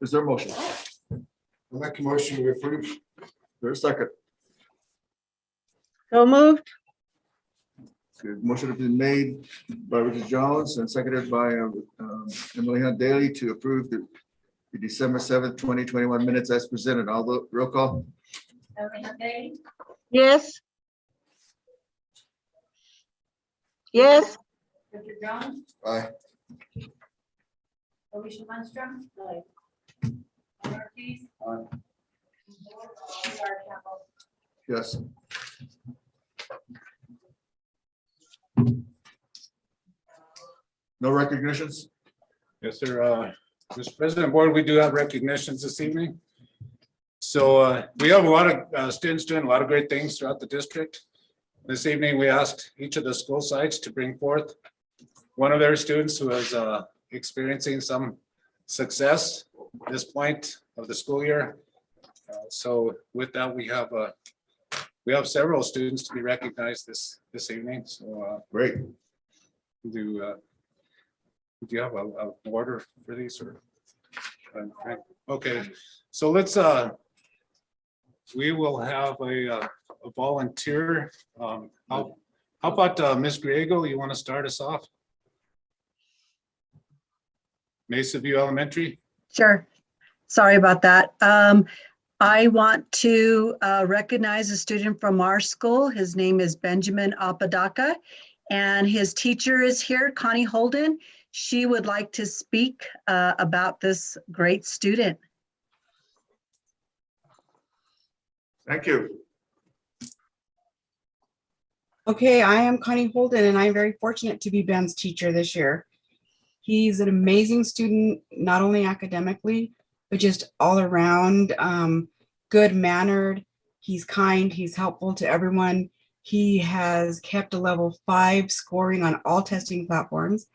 Is there a motion? I'll make a motion, we approve. There's a second. So moved. Good. Motion has been made by Richard Jones and seconded by Emily Hunt Daly to approve the December 7th, 2021 minutes as presented. All the roll call. Yes. Yes. Richard Jones, Aye. Alicia Lundstrom. Ortiz. Aye. Yes. No recognitions? Yes, sir. Mr. President, Board, we do have recognitions this evening. So we have a lot of students doing a lot of great things throughout the district. This evening, we asked each of the school sites to bring forth one of their students who is experiencing some success at this point of the school year. So with that, we have several students to be recognized this evening. So Great. do you have a order for these or? Okay, so let's we will have a volunteer. How about Ms. Griego? You want to start us off? Mesa View Elementary. Sure. Sorry about that. I want to recognize a student from our school. His name is Benjamin Apodaca, and his teacher is here, Connie Holden. She would like to speak about this great student. Thank you. Okay, I am Connie Holden, and I'm very fortunate to be Ben's teacher this year. He's an amazing student, not only academically, but just all around, good-mannered. He's kind, he's helpful to everyone. He has kept a level 5 scoring on all testing platforms,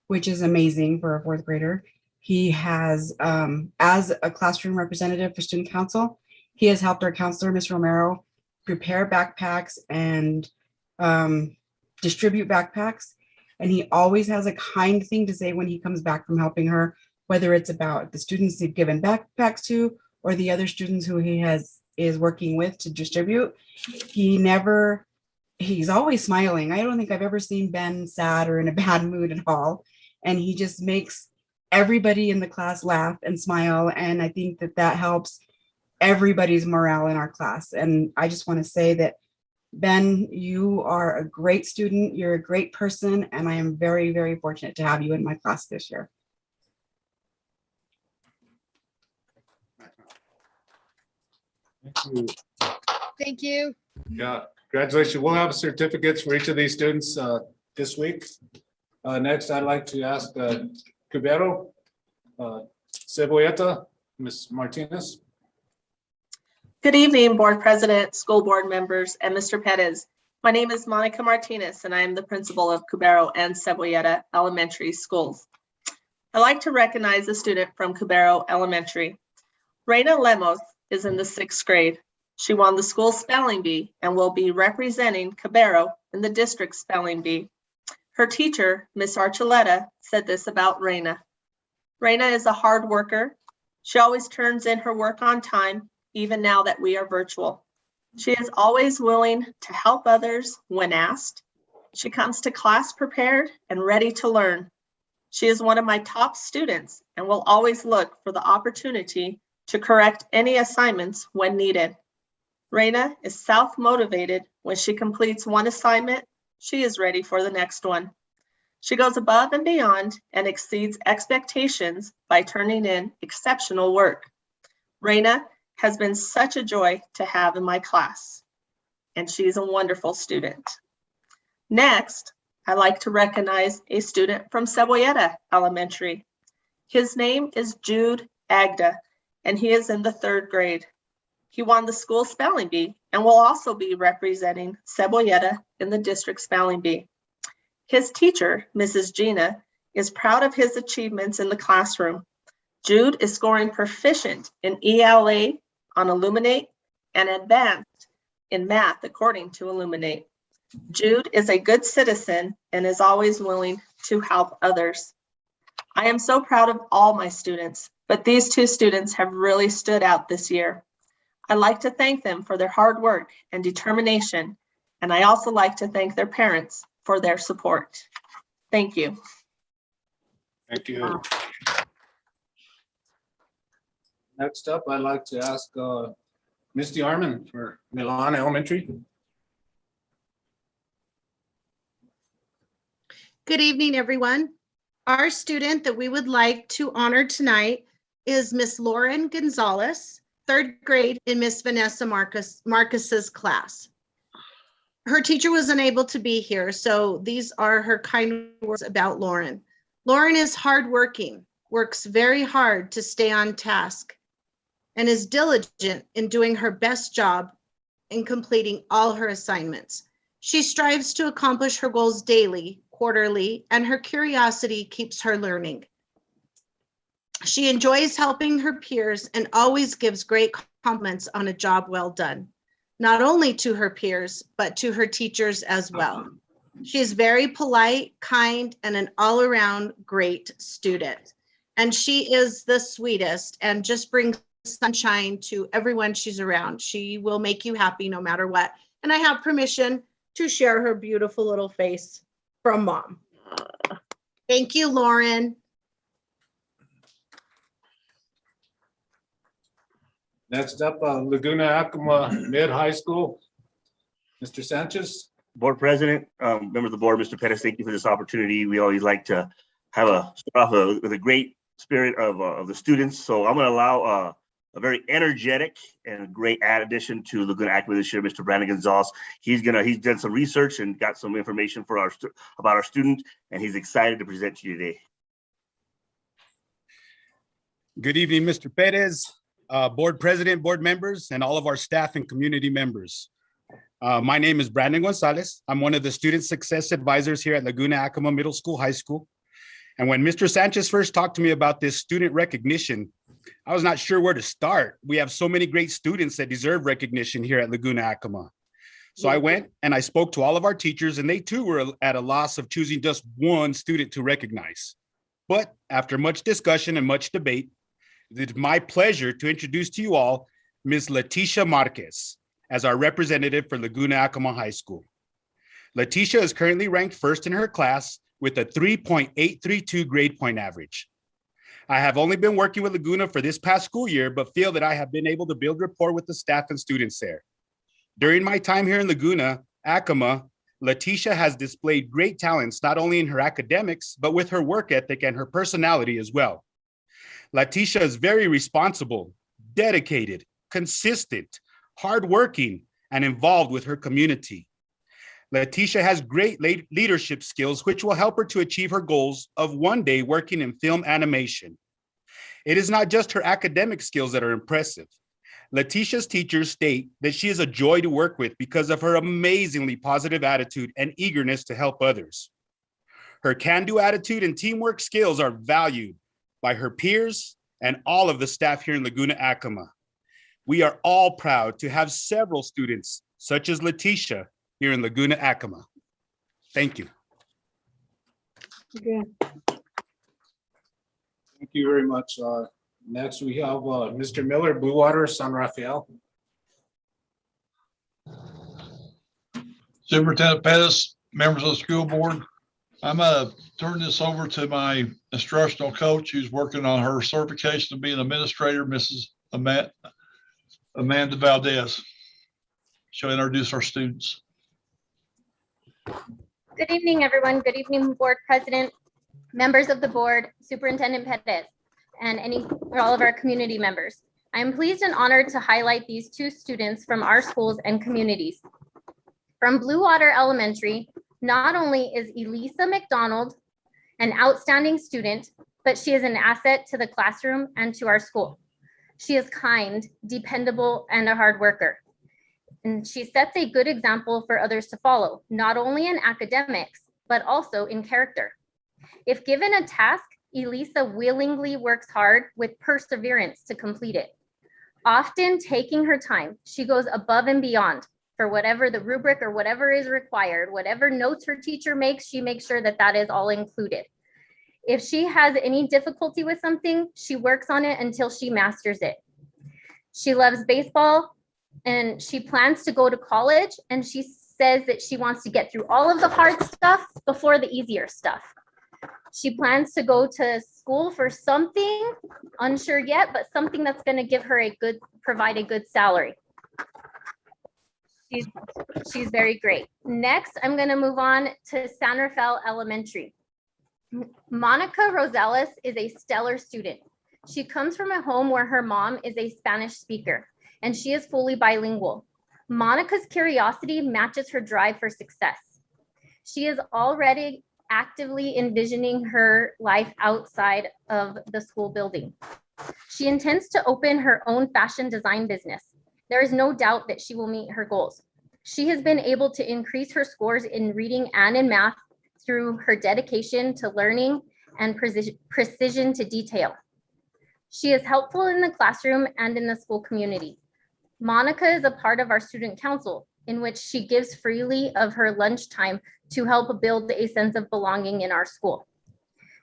which is amazing for a 4th grader. He has, as a classroom representative for student council, he has helped our counselor, Ms. Romero, prepare backpacks and distribute backpacks. And he always has a kind thing to say when he comes back from helping her, whether it's about the students he's given backpacks to or the other students who he is working with to distribute. He's always smiling. I don't think I've ever seen Ben sad or in a bad mood at all. And he just makes everybody in the class laugh and smile. And I think that helps everybody's morale in our class. And I just want to say that, Ben, you are a great student. You're a great person. And I am very, very fortunate to have you in my class this year. Thank you. Thank you. Yeah, congratulations. We'll have certificates for each of these students this week. Next, I'd like to ask Cubero, Cebolleta, Ms. Martinez. Good evening, Board President, school board members, and Mr. Perez. My name is Monica Martinez, and I am the principal of Cubero and Cebolleta Elementary Schools. I'd like to recognize a student from Cubero Elementary. Reina Lemos is in the 6th grade. She won the school spelling bee and will be representing Cubero in the district spelling bee. Her teacher, Miss Archuleta, said this about Reina. Reina is a hard worker. She always turns in her work on time, even now that we are virtual. She is always willing to help others when asked. She comes to class prepared and ready to learn. She is one of my top students and will always look for the opportunity to correct any assignments when needed. Reina is self-motivated. When she completes one assignment, she is ready for the next one. She goes above and beyond and exceeds expectations by turning in exceptional work. Reina has been such a joy to have in my class, and she's a wonderful student. Next, I'd like to recognize a student from Cebolleta Elementary. His name is Jude Agda, and he is in the 3rd grade. He won the school spelling bee and will also be representing Cebolleta in the district spelling bee. His teacher, Mrs. Gina, is proud of his achievements in the classroom. Jude is scoring proficient in ELA on Illuminate and advanced in math according to Illuminate. Jude is a good citizen and is always willing to help others. I am so proud of all my students, but these two students have really stood out this year. I'd like to thank them for their hard work and determination, and I also like to thank their parents for their support. Thank you. Thank you. Next up, I'd like to ask Misty Arman for Milan Elementary. Good evening, everyone. Our student that we would like to honor tonight is Miss Lauren Gonzalez, third grade in Miss Vanessa Marcus's class. Her teacher was unable to be here, so these are her kind words about Lauren. Lauren is hardworking, works very hard to stay on task, and is diligent in doing her best job in completing all her assignments. She strives to accomplish her goals daily, quarterly, and her curiosity keeps her learning. She enjoys helping her peers and always gives great compliments on a job well done, not only to her peers, but to her teachers as well. She is very polite, kind, and an all-around great student. And she is the sweetest and just brings sunshine to everyone she's around. She will make you happy no matter what. And I have permission to share her beautiful little face from Mom. Thank you, Lauren. Next up, Laguna Acoma Mid High School. Mr. Sanchez. Board President, members of the board, Mr. Pettis, thank you for this opportunity. We always like to have start off with a great spirit of the students. So I'm going to allow a very energetic and great addition to Laguna Acoma this year, Mr. Brandon Gonzalez. He's done some research and got some information for about our student, and he's excited to present to you today. Good evening, Mr. Perez, board president, board members, and all of our staff and community members. My name is Brandon Gonzalez. I'm one of the student success advisors here at Laguna Acoma Middle School, High School. And when Mr. Sanchez first talked to me about this student recognition, I was not sure where to start. We have so many great students that deserve recognition here at Laguna Acoma. So I went and I spoke to all of our teachers, and they too were at a loss of choosing just one student to recognize. But after much discussion and much debate, it's my pleasure to introduce to you all Ms. Leticia Marquez as our representative for Laguna Acoma High School. Leticia is currently ranked first in her class with a 3.832 grade point average. I have only been working with Laguna for this past school year, but feel that I have been able to build rapport with the staff and students there. During my time here in Laguna Acoma, Leticia has displayed great talents, not only in her academics, but with her work ethic and her personality as well. Leticia is very responsible, dedicated, consistent, hardworking, and involved with her community. Leticia has great leadership skills, which will help her to achieve her goals of one day working in film animation. It is not just her academic skills that are impressive. Leticia's teachers state that she is a joy to work with because of her amazingly positive attitude and eagerness to help others. Her can-do attitude and teamwork skills are valued by her peers and all of the staff here in Laguna Acoma. We are all proud to have several students such as Leticia here in Laguna Acoma. Thank you. Thank you very much. Next, we have Mr. Miller, Blue Water, San Rafael. Superintendent Pettis, members of the school board, I'm going to turn this over to my instructional coach who's working on her certification to be an administrator, Mrs. Amanda Valdez. She'll introduce our students. Good evening, everyone. Good evening, board president, members of the board, Superintendent Pettis, and all of our community members. I am pleased and honored to highlight these two students from our schools and communities. From Blue Water Elementary, not only is Elisa McDonald an outstanding student, but she is an asset to the classroom and to our school. She is kind, dependable, and a hard worker. And she sets a good example for others to follow, not only in academics, but also in character. If given a task, Elisa willingly works hard with perseverance to complete it. Often taking her time, she goes above and beyond for whatever the rubric or whatever is required, whatever notes her teacher makes, she makes sure that that is all included. If she has any difficulty with something, she works on it until she masters it. She loves baseball and she plans to go to college, and she says that she wants to get through all of the hard stuff before the easier stuff. She plans to go to school for something, unsure yet, but something that's going to give her provide a good salary. She's very great. Next, I'm going to move on to San Rafael Elementary. Monica Rosellis is a stellar student. She comes from a home where her mom is a Spanish speaker, and she is fully bilingual. Monica's curiosity matches her drive for success. She is already actively envisioning her life outside of the school building. She intends to open her own fashion design business. There is no doubt that she will meet her goals. She has been able to increase her scores in reading and in math through her dedication to learning and precision to detail. She is helpful in the classroom and in the school community. Monica is a part of our student council, in which she gives freely of her lunchtime to help build a sense of belonging in our school.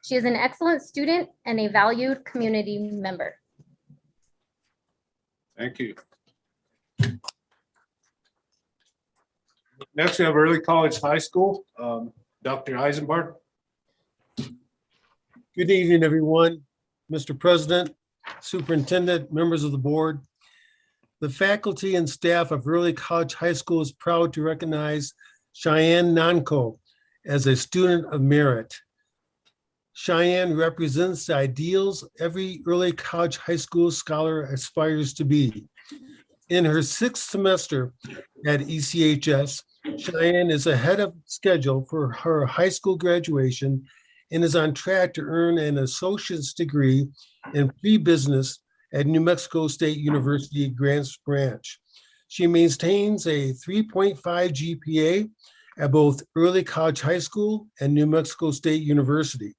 She is an excellent student and a valued community member. Thank you. Next, we have Early College High School, Dr. Eisenbart. Good evening, everyone. Mr. President, Superintendent, members of the board. The faculty and staff of Early College High School is proud to recognize Cheyenne Nanko as a student of merit. Cheyenne represents the ideals every Early College High School scholar aspires to be. In her 6th semester at ECHS, Cheyenne is ahead of schedule for her high school graduation and is on track to earn an associate's degree in pre-business at New Mexico State University Grants Branch. She maintains a 3.5 GPA at both Early College High School and New Mexico State University.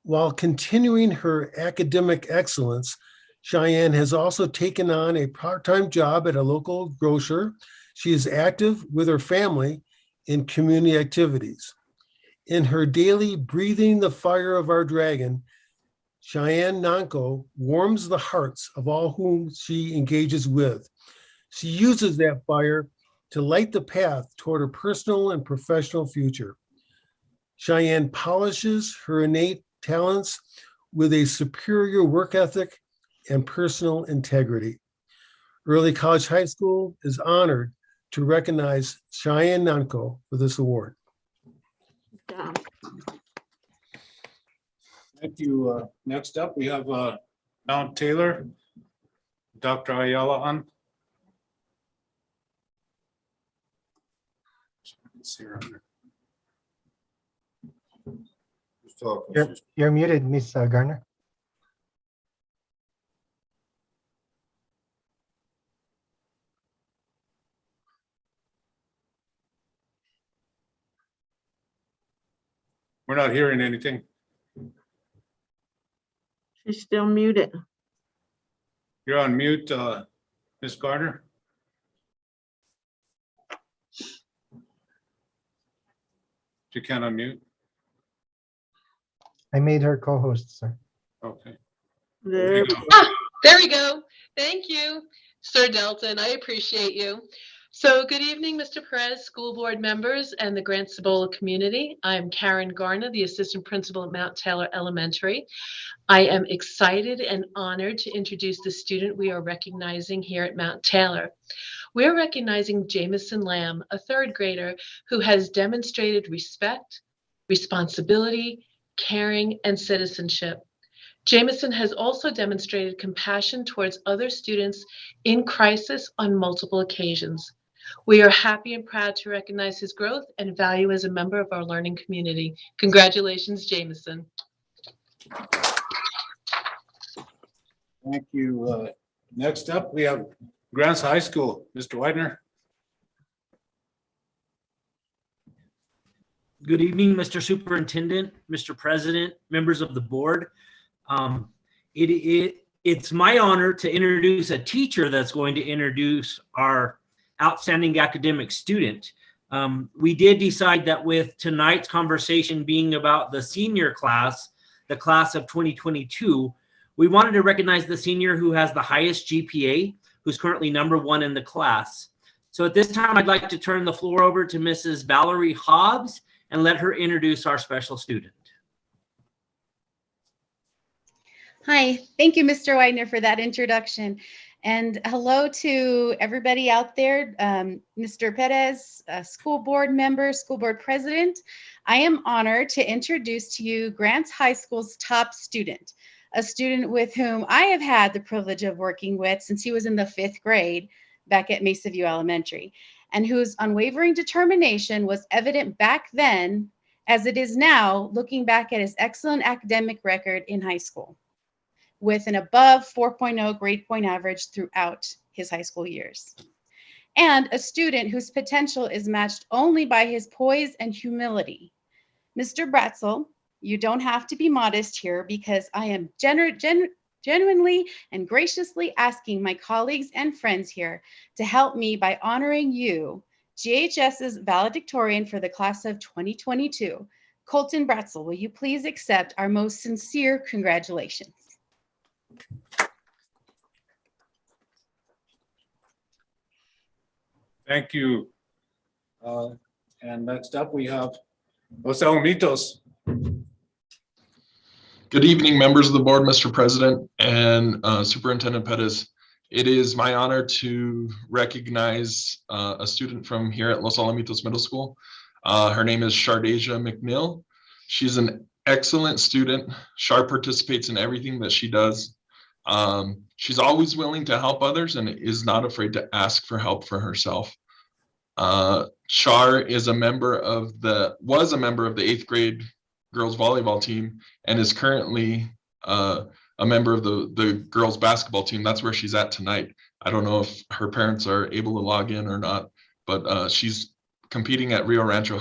While continuing her academic excellence, Cheyenne has also taken on a part-time job at a local grocer. She is active with her family in community activities. In her daily breathing the fire of our dragon, Cheyenne Nanko warms the hearts of all whom she engages with. She uses that fire to light the path toward her personal and professional future. Cheyenne polishes her innate talents with a superior work ethic and personal integrity. Early College High School is honored to recognize Cheyenne Nanko for this award. Thank you. Next up, we have Mount Taylor, Dr. Ayala on. You're muted, Miss Garner. We're not hearing anything. She's still muted. You're on mute, Ms. Gardner. You can't unmute. I made her co-host, sir. Okay. There. There we go. Thank you, Sir Delton. I appreciate you. So good evening, Mr. Perez, school board members, and the Grant Cibola community. I'm Karen Garner, the assistant principal at Mount Taylor Elementary. I am excited and honored to introduce the student we are recognizing here at Mount Taylor. We're recognizing Jamison Lamb, a 3rd grader who has demonstrated respect, responsibility, caring, and citizenship. Jamison has also demonstrated compassion towards other students in crisis on multiple occasions. We are happy and proud to recognize his growth and value as a member of our learning community. Congratulations, Jamison. Thank you. Next up, we have Grants High School, Mr. Widener. Good evening, Mr. Superintendent, Mr. President, members of the board. It's my honor to introduce a teacher that's going to introduce our outstanding academic student. We did decide that with tonight's conversation being about the senior class, the class of 2022, we wanted to recognize the senior who has the highest GPA, who's currently #1 in the class. So at this time, I'd like to turn the floor over to Mrs. Valerie Hobbs and let her introduce our special student. Hi, thank you, Mr. Widener, for that introduction. And hello to everybody out there, Mr. Perez, school board member, school board president. I am honored to introduce to you Grants High School's top student, a student with whom I have had the privilege of working with since he was in the 5th grade back at Mesa View Elementary, and whose unwavering determination was evident back then as it is now, looking back at his excellent academic record in high school, with an above 4.0 grade point average throughout his high school years. And a student whose potential is matched only by his poise and humility. Mr. Bratzel, you don't have to be modest here, because I am genuinely and graciously asking my colleagues and friends here to help me by honoring you, GHS's valedictorian for the class of 2022. Colton Bratzel, will you please accept our most sincere congratulations? Thank you. And next up, we have Los Alamitos. Good evening, members of the board, Mr. President, and Superintendent Pettis. It is my honor to recognize a student from here at Los Alamitos Middle School. Her name is Shardasia McNeil. She's an excellent student. Shar participates in everything that she does. She's always willing to help others and is not afraid to ask for help for herself. Shar is was a member of the 8th grade girls volleyball team and is currently a member of the girls basketball team. That's where she's at tonight. I don't know if her parents are able to log in or not, but she's competing at Rio Rancho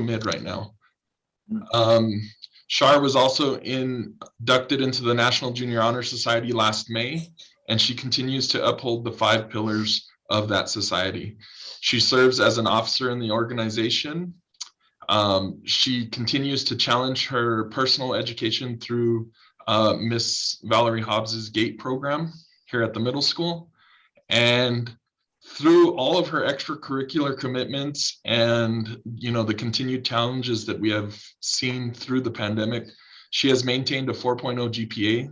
Mid right now. Shar was also inducted into the National Junior Honor Society last May, and she continues to uphold the 5 pillars of that society. She serves as an officer in the organization. She continues to challenge her personal education through Miss Valerie Hobbs's GATE program here at the middle school. And through all of her extracurricular commitments and the continued challenges that we have seen through the pandemic, she has maintained a 4.0 GPA.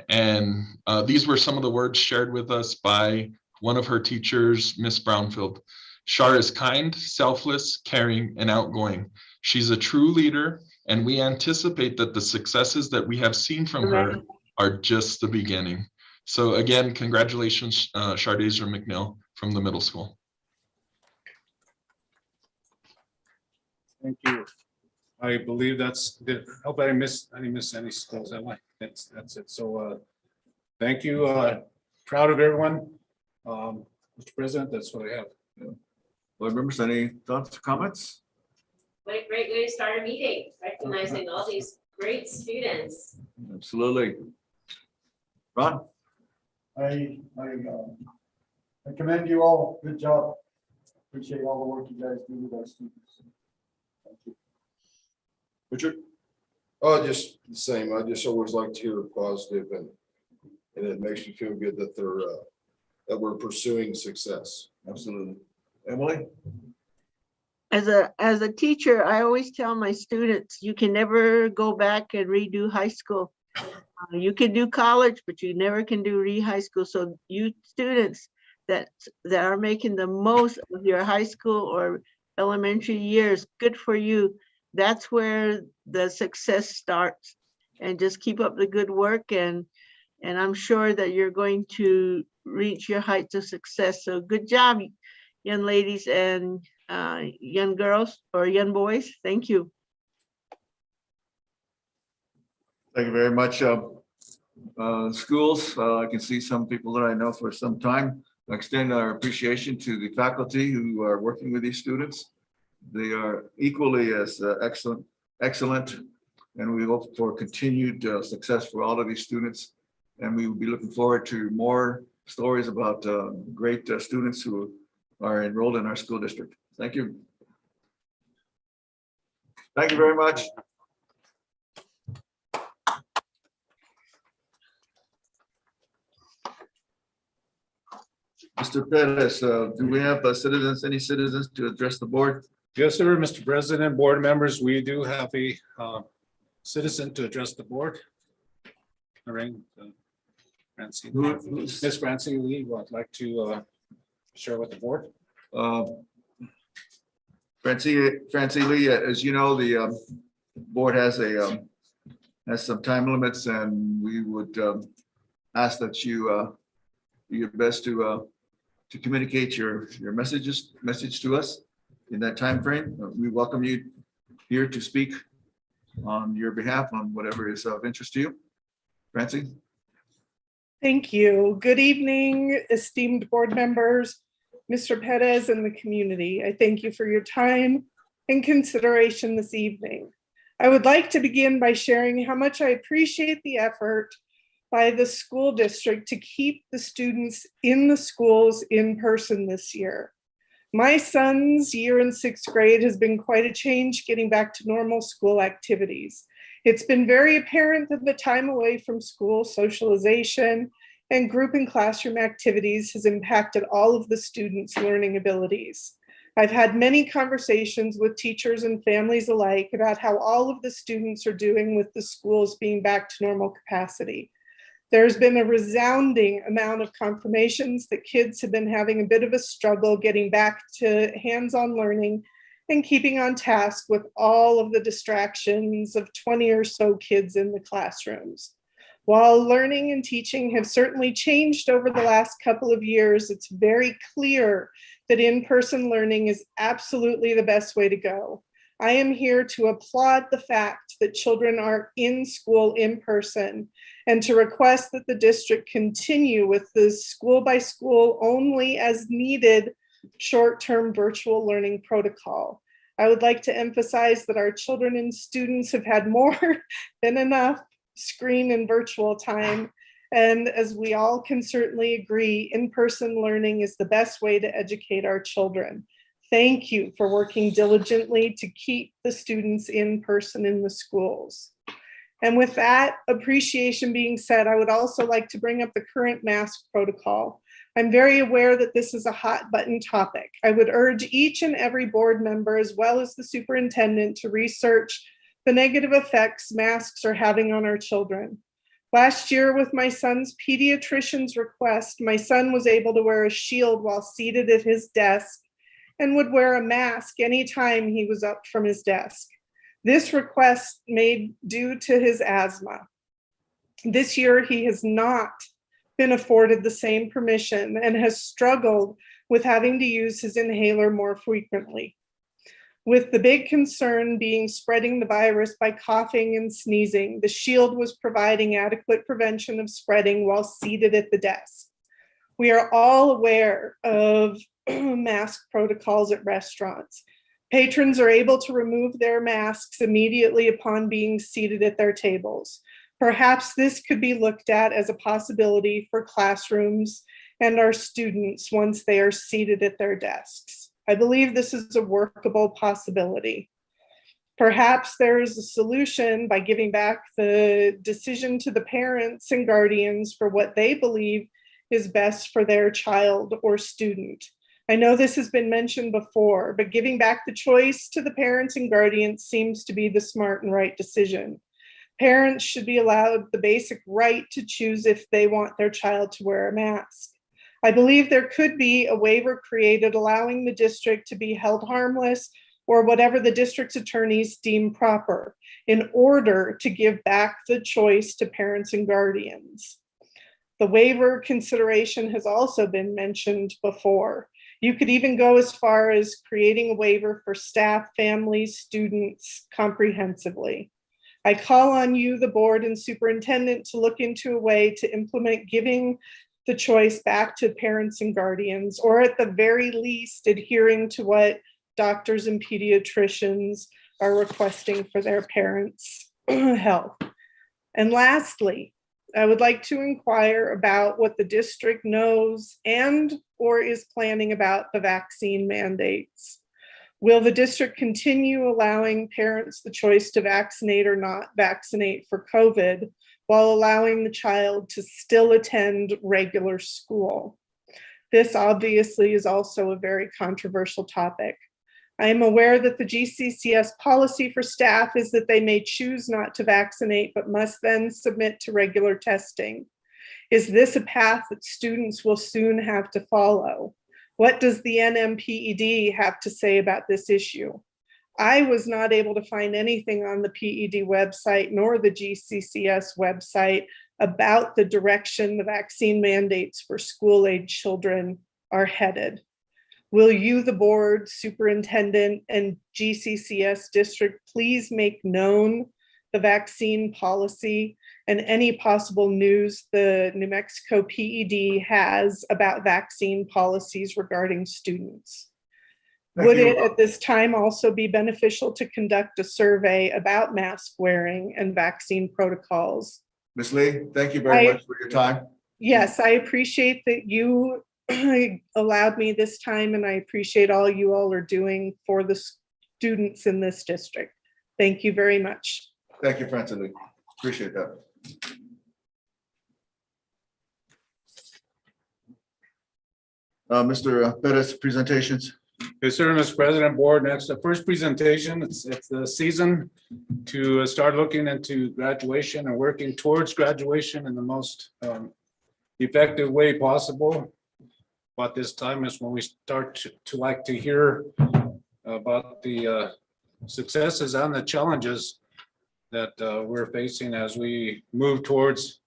And these were some of the words shared with us by one of her teachers, Miss Brownfield. Shar is kind, selfless, caring, and outgoing. She's a true leader, and we anticipate that the successes that we have seen from her are just the beginning. So again, congratulations, Shardasia McNeil from the middle school. Thank you. I believe that's it. Hope I didn't miss any schools. That's it. So thank you. Proud of everyone. Mr. President, that's what I have. Yeah. Board members, any thoughts or comments? What a great way to start a meeting, recognizing all these great students. Absolutely. Ron? I commend you all. Good job. Appreciate all the work you guys do with our students. Thank you. Richard? Oh, just the same. I just always like to hear positive, and it makes me feel good that they're that we're pursuing success. Absolutely. Emily? As a teacher, I always tell my students, you can never go back and redo high school. You can do college, but you never can do high school. So you students that are making the most of your high school or elementary years, good for you. That's where the success starts. And just keep up the good work, and I'm sure that you're going to reach your heights of success. So good job, young ladies and young girls or young boys. Thank you. Thank you very much. Schools, I can see some people that I know for some time. I extend our appreciation to the faculty who are working with these students. They are equally as excellent, and we hope for continued success for all of these students. And we will be looking forward to more stories about great students who are enrolled in our school district. Thank you. Thank you very much. Mr. Pettis, do we have any citizens to address the board? Yes, sir, Mr. President, board members, we do have a citizen to address the board. Francie, Ms. Francie Lee would like to share with the board. Francie Lee, as you know, the board has some time limits, and we would ask that you do your best to communicate your message to us in that time frame. We welcome you here to speak on your behalf on whatever is of interest to you. Francie? Thank you. Good evening, esteemed board members, Mr. Pettis, and the community. I thank you for your time and consideration this evening. I would like to begin by sharing how much I appreciate the effort by the school district to keep the students in the schools in person this year. My son's year in 6th grade has been quite a change getting back to normal school activities. It's been very apparent that the time away from school, socialization, and group and classroom activities has impacted all of the students' learning abilities. I've had many conversations with teachers and families alike about how all of the students are doing with the schools being back to normal capacity. There's been a resounding amount of confirmations that kids have been having a bit of a struggle getting back to hands-on learning and keeping on task with all of the distractions of 20 or so kids in the classrooms. While learning and teaching have certainly changed over the last couple of years, it's very clear that in-person learning is absolutely the best way to go. I am here to applaud the fact that children are in school in person and to request that the district continue with the school by school only as needed short-term virtual learning protocol. I would like to emphasize that our children and students have had more than enough screen and virtual time. And as we all can certainly agree, in-person learning is the best way to educate our children. Thank you for working diligently to keep the students in person in the schools. And with that appreciation being said, I would also like to bring up the current mask protocol. I'm very aware that this is a hot button topic. I would urge each and every board member, as well as the superintendent, to research the negative effects masks are having on our children. Last year, with my son's pediatrician's request, my son was able to wear a shield while seated at his desk and would wear a mask anytime he was up from his desk. This request made due to his asthma. This year, he has not been afforded the same permission and has struggled with having to use his inhaler more frequently, with the big concern being spreading the virus by coughing and sneezing. The shield was providing adequate prevention of spreading while seated at the desk. We are all aware of mask protocols at restaurants. Patrons are able to remove their masks immediately upon being seated at their tables. Perhaps this could be looked at as a possibility for classrooms and our students once they are seated at their desks. I believe this is a workable possibility. Perhaps there is a solution by giving back the decision to the parents and guardians for what they believe is best for their child or student. I know this has been mentioned before, but giving back the choice to the parents and guardians seems to be the smart and right decision. Parents should be allowed the basic right to choose if they want their child to wear a mask. I believe there could be a waiver created allowing the district to be held harmless or whatever the district's attorneys deem proper in order to give back the choice to parents and guardians. The waiver consideration has also been mentioned before. You could even go as far as creating a waiver for staff, families, students comprehensively. I call on you, the board and superintendent, to look into a way to implement giving the choice back to parents and guardians, or at the very least adhering to what doctors and pediatricians are requesting for their parents' health. And lastly, I would like to inquire about what the district knows and or is planning about the vaccine mandates? Will the district continue allowing parents the choice to vaccinate or not vaccinate for COVID while allowing the child to still attend regular school? This obviously is also a very controversial topic. I am aware that the GCCS policy for staff is that they may choose not to vaccinate, but must then submit to regular testing. Is this a path that students will soon have to follow? What does the NMPED have to say about this issue? I was not able to find anything on the PED website nor the GCCS website about the direction the vaccine mandates for school-age children are headed. Will you, the board, superintendent, and GCCS district please make known the vaccine policy and any possible news the New Mexico PED has about vaccine policies regarding students? Would it at this time also be beneficial to conduct a survey about mask wearing and vaccine protocols? Ms. Lee, thank you very much for your time. Yes, I appreciate that you allowed me this time, and I appreciate all you all are doing for the students in this district. Thank you very much. Thank you, Francis Lee. Appreciate that. Mr. Pettis, presentations. Yes, sir, Mr. President, board. Next, the first presentation, it's the season to start looking into graduation and working towards graduation in the most effective way possible. But this time is when we start to like to hear about the successes and the challenges that we're facing as we move towards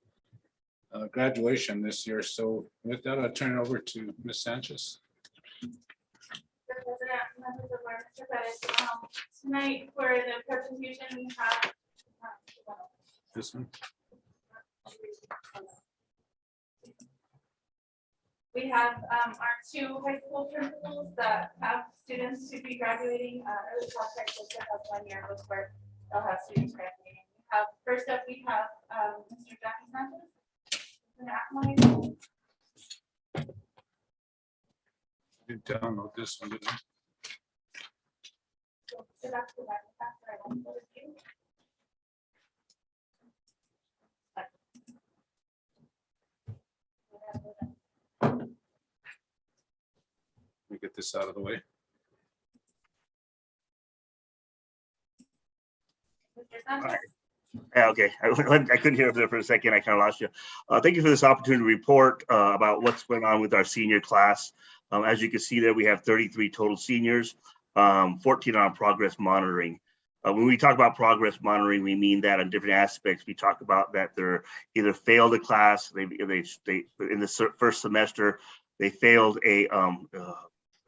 graduation this year. So with that, I'll turn it over to Ms. Sanchez. President, members of our Mr. Pettis, tonight for the presentation we have This one. we have our two high school principals that have students to be graduating early college high school for us 1 year before they'll have students graduating. First up, we have Mr. Jackie Sanchez. You download this one, didn't I? Let me get this out of the way. Okay, I couldn't hear there for a second. I kind of lost you. Thank you for this opportunity to report about what's going on with our senior class. As you can see there, we have 33 total seniors, 14 on progress monitoring. When we talk about progress monitoring, we mean that on different aspects. We talk about that they're either failed a class, they in the first semester, they failed a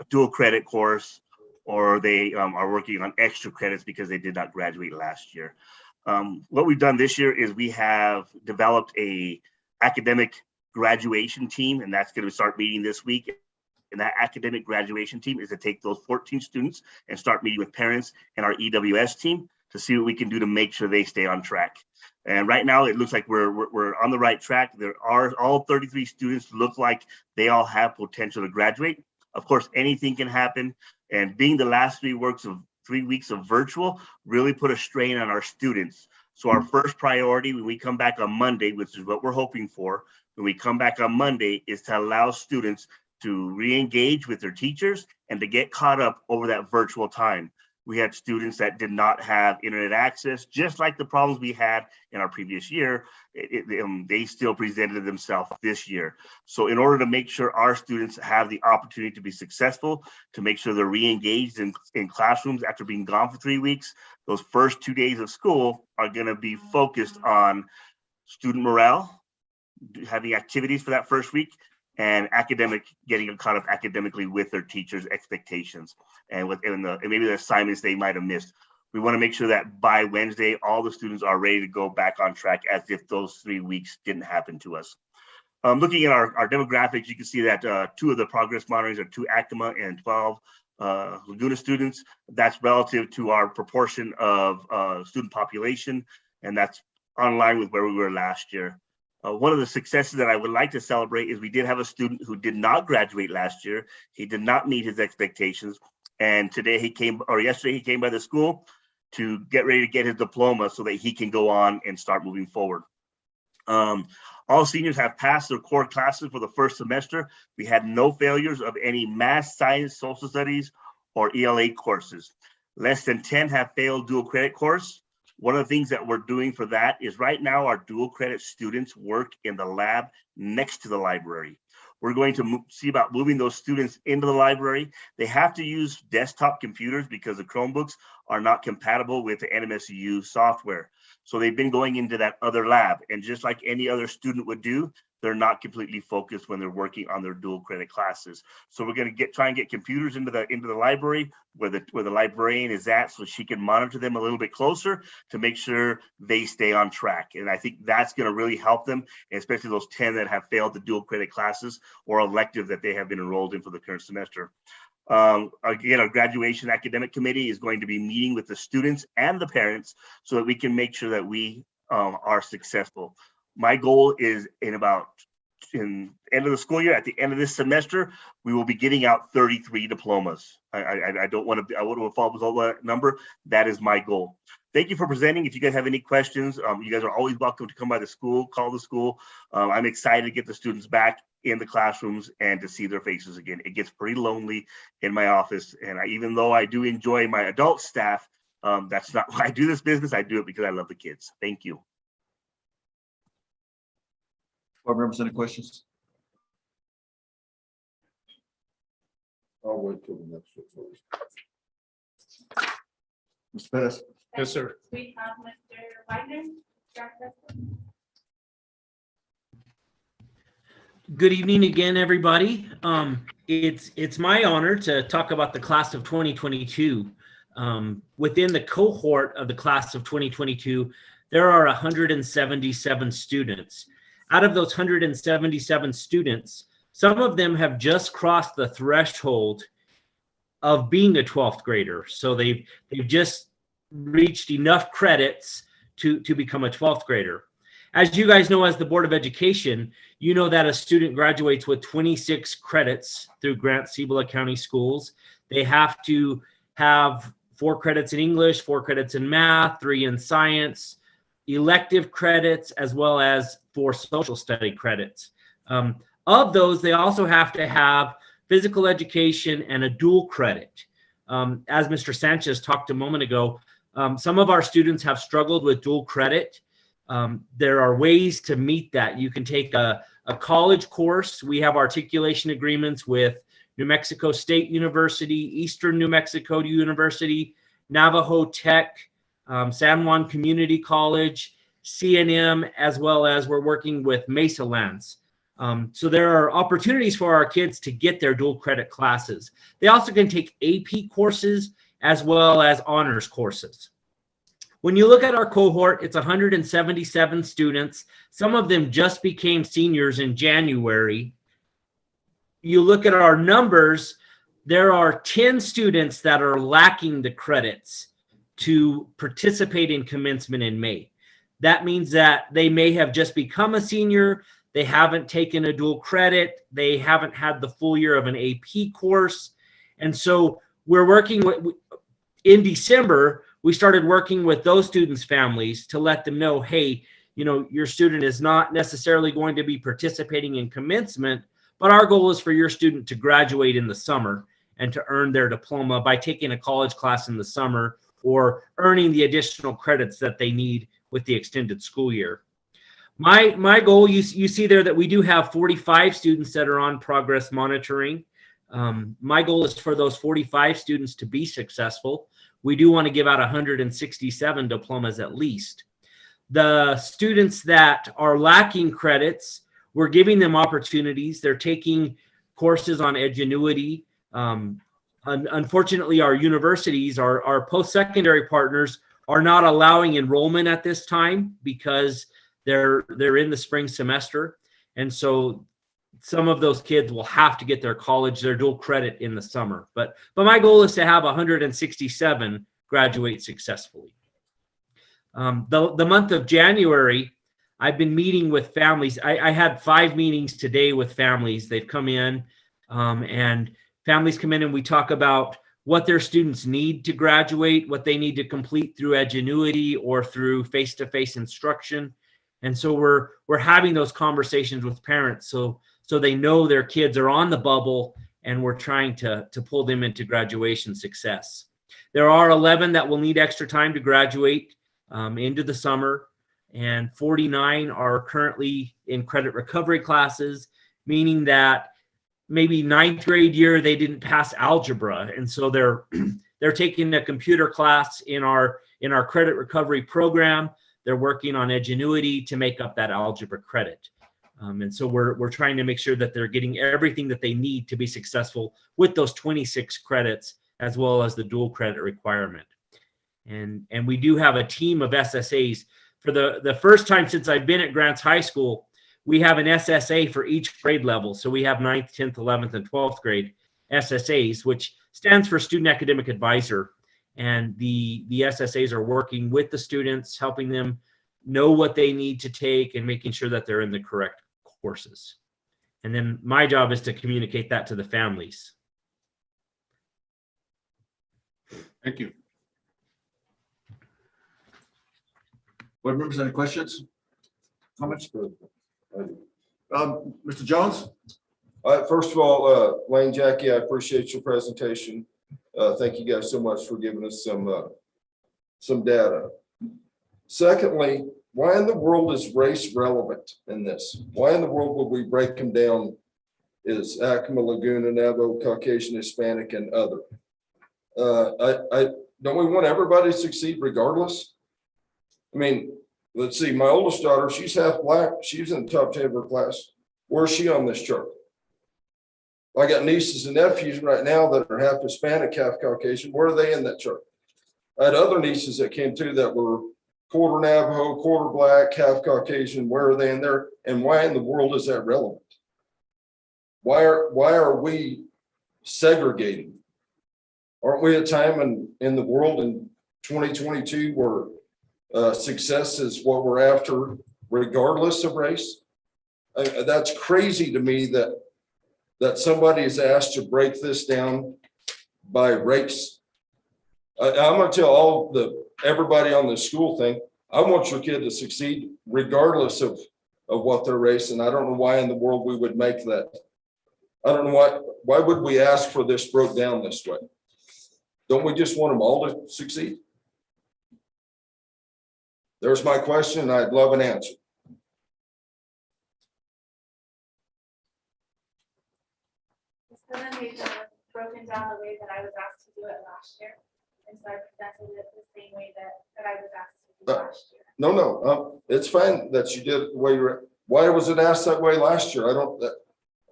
dual credit course, or they are working on extra credits because they did not graduate last year. What we've done this year is we have developed a academic graduation team, and that's going to start meeting this week. And that academic graduation team is to take those 14 students and start meeting with parents and our EWS team to see what we can do to make sure they stay on track. And right now it looks like we're on the right track. There are all 33 students look like they all have potential to graduate. Of course, anything can happen. And being the last 3 weeks of virtual really put a strain on our students. So our first priority when we come back on Monday, which is what we're hoping for, when we come back on Monday, is to allow students to re-engage with their teachers and to get caught up over that virtual time. We had students that did not have internet access, just like the problems we had in our previous year. They still presented themselves this year. So in order to make sure our students have the opportunity to be successful, to make sure they're re-engaged in classrooms after being gone for 3 weeks, those first 2 days of school are gonna be focused on student morale, having activities for that first week, and getting caught up academically with their teachers' expectations and maybe the assignments they might have missed. We want to make sure that by Wednesday, all the students are ready to go back on track as if those 3 weeks didn't happen to us. Looking at our demographics, you can see that 2 of the progress monitorings are 2 Acoma and 12 Laguna students. That's relative to our proportion of student population, and that's online with where we were last year. One of the successes that I would like to celebrate is we did have a student who did not graduate last year. He did not meet his expectations. And today he came, or yesterday he came by the school to get ready to get his diploma so that he can go on and start moving forward. All seniors have passed their core classes for the first semester. We had no failures of any math, science, social studies, or ELA courses. Less than 10 have failed dual credit course. One of the things that we're doing for that is right now our dual credit students work in the lab next to the library. We're going to see about moving those students into the library. They have to use desktop computers because the Chromebooks are not compatible with the NMSU software. So they've been going into that other lab, and just like any other student would do, they're not completely focused when they're working on their dual credit classes. So we're going to try and get computers into the library where the librarian is at, so she can monitor them a little bit closer to make sure they stay on track. And I think that's going to really help them, especially those 10 that have failed the dual credit classes or elective that they have been enrolled in for the current semester. Again, our graduation academic committee is going to be meeting with the students and the parents so that we can make sure that we are successful. My goal is in end of the school year, at the end of this semester, we will be getting out 33 diplomas. I don't want to fall below that number. That is my goal. Thank you for presenting. If you guys have any questions, you guys are always welcome to come by the school, call the school. I'm excited to get the students back in the classrooms and to see their faces again. It gets pretty lonely in my office. And even though I do enjoy my adult staff, that's not why I do this business. I do it because I love the kids. Thank you. Board members, any questions? I'll wait till the next one. Mr. Pettis? Yes, sir. We have Mr. Wagner. Good evening again, everybody. It's my honor to talk about the class of 2022. Within the cohort of the class of 2022, there are 177 students. Out of those 177 students, some of them have just crossed the threshold of being a 12th grader. So they've just reached enough credits to become a 12th grader. As you guys know, as the Board of Education, you know that a student graduates with 26 credits through Grant-Cibola County Schools. They have to have 4 credits in English, 4 credits in math, 3 in science, elective credits, as well as 4 social study credits. Of those, they also have to have physical education and a dual credit. As Mr. Sanchez talked a moment ago, some of our students have struggled with dual credit. There are ways to meet that. You can take a college course. We have articulation agreements with New Mexico State University, Eastern New Mexico University, Navajo Tech, San Juan Community College, CNM, as well as we're working with Mesa Lands. So there are opportunities for our kids to get their dual credit classes. They also can take AP courses as well as honors courses. When you look at our cohort, it's 177 students. Some of them just became seniors in January. You look at our numbers, there are 10 students that are lacking the credits to participate in commencement in May. That means that they may have just become a senior, they haven't taken a dual credit, they haven't had the full year of an AP course. And so we're working with, in December, we started working with those students' families to let them know, hey, you know, your student is not necessarily going to be participating in commencement, but our goal is for your student to graduate in the summer and to earn their diploma by taking a college class in the summer or earning the additional credits that they need with the extended school year. My goal, you see there that we do have 45 students that are on progress monitoring. My goal is for those 45 students to be successful. We do want to give out 167 diplomas at least. The students that are lacking credits, we're giving them opportunities. They're taking courses on Edgenuity. Unfortunately, our universities, our post-secondary partners are not allowing enrollment at this time because they're in the spring semester. And so some of those kids will have to get their dual credit in the summer. But my goal is to have 167 graduate successfully. The month of January, I've been meeting with families. I had 5 meetings today with families. They've come in and families come in and we talk about what their students need to graduate, what they need to complete through Edgenuity or through face-to-face instruction. And so we're having those conversations with parents so they know their kids are on the bubble and we're trying to pull them into graduation success. There are 11 that will need extra time to graduate into the summer, and 49 are currently in credit recovery classes, meaning that maybe 9th grade year they didn't pass algebra, and so they're taking a computer class in our credit recovery program. They're working on Edgenuity to make up that algebra credit. And so we're trying to make sure that they're getting everything that they need to be successful with those 26 credits, as well as the dual credit requirement. And we do have a team of SSAs. For the first time since I've been at Grants High School, we have an SSA for each grade level. So we have 9th, 10th, 11th, and 12th grade SSAs, which stands for Student Academic Advisor. And the SSAs are working with the students, helping them know what they need to take and making sure that they're in the correct courses. And then my job is to communicate that to the families. Thank you. Board members, any questions? Comments? Mr. Jones? First of all, Lane, Jackie, I appreciate your presentation. Thank you guys so much for giving us some data. Secondly, why in the world is race relevant in this? Why in the world would we break them down as Acoma, Laguna, Navajo, Caucasian, Hispanic, and other? Don't we want everybody to succeed regardless? I mean, let's see, my oldest daughter, she's half black. She's in the top 10 of her class. Where's she on this chart? I got nieces and nephews right now that are half Hispanic, half Caucasian. Where are they in that chart? I had other nieces that came through that were quarter Navajo, quarter black, half Caucasian. Where are they in there? And why in the world is that relevant? Why are we segregating? Aren't we at a time in the world in 2022 where success is what we're after, regardless of race? That's crazy to me that somebody is asked to break this down by race. I'm going to tell everybody on this school thing, I want your kid to succeed regardless of what their race, and I don't know why in the world we would make that. I don't know why would we ask for this broke down this way? Don't we just want them all to succeed? There's my question. I'd love an answer. It's gonna be broken down the way that I was asked to do it last year. And so I presented it the same way that I was asked to do last year. No, it's fine that you did it the way you're. Why was it asked that way last year?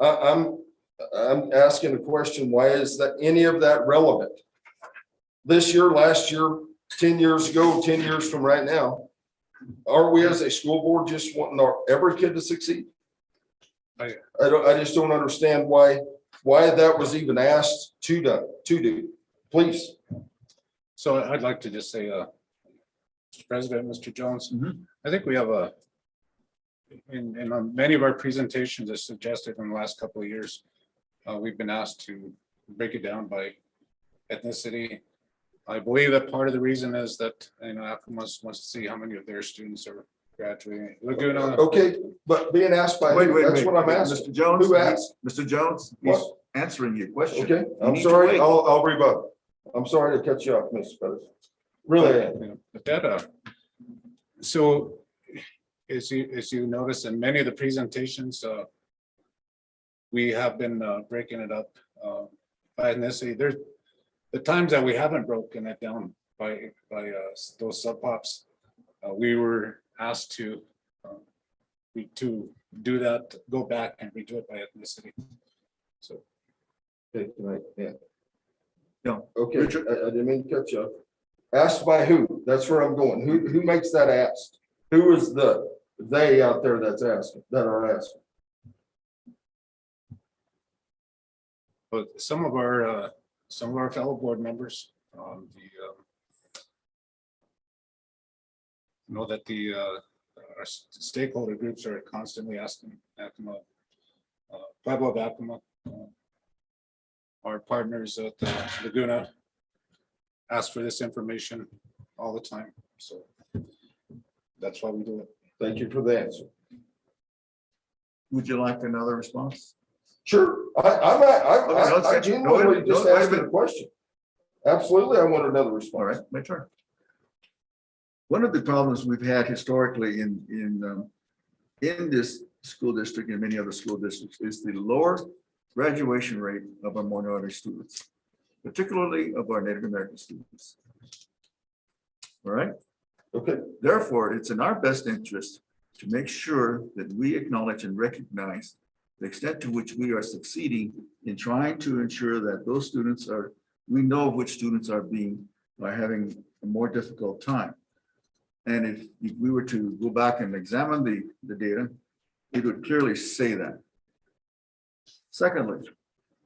I'm asking a question. Why is that any of that relevant? This year, last year, 10 years ago, 10 years from right now, are we as a school board just wanting every kid to succeed? I just don't understand why that was even asked to do. Please. So I'd like to just say, Mr. President, Mr. Jones, I think we have in many of our presentations as suggested in the last couple of years, we've been asked to break it down by ethnicity. I believe that part of the reason is that, Acoma wants to see how many of their students are graduating. Laguna. Okay, but being asked by who? That's what I'm asking. Mr. Jones, who asked? Mr. Jones, he's answering your question. Okay, I'm sorry. I'll rebut. I'm sorry to cut you off, Mr. Pettis. Really. So as you notice in many of the presentations, we have been breaking it up by ethnicity. There's the times that we haven't broken it down by those sub-pops, we were asked to do that, go back and redo it by ethnicity. So. Okay, yeah. No. Okay, I didn't mean to cut you off. Asked by who? That's where I'm going. Who makes that ask? Who is they out there that's asking, that are asking? But some of our fellow board members, know that the our stakeholder groups are constantly asking Yakima, Pueblo of Yakima, our partners at Laguna ask for this information all the time. So that's why we do it. Thank you for the answer. Would you like another response? Sure, I genuinely just asked a question. Absolutely, I want another response. All right, my turn. One of the problems we've had historically in this school district and many other school districts is the lower graduation rate of our minority students, particularly of our Native American students. All right. Okay. Therefore, it's in our best interest to make sure that we acknowledge and recognize the extent to which we are succeeding in trying to ensure that those students are, we know which students are having a more difficult time. And if we were to go back and examine the data, it would clearly say that. Secondly,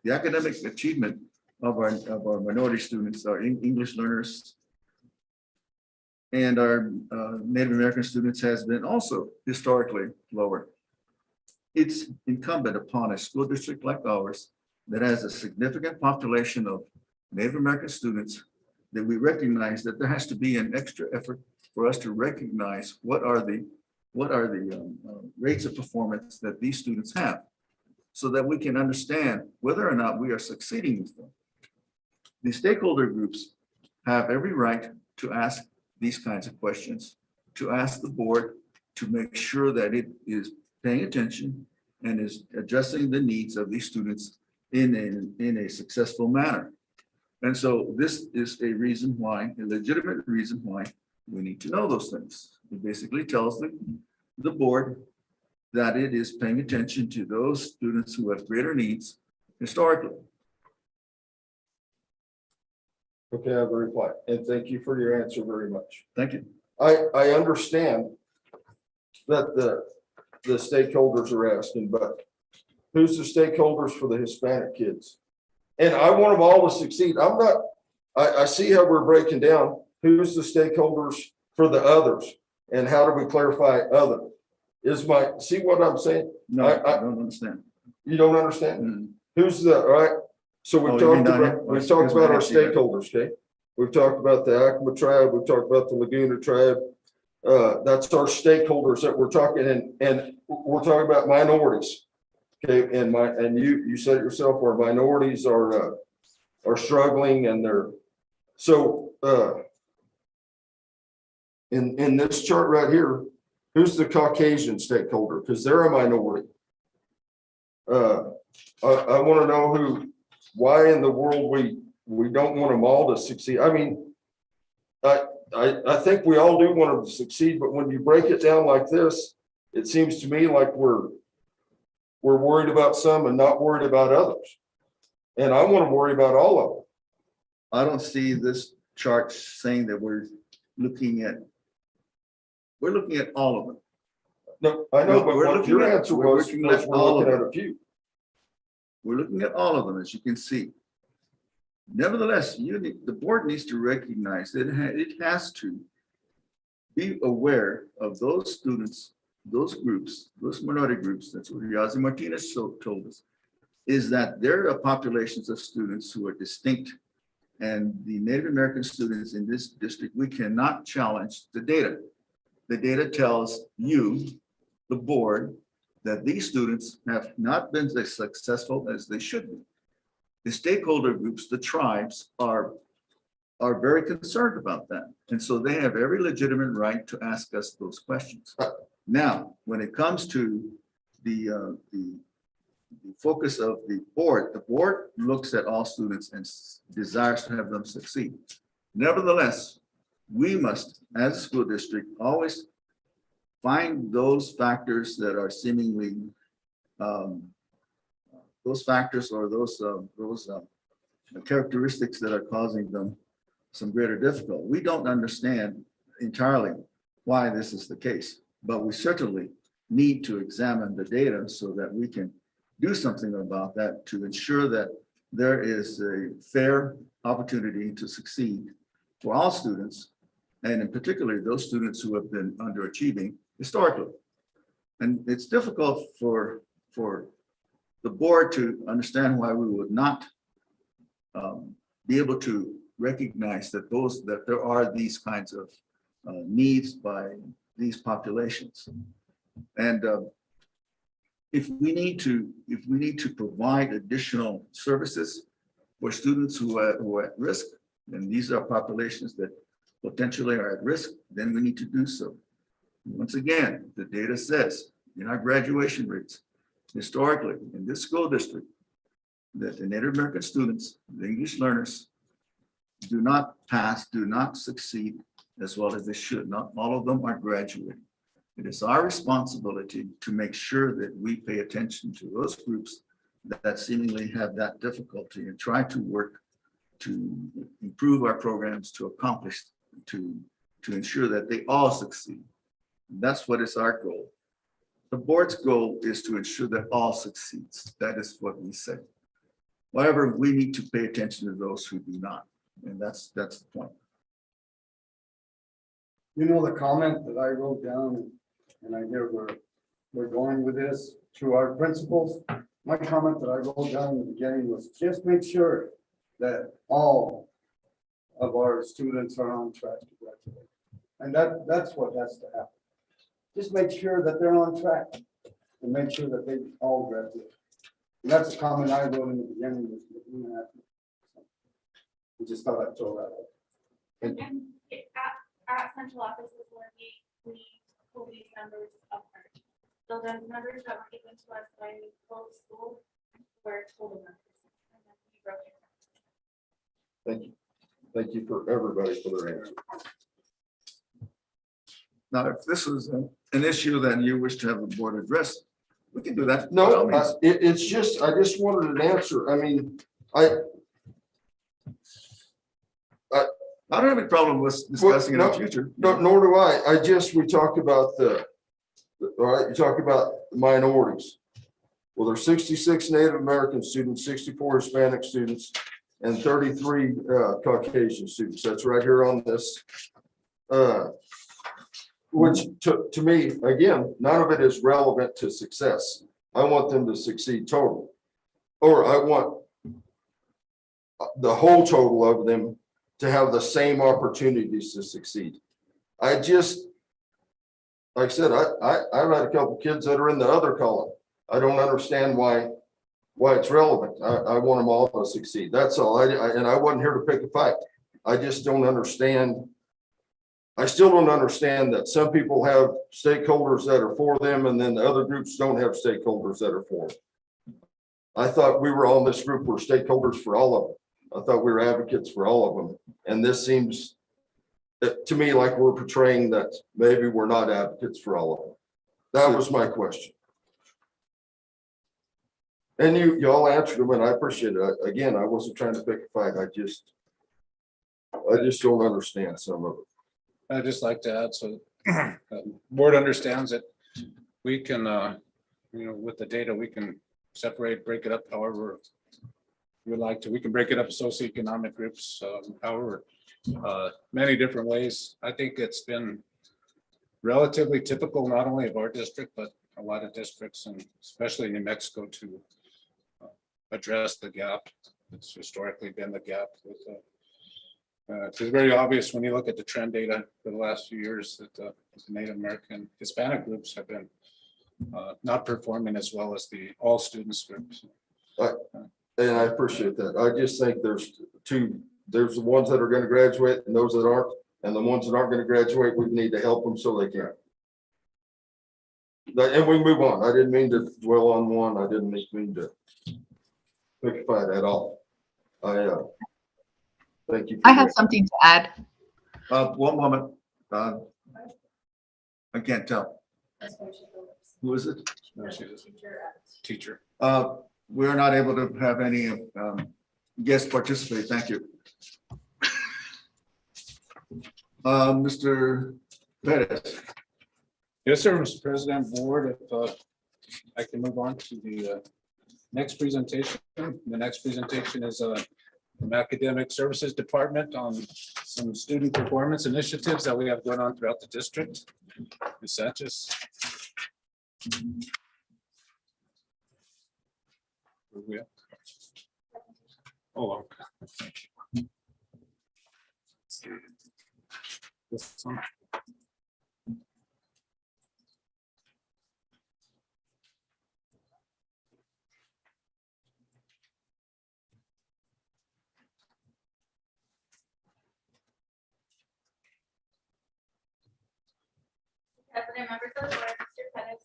the academic achievement of our minority students, our English learners, and our Native American students has been also historically lower. It's incumbent upon a school district like ours that has a significant population of Native American students that we recognize that there has to be an extra effort for us to recognize what are the rates of performance that these students have, so that we can understand whether or not we are succeeding with them. The stakeholder groups have every right to ask these kinds of questions, to ask the board to make sure that it is paying attention and is addressing the needs of these students in a successful manner. And so this is a reason why, a legitimate reason why we need to know those things. It basically tells the board that it is paying attention to those students who have greater needs historically. Okay, I have a reply, and thank you for your answer very much. Thank you. I understand that the stakeholders are asking, but who's the stakeholders for the Hispanic kids? And I want them all to succeed. I see how we're breaking down. Who's the stakeholders for the others? And how do we clarify other? See what I'm saying? No, I don't understand. You don't understand? Who's the, all right? So we've talked about our stakeholders, okay? We've talked about the Yakima tribe, we've talked about the Laguna tribe. That's our stakeholders that we're talking, and we're talking about minorities. Okay, and you said it yourself, where minorities are struggling, and they're so in this chart right here, who's the Caucasian stakeholder? Because they're a minority. I want to know why in the world we don't want them all to succeed. I mean, I think we all do want them to succeed, but when you break it down like this, it seems to me like we're worried about some and not worried about others. And I want to worry about all of them. I don't see this chart saying that we're looking at all of them. No, I know, but we're what your answer was, looking we're at all looking of at them. a few. We're looking at all of them, as you can see. Nevertheless, the board needs to recognize that it has to be aware of those students, those groups, those minority groups. That's what Yazi Martinez told us, is that there are populations of students who are distinct, and the Native American students in this district, we cannot challenge the data. The data tells you, the board, that these students have not been as successful as they should be. The stakeholder groups, the tribes, are very concerned about that. And so they have every legitimate right to ask us those questions. Now, when it comes to the focus of the board looks at all students and desires to have them succeed. Nevertheless, we must, as a school district, always find those factors that are seemingly those factors or those characteristics that are causing them some greater difficulty. We don't understand entirely why this is the case, but we certainly need to examine the data so that we can do something about that to ensure that there is a fair opportunity to succeed for all students, and in particular those students who have been underachieving historically. And it's difficult for the board to understand why we would not be able to recognize that there are these kinds of needs by these populations. And if we need to provide additional services for students who are at risk, and these are populations that potentially are at risk, then we need to do so. Once again, the data says in our graduation rates, historically in this school district, that the Native American students, the English learners, do not pass, do not succeed as well as they should. Not all of them are graduating. It is our responsibility to make sure that we pay attention to those groups that seemingly have that difficulty and try to work to improve our programs to accomplish, to ensure that they all succeed. And that's what is our goal. The board's goal is to ensure that all succeeds. That is what we say. However, we need to pay attention to those who do not. And that's the point. You know, the comment that I wrote down, and I hear we're going with this to our principals. My comment that I wrote down in the beginning was just make sure that all of our students are on track to graduate. And that's what has to happen. Just make sure that they're on track and make sure that they all graduate. And that's a comment I wrote in the beginning. I just thought I'd throw that out. And at central office is where we pull these numbers apart. So the numbers that were given to us by both schools were total numbers. And then we broke it down. Thank you. Thank you for everybody for their answer. Now, if this was an issue that you wish to have the board address, we can do that. No, it's just, I just wanted an answer. I mean, I don't have any problem with discussing it in the future. No, nor do I. We talked about all right, you talk about minorities. Well, there's 66 Native American students, 64 Hispanic students, and 33 Caucasian students. That's right here on this. Which to me, again, none of it is relevant to success. I want them to succeed totally. Or I want the whole total of them to have the same opportunities to succeed. I just, like I said, I've had a couple kids that are in the other column. I don't understand why it's relevant. I want them all to succeed. That's all. And I wasn't here to pick a fight. I just don't understand. I still don't understand that some people have stakeholders that are for them and then the other groups don't have stakeholders that are for them. I thought we were all in this group, were stakeholders for all of them. I thought we were advocates for all of them. And this seems to me like we're portraying that maybe we're not advocates for all of them. That was my question. And you all answered them and I appreciate it. Again, I wasn't trying to pick a fight. I just don't understand some of it. I'd just like to add, so board understands that we can, with the data, we can separate, break it up however we like to. We can break it up socioeconomic groups, however, many different ways. I think it's been relatively typical, not only of our district, but a lot of districts, and especially New Mexico, to address the gap. It's historically been the gap with it's very obvious when you look at the trend data for the last few years that the Native American Hispanic groups have been not performing as well as the all students groups. And I appreciate that. I just think there's the ones that are going to graduate and those that aren't, and the ones that aren't going to graduate, we need to help them so they can. And we move on. I didn't mean to dwell on one. I didn't mean to pick a fight at all. Thank you. I have something to add. One moment. I can't tell. Who is it? No, she's a teacher. We're not able to have any guests participate. Thank you. Mr. Perez. Yes, sir, Mr. President, board, if I can move on to the next presentation. The next presentation is from Academic Services Department on some student performance initiatives that we have going on throughout the district. Ms. Sanchez. Where we at? Oh, okay. Thank you. This one. President, members of the board, Mr. Pettis.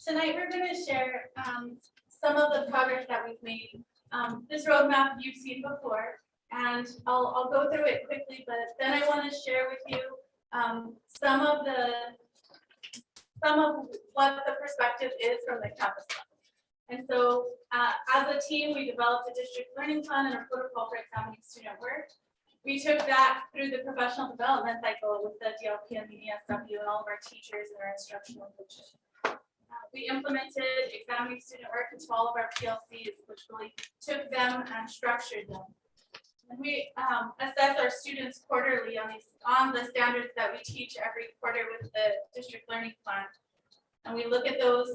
Tonight, we're going to share some of the progress that we've made. This roadmap you've seen before, and I'll go through it quickly, but then I want to share with you some of what the perspective is from the campus level. And so as a team, we developed a district learning plan and a protocol for examining student work. We took that through the professional development cycle with the DLP and the ESW and all of our teachers and our instructional coaches. We implemented examining student work into all of our PLCs, which really took them and structured them. And we assess our students quarterly on the standards that we teach every quarter with the district learning plan. And we look at those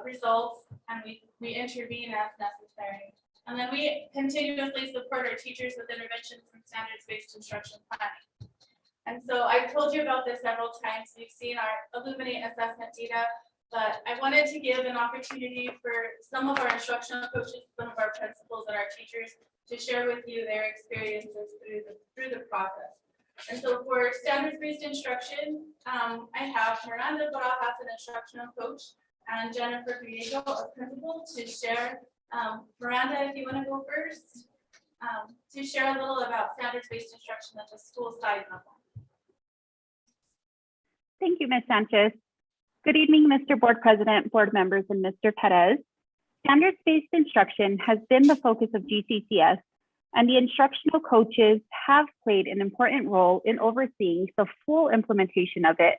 results and we intervene as necessary. And then we continuously support our teachers with interventions and standards-based instruction planning. And so I've told you about this several times. We've seen our Illuminate assessment data, but I wanted to give an opportunity for some of our instructional coaches, some of our principals and our teachers to share with you their experiences through the process. And so for standards-based instruction, I have Miranda Barajas, an instructional coach, and Jennifer Griego, a principal, to share. Miranda, if you want to go first, to share a little about standards-based instruction at the school side level. Thank you, Ms. Sanchez. Good evening, Mr. Board President, board members, and Mr. Perez. Standards-based instruction has been the focus of GCCS, and the instructional coaches have played an important role in overseeing the full implementation of it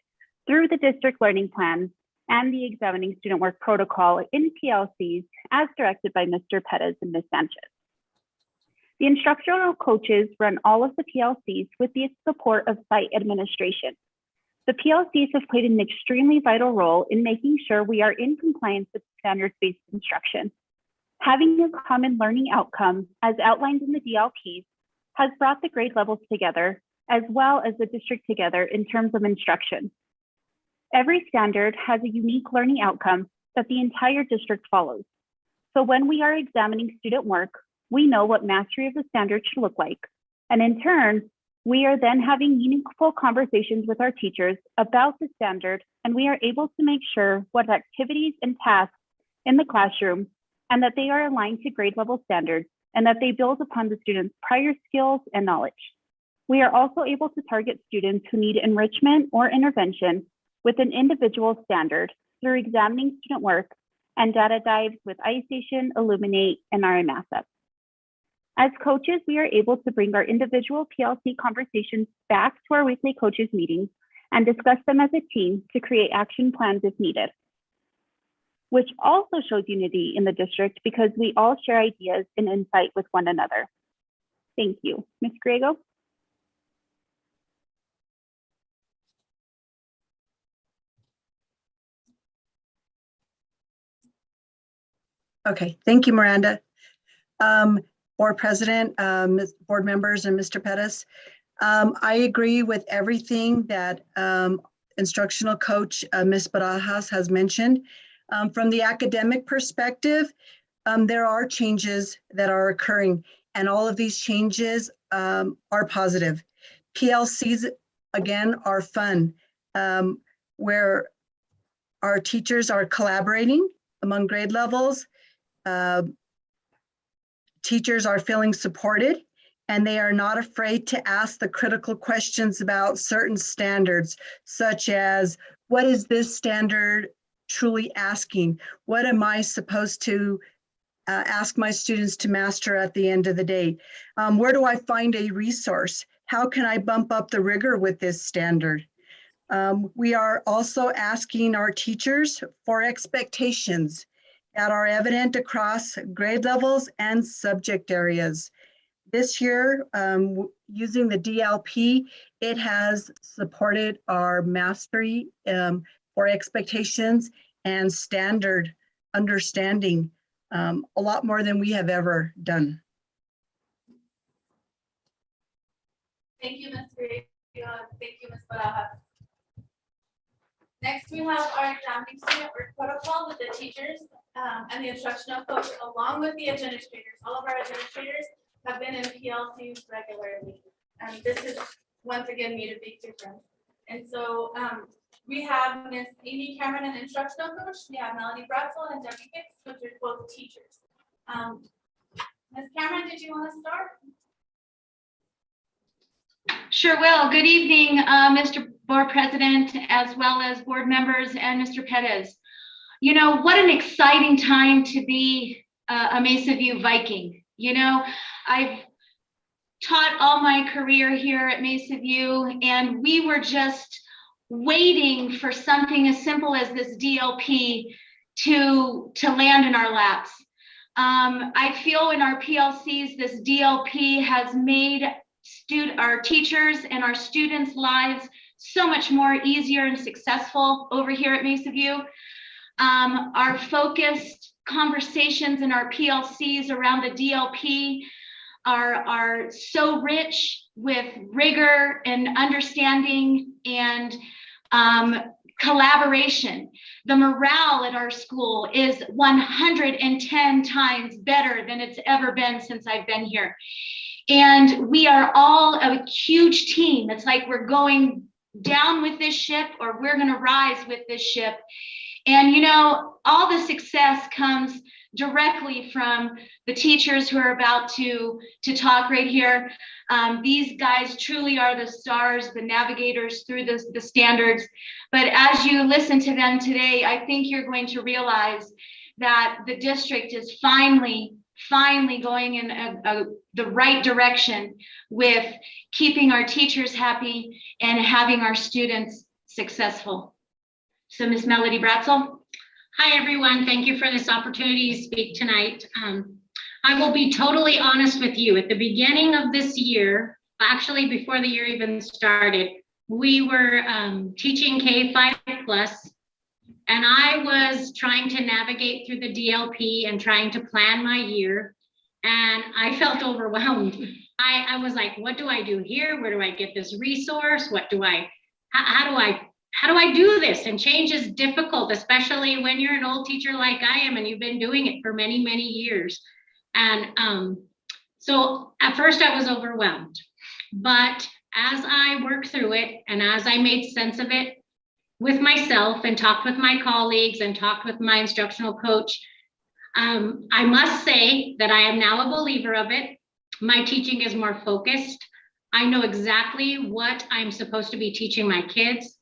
through the district learning plans and the examining student work protocol in PLCs as directed by Mr. Perez and Ms. Sanchez. The instructional coaches run all of the PLCs with the support of site administration. The PLCs have played an extremely vital role in making sure we are in compliance with standards-based instruction. Having a common learning outcome as outlined in the DLPs has brought the grade levels together as well as the district together in terms of instruction. Every standard has a unique learning outcome that the entire district follows. So when we are examining student work, we know what mastery of the standard should look like. And in turn, we are then having meaningful conversations with our teachers about the standard, and we are able to make sure what activities and tasks in the classroom and that they are aligned to grade level standards and that they build upon the students' prior skills and knowledge. We are also able to target students who need enrichment or intervention with an individual standard through examining student work and data dives with iStation, Illuminate, and RMAssets. As coaches, we are able to bring our individual PLC conversations back to our weekly coaches meetings and discuss them as a team to create action plans if needed, which also shows unity in the district because we all share ideas and insight with one another. Thank you. Ms. Griego? Okay, thank you, Miranda. Board President, board members, and Mr. Pettis. I agree with everything that instructional coach Ms. Barajas has mentioned. From the academic perspective, there are changes that are occurring, and all of these changes are positive. PLCs, again, are fun, where our teachers are collaborating among grade levels. Teachers are feeling supported, and they are not afraid to ask the critical questions about certain standards, such as, what is this standard truly asking? What am I supposed to ask my students to master at the end of the day? Where do I find a resource? How can I bump up the rigor with this standard? We are also asking our teachers for expectations. that are evident across grade levels and subject areas. This year, using the DLP, it has supported our mastery for expectations and standard understanding a lot more than we have ever done. Thank you, Ms. Gray. Thank you, Ms. Barajas. Next, we have our examining student work protocol with the teachers and the instructional coach, along with the administrators. All of our administrators have been in PLCs regularly. And this is, once again, made a big difference. And so we have Ms. Amy Cameron, an instructional coach. We have Melanie Bratzel and Debbie Hicks, which are both teachers. Ms. Cameron, did you want to start? Sure will. Good evening, Mr. Board President, as well as board members and Mr. Perez. You know, what an exciting time to be a Mesa View Viking. You know, I've taught all my career here at Mesa View, and we were just waiting for something as simple as this DLP to land in our laps. I feel in our PLCs, this DLP has made our teachers and our students' lives so much more easier and successful over here at Mesa View. Our focused conversations in our PLCs around the DLP are so rich with rigor and understanding and collaboration. The morale at our school is 110 times better than it's ever been since I've been here. And we are all a huge team. It's like we're going down with this ship, or we're going to rise with this ship. And, you know, all the success comes directly from the teachers who are about to talk right here. These guys truly are the stars, the navigators through the standards. But as you listen to them today, I think you're going to realize that the district is finally going in the right direction with keeping our teachers happy and having our students successful. So Ms. Melody Bratzel. Hi, everyone. Thank you for this opportunity to speak tonight. I will be totally honest with you. At the beginning of this year, actually before the year even started, we were teaching K-5 plus, and I was trying to navigate through the DLP and trying to plan my year, and I felt overwhelmed. I was like, what do I do here? Where do I get this resource? How do I do this? And change is difficult, especially when you're an old teacher like I am and you've been doing it for many, many years. And so at first I was overwhelmed, but as I worked through it and as I made sense of it with myself and talked with my colleagues and talked with my instructional coach, I must say that I am now a believer of it. My teaching is more focused. I know exactly what I'm supposed to be teaching my kids.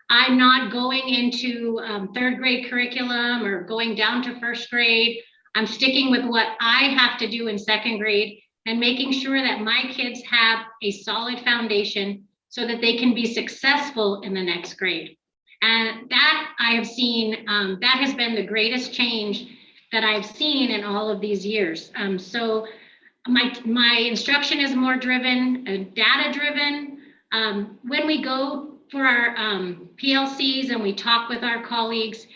I'm not going into third grade curriculum or going down to first grade. I'm sticking with what I have to do in second grade and making sure that my kids have a solid foundation so that they can be successful in the next grade. And that I have seen, that has been the greatest change that I've seen in all of these years. So my instruction is more driven, data driven. When we go for our PLCs and we talk with our colleagues,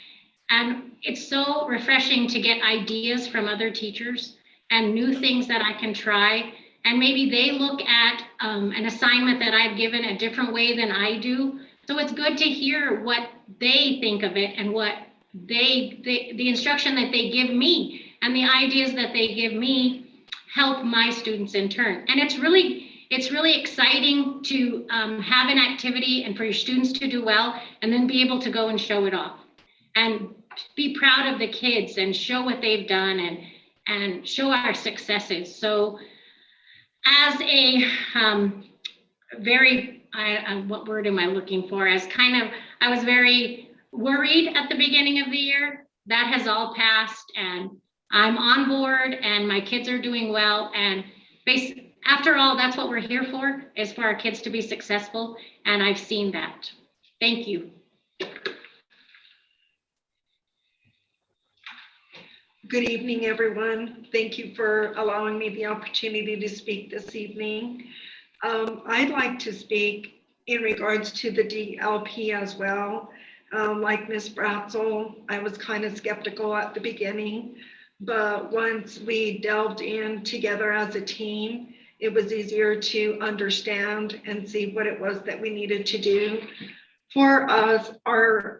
and it's so refreshing to get ideas from other teachers and new things that I can try. And maybe they look at an assignment that I've given a different way than I do. So it's good to hear what they think of it and what the instruction that they give me and the ideas that they give me help my students in turn. And it's really exciting to have an activity and for your students to do well and then be able to go and show it off and be proud of the kids and show what they've done and show our successes. So as a what word am I looking for? I was very worried at the beginning of the year. That has all passed and I'm on board and my kids are doing well. And after all, that's what we're here for, is for our kids to be successful. And I've seen that. Thank you. Good evening, everyone. Thank you for allowing me the opportunity to speak this evening. I'd like to speak in regards to the DLP as well. Like Ms. Bratzel, I was kind of skeptical at the beginning, but once we delved in together as a team, it was easier to understand and see what it was that we needed to do for us, our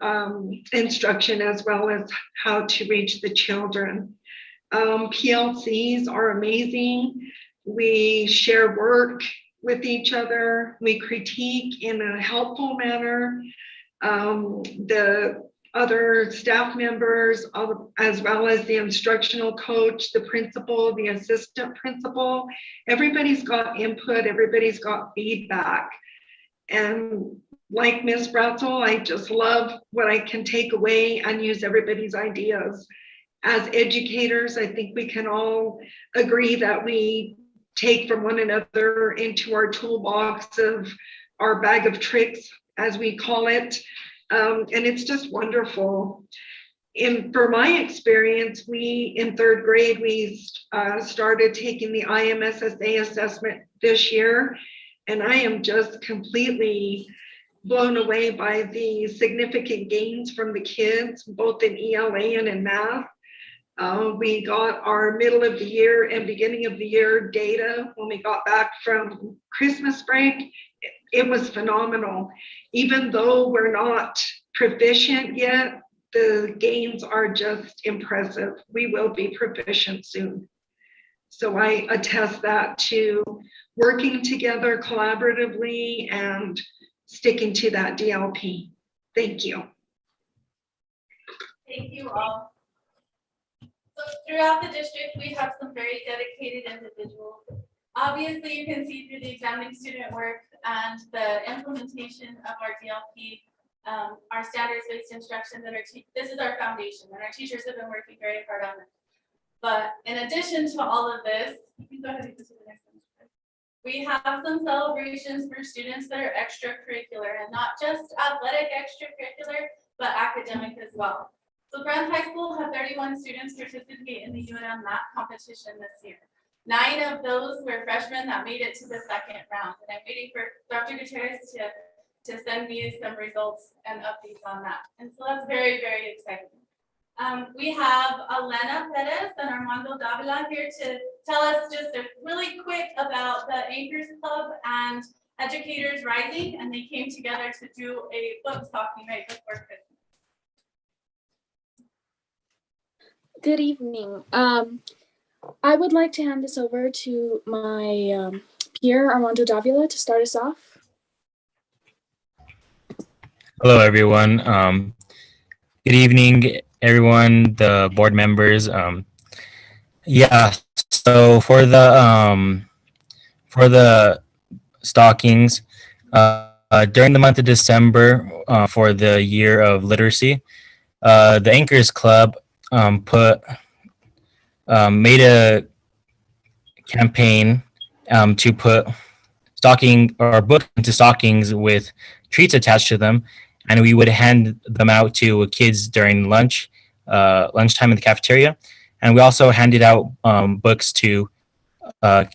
instruction, as well as how to reach the children. PLCs are amazing. We share work with each other. We critique in a helpful manner. The other staff members, as well as the instructional coach, the principal, the assistant principal, everybody's got input, everybody's got feedback. And like Ms. Bratzel, I just love what I can take away and use everybody's ideas. As educators, I think we can all agree that we take from one another into our toolbox of our bag of tricks, as we call it. And it's just wonderful. For my experience, in third grade, we started taking the IMSSA assessment this year. And I am just completely blown away by the significant gains from the kids, both in ELA and in math. We got our middle of the year and beginning of the year data when we got back from Christmas break. It was phenomenal. Even though we're not proficient yet, the gains are just impressive. We will be proficient soon. So I attest that to working together collaboratively and sticking to that DLP. Thank you. Thank you all. So throughout the district, we have some very dedicated individuals. Obviously, you can see through the examining student work and the implementation of our DLP, our standards-based instruction that this is our foundation, and our teachers have been working very hard on this. But in addition to all of this, you can go ahead and go to the next one. We have some celebrations for students that are extracurricular, and not just athletic extracurricular, but academic as well. So Grants High School had 31 students participate in the UNM math competition this year. 9 of those were freshmen that made it to the second round. And I'm waiting for Dr. Gutierrez to send me some results and updates on that. And so that's very, very exciting. We have Elena Perez and Armando Davila here to tell us just really quick about the Anchors Club and Educators Rising, and they came together to do a book stocking right before Christmas. Good evening. I would like to hand this over to my peer, Armando Davila, to start us off. Hello, everyone. Good evening, everyone, the board members. Yeah, so for the stockings, during the month of December, for the year of literacy, the Anchors Club made a campaign to put book into stockings with treats attached to them, and we would hand them out to kids during lunchtime in the cafeteria. And we also handed out books to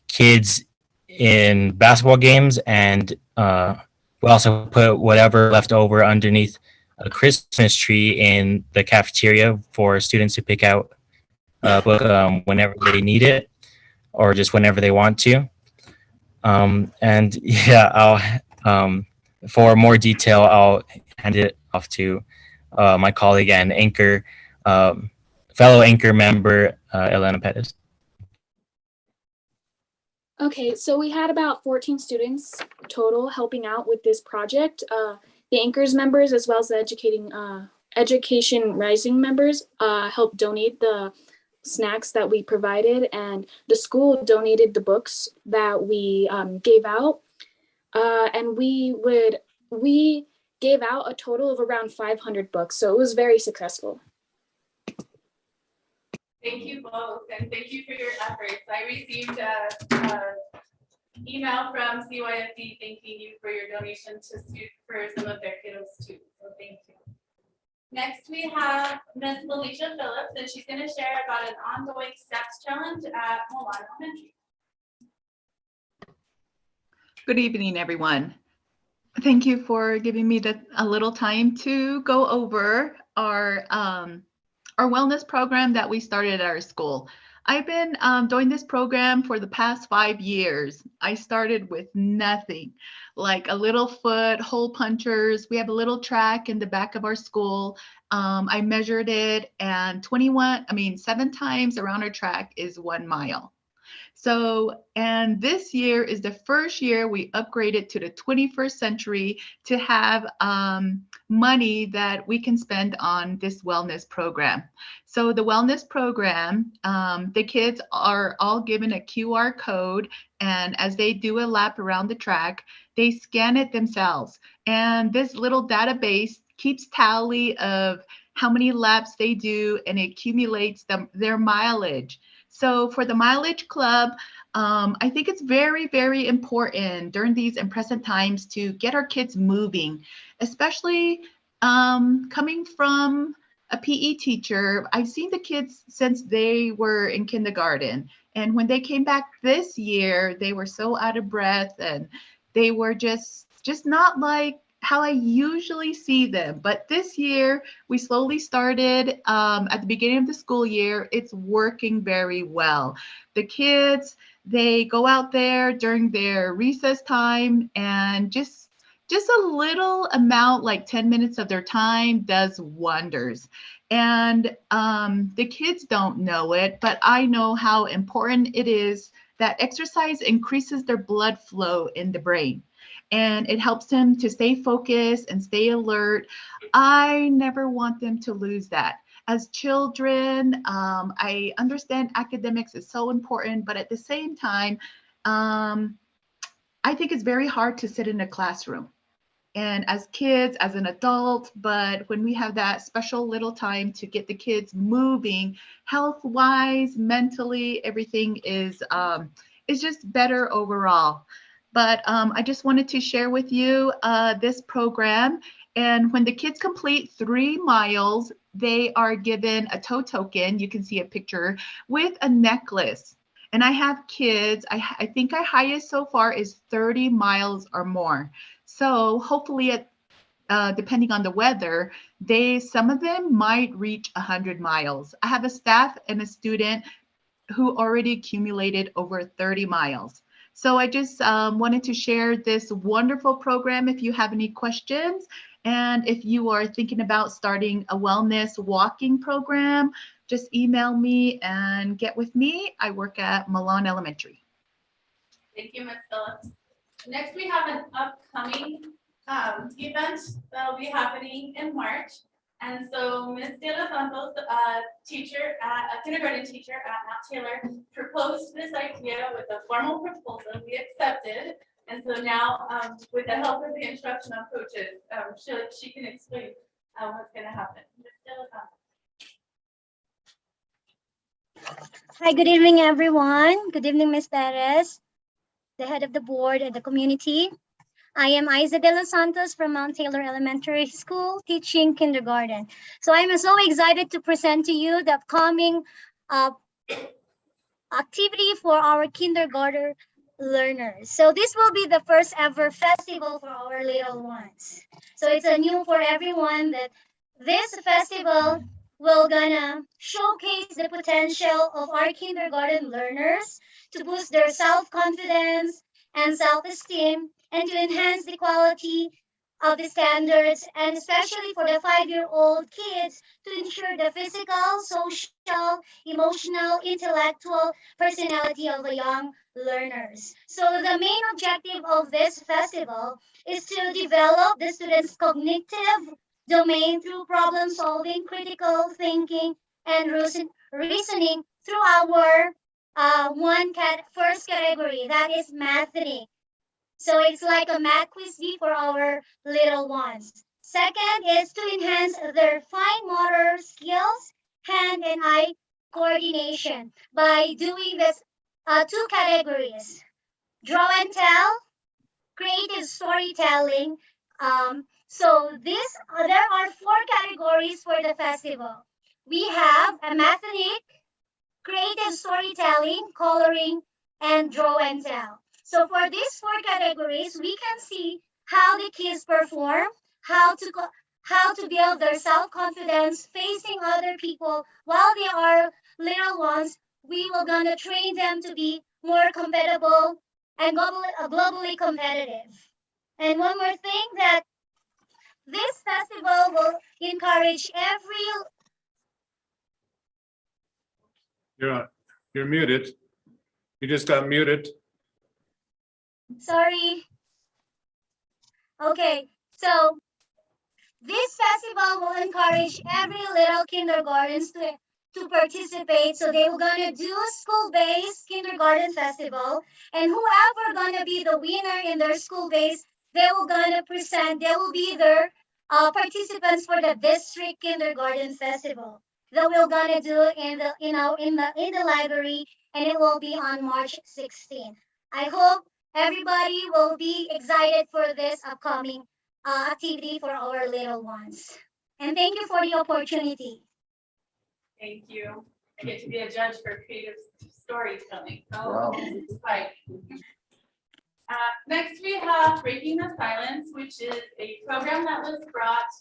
kids in basketball games, and we also put whatever left over underneath a Christmas tree in the cafeteria for students to pick out a book whenever they need it or just whenever they want to. And yeah, for more detail, I'll hand it off to my colleague and fellow anchor member, Elena Perez. Okay, so we had about 14 students total helping out with this project. The Anchors members, as well as the Education Rising members, helped donate the snacks that we provided, and the school donated the books that we gave out. And we gave out a total of around 500 books, so it was very successful. Thank you both, and thank you for your efforts. I received a email from CYFD thanking you for your donation for some of their kiddos too, so thank you. Next, we have Ms. Felicia Phillips, and she's gonna share about an ongoing STEPS challenge at Milan Elementary. Good evening, everyone. Thank you for giving me a little time to go over our wellness program that we started at our school. I've been doing this program for the past 5 years. I started with nothing, like a little foot, hole punchers. We have a little track in the back of our school. I measured it, and 7 times around our track is 1 mile. So, and this year is the first year we upgraded to the 21st century to have money that we can spend on this wellness program. So the wellness program, the kids are all given a QR code, and as they do a lap around the track, they scan it themselves. And this little database keeps tally of how many laps they do, and it accumulates their mileage. So for the mileage club, I think it's very, very important during these and present times to get our kids moving, especially coming from a PE teacher. I've seen the kids since they were in kindergarten. And when they came back this year, they were so out of breath, and they were just not like how I usually see them. But this year, we slowly started at the beginning of the school year. It's working very well. The kids, they go out there during their recess time, and just a little amount, like 10 minutes of their time, does wonders. And the kids don't know it, but I know how important it is that exercise increases their blood flow in the brain. And it helps them to stay focused and stay alert. I never want them to lose that. As children, I understand academics is so important, but at the same time, I think it's very hard to sit in a classroom. And as kids, as an adult, but when we have that special little time to get the kids moving, health-wise, mentally, everything is just better overall. But I just wanted to share with you this program. And when the kids complete 3 miles, they are given a toe token. You can see a picture with a necklace. And I have kids, I think our highest so far is 30 miles or more. So hopefully, depending on the weather, some of them might reach 100 miles. I have a staff and a student who already accumulated over 30 miles. So I just wanted to share this wonderful program if you have any questions. And if you are thinking about starting a wellness walking program, just email me and get with me. I work at Milan Elementary. Thank you, Ms. Phillips. Next, we have an upcoming event that'll be happening in March. And so Ms. De Los Santos, a kindergarten teacher at Mount Taylor, proposed this idea with a formal proposal. We accepted. And so now, with the help of the instructional coaches, she can explain what's going to happen. Ms. De Los Santos. Hi, good evening, everyone. Good evening, Ms. Perez, the head of the board and the community. I am Isa De Los Santos from Mount Taylor Elementary School, teaching kindergarten. So I'm so excited to present to you the upcoming activity for our kindergarten learners. So this will be the first ever festival for our little ones. So it's a new for everyone that this festival will gonna showcase the potential of our kindergarten learners to boost their self-confidence and self-esteem, and to enhance the quality of the standards, and especially for the 5-year-old kids, to ensure the physical, social, emotional, intellectual personality of the young learners. So the main objective of this festival is to develop the students' cognitive domain through problem solving, critical thinking, and reasoning through our first category, that is mathing. So it's like a math quiz for our little ones. Second is to enhance their fine motor skills, hand and eye coordination by doing this 2 categories: draw and tell, creative storytelling, So there are 4 categories for the festival. We have a mathematic, creative storytelling, coloring, and draw and tell. So for these 4 categories, we can see how the kids perform, how to build their self-confidence facing other people while they are little ones. We will gonna train them to be more compatible and globally competitive. And one more thing, that this festival will encourage every. You're muted. You just got muted. Sorry. Okay, so this festival will encourage every little kindergartens to participate. So they were gonna do a school-based kindergarten festival, and whoever gonna be the winner in their school-based, they will gonna present. They will be their participants for the district kindergarten festival that we're gonna do in the library, and it will be on March 16th. I hope everybody will be excited for this upcoming activity for our little ones. And thank you for the opportunity. Thank you. I get to be a judge for creative storytelling. Oh, Wow. it's exciting. Next, we have Breaking the Silence, which is a program that was brought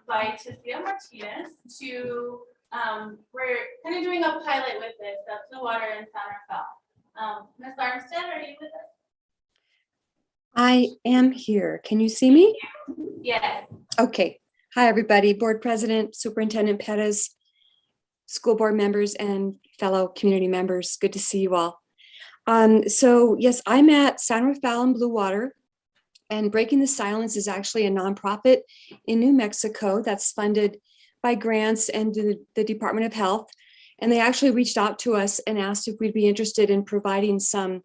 by Tasia Martinez to, we're kind of doing a pilot with this, Blue Water in San Rafael. Ms. Armstead, are you with us? I am here. Can you see me? Yes. Okay. Hi, everybody. Board President, Superintendent Pettis, school board members, and fellow community members. Good to see you all. So yes, I'm at San Rafael and Blue Water, and Breaking the Silence is actually a nonprofit in New Mexico that's funded by grants and the Department of Health. And they actually reached out to us and asked if we'd be interested in providing some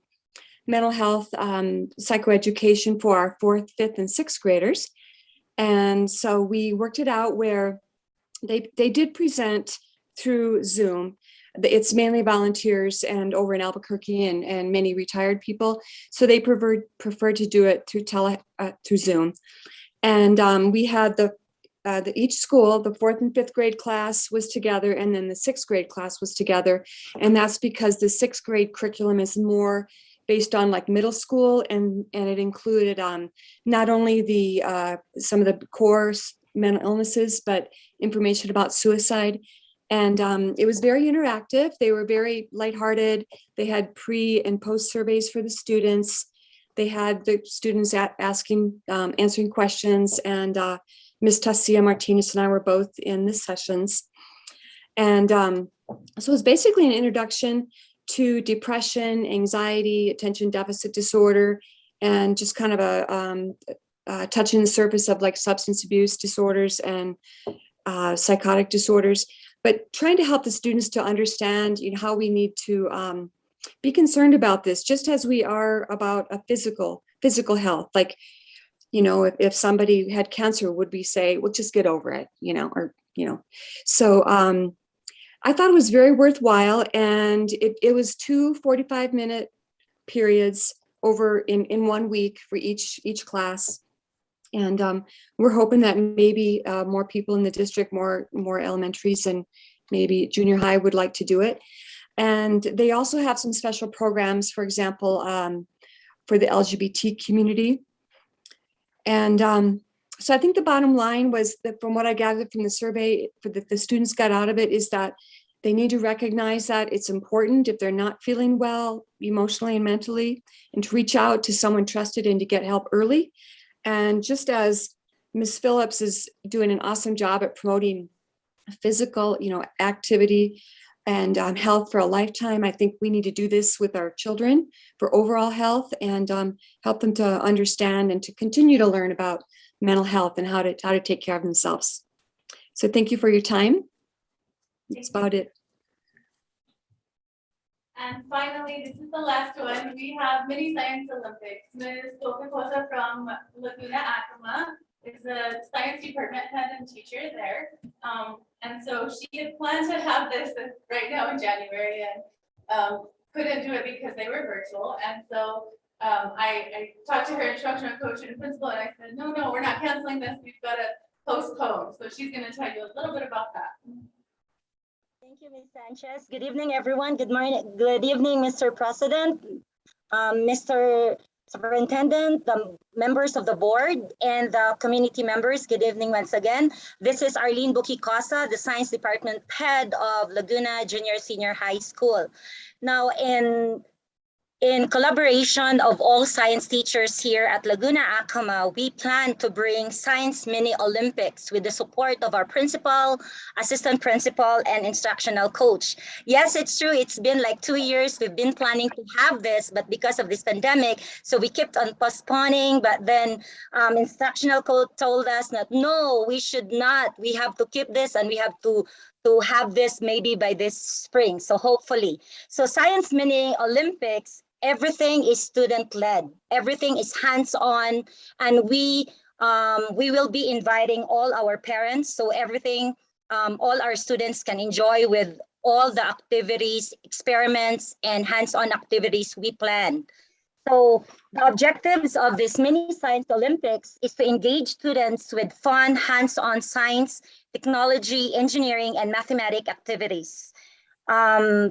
mental health psychoeducation for our 4th, 5th, and 6th graders. And so we worked it out where they did present through Zoom. It's mainly volunteers and over in Albuquerque and many retired people. So they preferred to do it through Zoom. And we had each school, the 4th and 5th grade class was together, and then the 6th grade class was together. And that's because the 6th grade curriculum is more based on like middle school, and it included not only some of the core mental illnesses, but information about suicide. And it was very interactive. They were very lighthearted. They had pre and post surveys for the students. They had the students answering questions, and Ms. Tasia Martinez and I were both in the sessions. And so it was basically an introduction to depression, anxiety, attention deficit disorder, and just kind of a touching the surface of like substance abuse disorders and psychotic disorders, but trying to help the students to understand, how we need to be concerned about this, just as we are about a physical health. Like, if somebody had cancer, would we say, well, just get over it, So I thought it was very worthwhile, and it was 2 45-minute periods over in 1 week for each class. And we're hoping that maybe more people in the district, more elementaries and maybe junior high would like to do it. And they also have some special programs, for example, for the LGBT community. And so I think the bottom line was that, from what I gathered from the survey, the students got out of it, is that they need to recognize that it's important if they're not feeling well emotionally and mentally, and to reach out to someone trusted and to get help early. And just as Ms. Phillips is doing an awesome job at promoting physical, activity and health for a lifetime, I think we need to do this with our children for overall health, and help them to understand and to continue to learn about mental health and how to take care of themselves. So thank you for your time. That's about it. And finally, this is the last one. We have Mini Science Olympics. Ms. Coca-Cola from Laguna Acoma is a science department head and teacher there. And so she had planned to have this right now in January, and couldn't do it because they were virtual. And so I talked to her instructional coach and principal, and I said, no, we're not canceling this. We've got to postpone. So she's going to tell you a little bit about that. Thank you, Ms. Sanchez. Good evening, everyone. Good morning. Good evening, Mr. President, Mr. Superintendent, the members of the board, and the community members. Good evening once again. This is Arlene Bukikosa, the Science Department Head of Laguna Junior Senior High School. Now, in collaboration of all science teachers here at Laguna Acoma, we plan to bring Science Mini Olympics with the support of our principal, assistant principal, and instructional coach. Yes, it's true. It's been like 2 years. We've been planning to have this, but because of this pandemic, so we kept on postponing. But then instructional coach told us that no, we should not. We have to keep this, and we have to have this maybe by this spring. So hopefully. So Science Mini Olympics, everything is student-led, everything is hands-on, and we will be inviting all our parents, so everything, all our students can enjoy with all the activities, experiments, and hands-on activities we planned. So the objectives of this mini science Olympics is to engage students with fun, hands-on science, technology, engineering, and mathematics activities.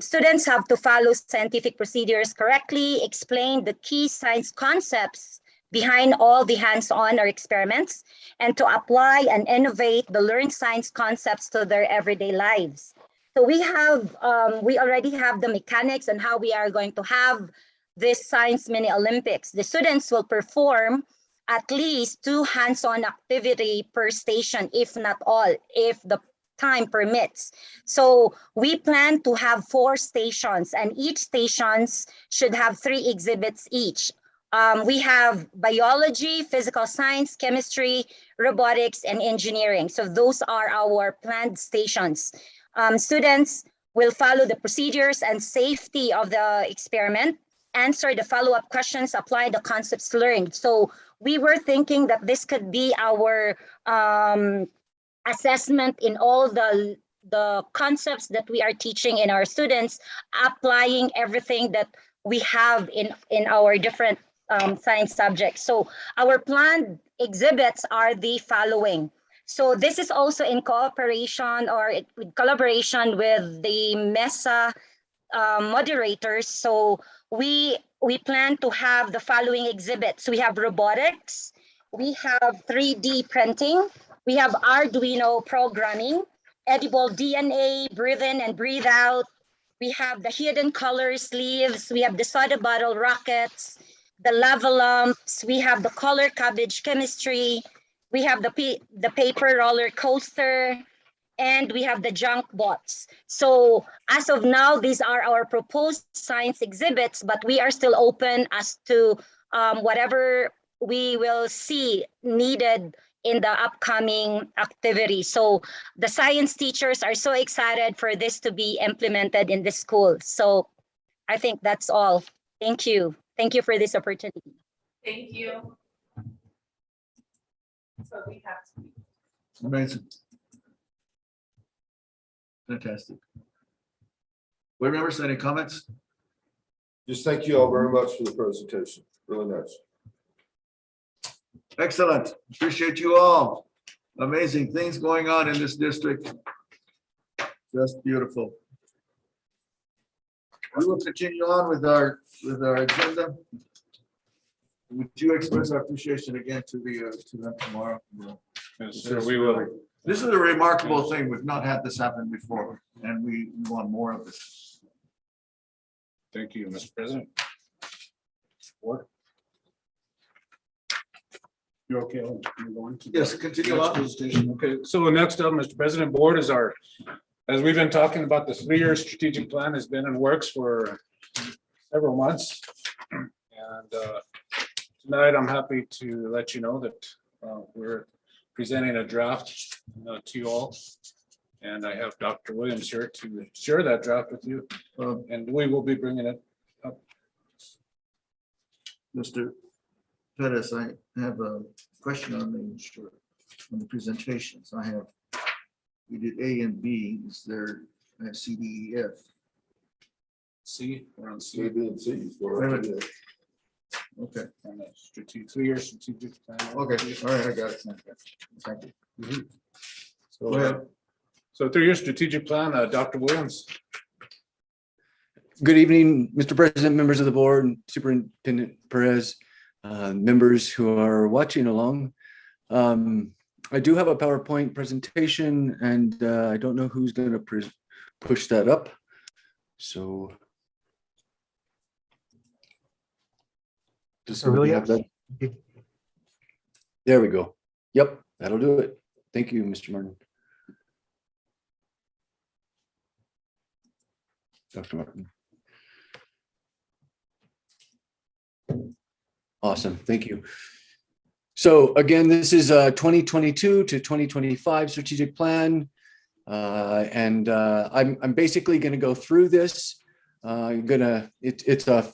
Students have to follow scientific procedures correctly, explain the key science concepts behind all the hands-on or experiments, and to apply and innovate the learned science concepts to their everyday lives. So we already have the mechanics and how we are going to have this Science Mini Olympics. The students will perform at least 2 hands-on activity per station, if not all, if the time permits. So we plan to have 4 stations, and each stations should have 3 exhibits each. We have biology, physical science, chemistry, robotics, and engineering. So those are our planned stations. Students will follow the procedures and safety of the experiment, answer the follow-up questions, apply the concepts learned. So we were thinking that this could be our assessment in all the concepts that we are teaching in our students, applying everything that we have in our different science subjects. So our planned exhibits are the following. So this is also in cooperation or with collaboration with the MESA moderators. So we plan to have the following exhibits. We have robotics, we have 3D printing, we have Arduino programming, edible DNA, breathe in and breathe out. We have the hidden color sleeves. We have the soda bottle rockets, the lava lumps. We have the color cabbage chemistry. We have the paper roller coaster, and we have the junk bots. So as of now, these are our proposed science exhibits, but we are still open as to whatever we will see needed in the upcoming activity. So the science teachers are so excited for this to be implemented in the school. So I think that's all. Thank you. Thank you for this opportunity. Thank you. So we have to. Amazing. Fantastic. Board members, any comments? Just thank you all very much for the presentation. Really nice. Excellent. Appreciate you all. Amazing things going on in this district. Just beautiful. We will continue on with our agenda. Would you express our appreciation again to them tomorrow? Yes, sir, we will. This is a remarkable thing. We've not had this happen before, and we want more of this. Thank you, Mr. President. Board? You okay? You're going to- Yes, continue on. Okay, so next up, Mr. President, board is as we've been talking about, the 3-year strategic plan has been in works for several months. And tonight, I'm happy to let you know that we're presenting a draft to you all. And I have Dr. Williams here to share that draft with you. And we will be bringing it up. Mr. Pettis, I have a question on the presentations. We did A and B. Is there C, D, E, F? C, we're on C. A, B, and C. Wait a minute. Okay, And a strategic, 3-year strategic plan. okay, all right, I got it. Thank you. Mhm. Go So, ahead. so 3-year strategic plan, Dr. Williams. Good evening, Mr. President, members of the board, Superintendent Perez, members who are watching along. I do have a PowerPoint presentation and I don't know who's going to push that up. So does somebody have that? There we go. Yep, that'll do it. Thank you, Mr. Martin. Dr. Martin. Awesome, thank you. So again, this is a 2022 to 2025 strategic plan. I'm basically going to go through this. It's a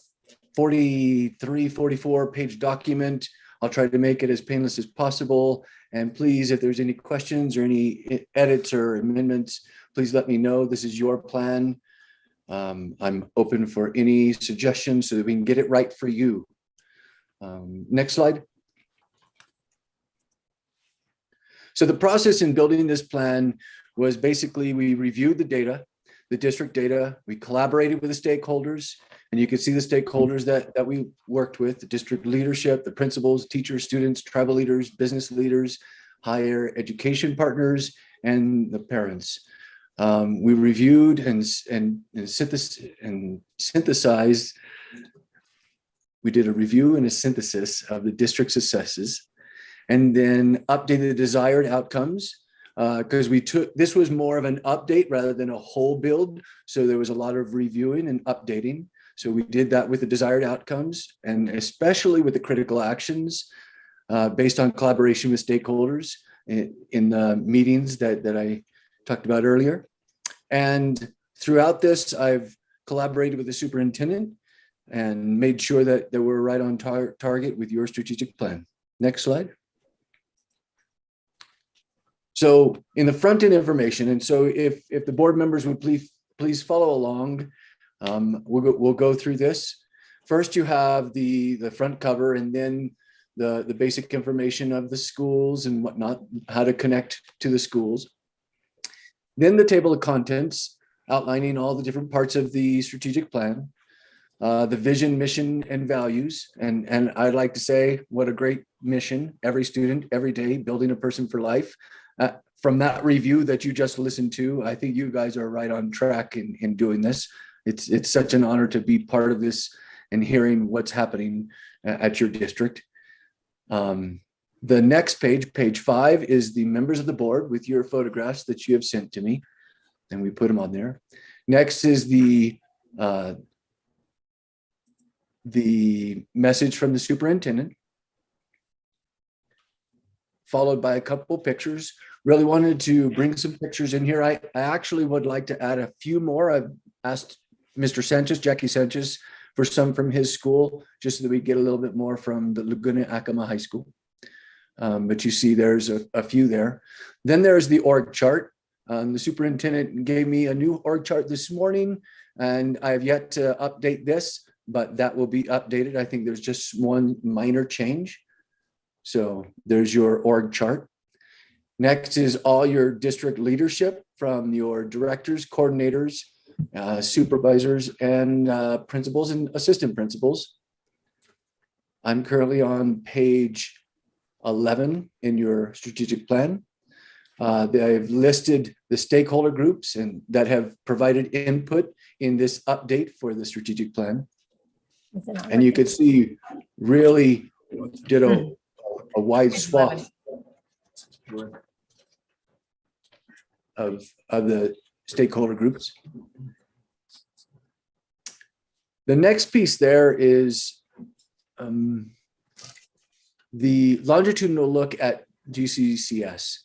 44 page document. I'll try to make it as painless as possible. And please, if there's any questions or any edits or amendments, please let me know. This is your plan. I'm open for any suggestions so that we can get it right for you. Next slide. So the process in building this plan was basically we reviewed the data, the district data, we collaborated with the stakeholders, and you can see the stakeholders that we worked with, the district leadership, the principals, teachers, students, tribal leaders, business leaders, higher education partners, and the parents. We reviewed and synthesized. We did a review and a synthesis of the district's successes, and then updated the desired outcomes because this was more of an update rather than a whole build. So there was a lot of reviewing and updating. So we did that with the desired outcomes and especially with the critical actions based on collaboration with stakeholders in the meetings that I talked about earlier. And throughout this, I've collaborated with the superintendent and made sure that we're right on target with your strategic plan. Next slide. So in the front end information, and so if the board members would please follow along, we'll go through this. First, you have the front cover and then the basic information of the schools and whatnot, how to connect to the schools. Then the table of contents outlining all the different parts of the strategic plan, the vision, mission, and values. And I'd like to say, what a great mission, every student, every day, building a person for life. From that review that you just listened to, I think you guys are right on track in doing this. It's such an honor to be part of this and hearing what's happening at your district. The next page, page 5, is the members of the board with your photographs that you have sent to me, and we put them on there. Next is the message from the superintendent, followed by a couple pictures. Really wanted to bring some pictures in here. I actually would like to add a few more. I've asked Mr. Sanchez, Jackie Sanchez, for some from his school, just so that we get a little bit more from the Laguna Acoma High School. But you see there's a few there. Then there's the org chart. The superintendent gave me a new org chart this morning, and I have yet to update this, but that will be updated. I think there's just one minor change. So there's your org chart. Next is all your district leadership from your directors, coordinators, supervisors, and principals and assistant principals. I'm currently on page 11 in your strategic plan. They've listed the stakeholder groups and that have provided input in this update for the strategic plan. And you can see really did a wide swath of the stakeholder groups. The next piece there is the longitudinal look at GCCS.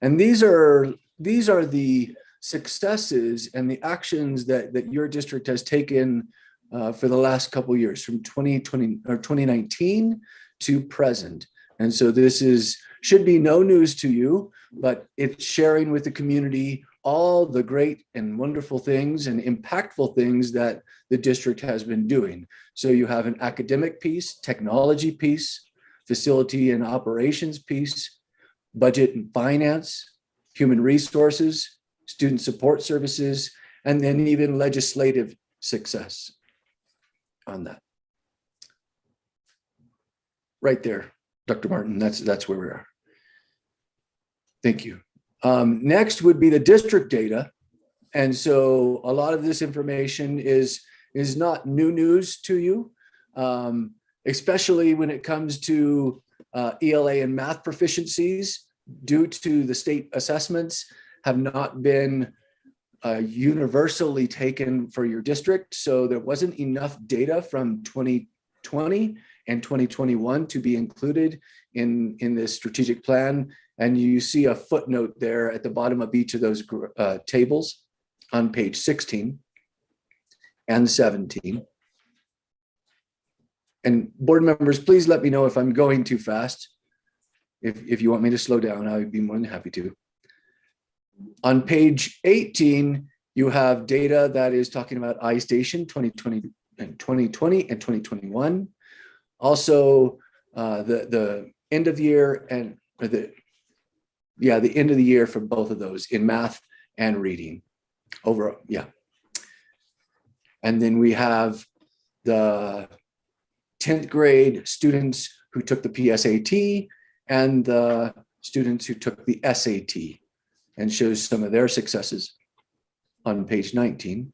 And these are the successes and the actions that your district has taken for the last couple of years, from 2020 or 2019 to present. And so this should be no news to you, but it's sharing with the community all the great and wonderful things and impactful things that the district has been doing. So you have an academic piece, technology piece, facility and operations piece, budget and finance, human resources, student support services, and then even legislative success on that. Right there, Dr. Martin, that's where we are. Thank you. Next would be the district data. And so a lot of this information is not new news to you, especially when it comes to ELA and math proficiencies due to the state assessments have not been universally taken for your district. So there wasn't enough data from 2020 and 2021 to be included in this strategic plan. And you see a footnote there at the bottom of each of those tables on page 16 and 17. And board members, please let me know if I'm going too fast. If you want me to slow down, I would be more than happy to. On page 18, you have data that is talking about iStation 2020 and 2021. Also, the end of the year and the end of the year for both of those in math and reading overall. Yeah. And then we have the 10th grade students who took the PSAT and the students who took the SAT, and shows some of their successes on page 19.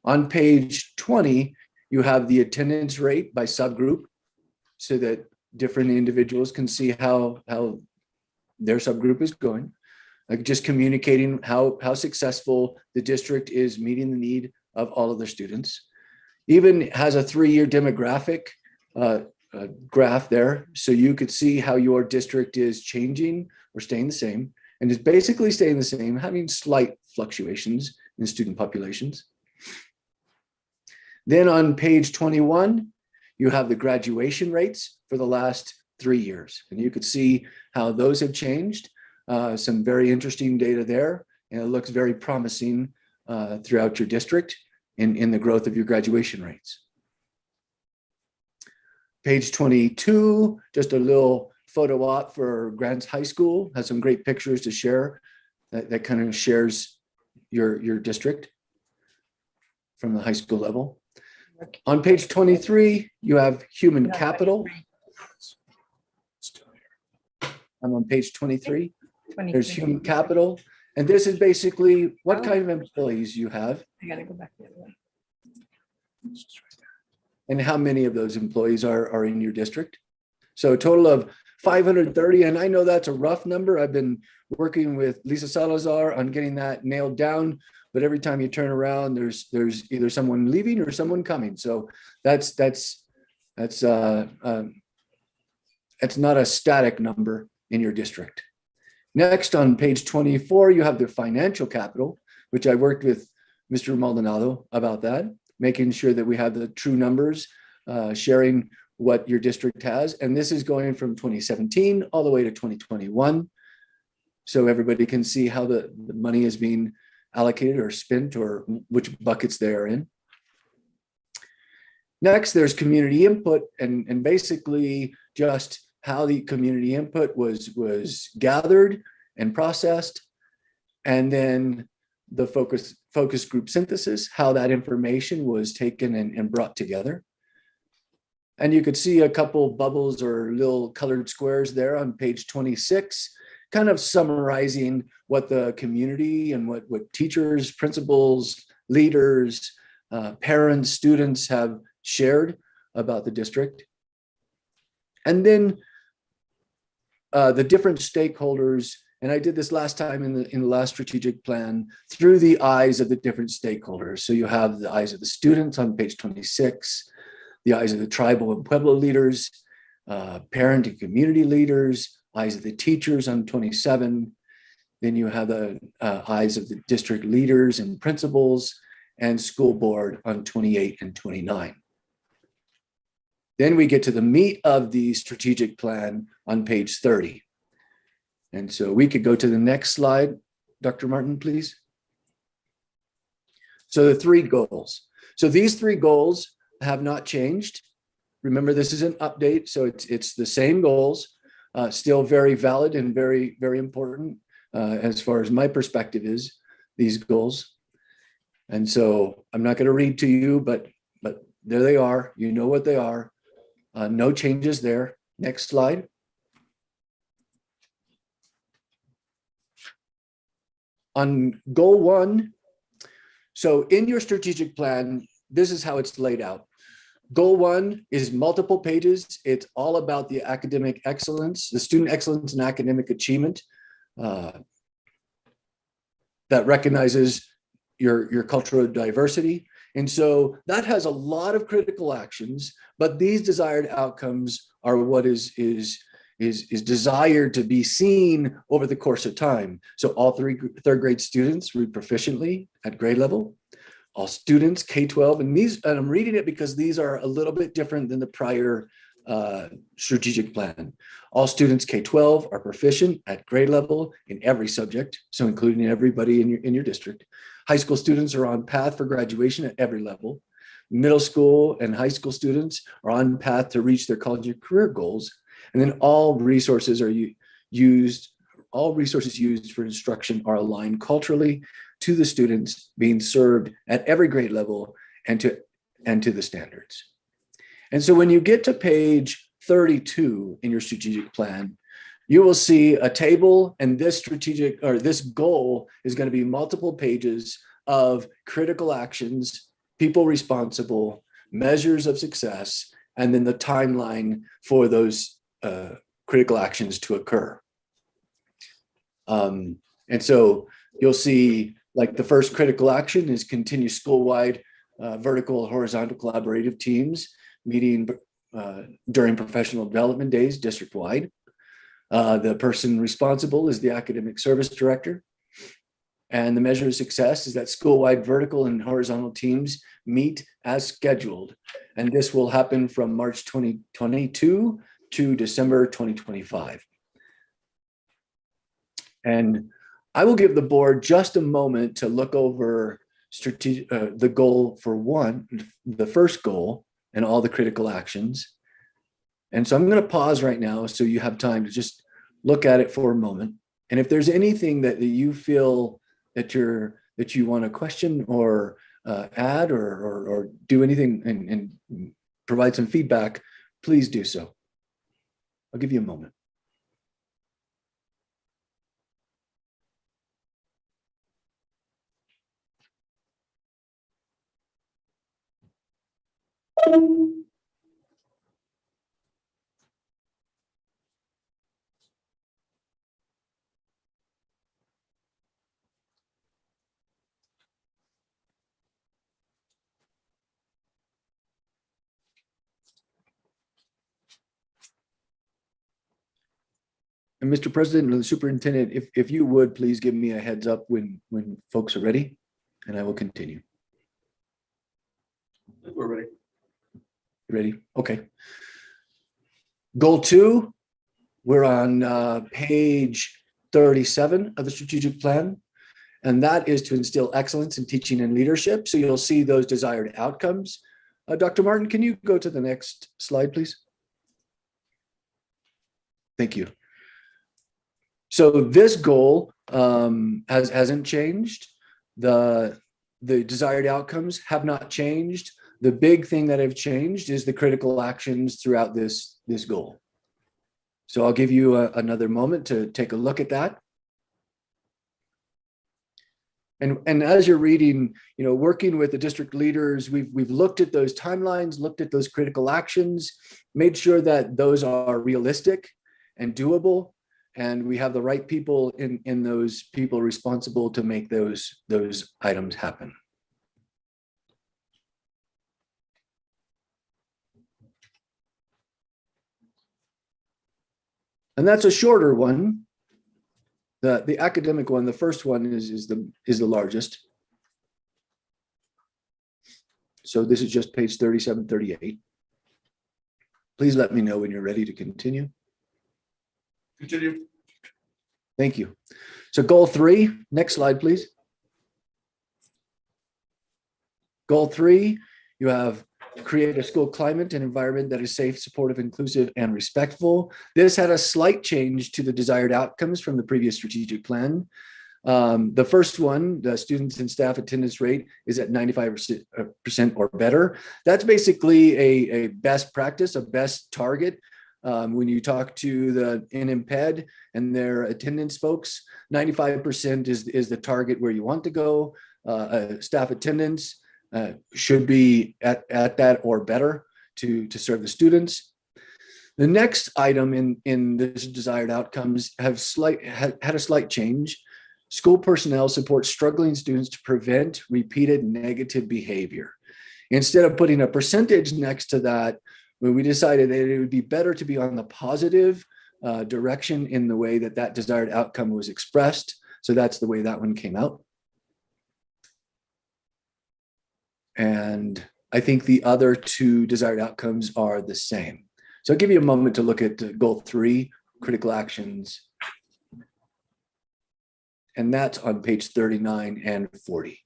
On page 20, you have the attendance rate by subgroup so that different individuals can see how their subgroup is going, like just communicating how successful the district is meeting the need of all of their students. Even has a 3-year demographic graph there, so you could see how your district is changing or staying the same, and is basically staying the same, having slight fluctuations in student populations. Then on page 21, you have the graduation rates for the last 3 years, and you could see how those have changed. Some very interesting data there, and it looks very promising throughout your district in the growth of your graduation rates. Page 22, just a little photo op for Grants High School, has some great pictures to share that kind of shares your district from the high school level. On page 23, you have human capital. I'm on page 23. There's human capital. And this is basically what kind of employees you have. I gotta go back the other way. And how many of those employees are in your district. So a total of 530, and I know that's a rough number. I've been working with Lisa Salazar on getting that nailed down, but every time you turn around, there's either someone leaving or someone coming. So that's not a static number in your district. Next, on page 24, you have the financial capital, which I worked with Mr. Maldonado about that, making sure that we have the true numbers, sharing what your district has. And this is going from 2017 all the way to 2021. So everybody can see how the money is being allocated or spent or which buckets they are in. Next, there's community input and basically just how the community input was gathered and processed. And then the focus group synthesis, how that information was taken and brought together. And you could see a couple bubbles or little colored squares there on page 26, kind of summarizing what the community and what teachers, principals, leaders, parents, students have shared about the district. And then the different stakeholders, and I did this last time in the last strategic plan, through the eyes of the different stakeholders. So you have the eyes of the students on page 26, the eyes of the tribal and Pueblo leaders, parent and community leaders, eyes of the teachers on 27. Then you have the eyes of the district leaders and principals and school board on 28 and 29. Then we get to the meat of the strategic plan on page 30. And so we could go to the next slide, Dr. Martin, please. So the three goals. So these three goals have not changed. Remember, this is an update, so it's the same goals, still very valid and very, very important as far as my perspective is, these goals. And so I'm not going to read to you, but there they are. You know what they are. No changes there. Next slide. On goal 1, so in your strategic plan, this is how it's laid out. Goal 1 is multiple pages. It's all about the academic excellence, the student excellence and academic achievement that recognizes your cultural diversity. And so that has a lot of critical actions, but these desired outcomes are what is desired to be seen over the course of time. So all third grade students read proficiently at grade level. All students K-12, and I'm reading it because these are a little bit different than the prior strategic plan. All students K-12 are proficient at grade level in every subject, so including everybody in your district. High school students are on path for graduation at every level. Middle school and high school students are on path to reach their college and career goals. And then all resources used for instruction are aligned culturally to the students being served at every grade level and to the standards. And so when you get to page 32 in your strategic plan, you will see a table, and this goal is going to be multiple pages of critical actions, people responsible, measures of success, and then the timeline for those critical actions to occur. And so you'll see, like, the first critical action is continue school-wide vertical and horizontal collaborative teams meeting during professional development days district-wide. The person responsible is the academic service director. And the measure of success is that school-wide vertical and horizontal teams meet as scheduled. And this will happen from March 2022 to December 2025. And I will give the board just a moment to look over the goal for the first goal, and all the critical actions. And so I'm going to pause right now so you have time to just look at it for a moment. And if there's anything that you feel that you want to question or add or do anything and provide some feedback, please do so. I'll give you a moment. And Mr. President and the Superintendent, if you would please give me a heads up when folks are ready, and I will continue. We're ready. Ready? Okay. Goal 2, we're on page 37 of the strategic plan, and that is to instill excellence in teaching and leadership. So you'll see those desired outcomes. Dr. Martin, can you go to the next slide, please? Thank you. So this goal hasn't changed. The desired outcomes have not changed. The big thing that have changed is the critical actions throughout this goal. So I'll give you another moment to take a look at that. And as you're reading, working with the district leaders, we've looked at those timelines, looked at those critical actions, made sure that those are realistic and doable. And we have the right people in those people responsible to make those items happen. And that's a shorter one. The academic one, the first one is the largest. So this is just page 37, 38. Please let me know when you're ready to continue. Continue. Thank you. So goal 3, next slide, please. Goal 3, you have create a school climate and environment that is safe, supportive, inclusive, and respectful. This had a slight change to the desired outcomes from the previous strategic plan. The first one, the students and staff attendance rate, is at 95% or better. That's basically a best practice, a best target. When you talk to the NMPED and their attendance folks, 95% is the target where you want to go. Staff attendance should be at that or better to serve the students. The next item in this desired outcomes had a slight change. School personnel support struggling students to prevent repeated negative behavior. Instead of putting a percentage next to that, we decided that it would be better to be on the positive direction in the way that desired outcome was expressed. So that's the way that one came out. And I think the other two desired outcomes are the same. So I'll give you a moment to look at goal 3, critical actions. And that's on page 39 and 40.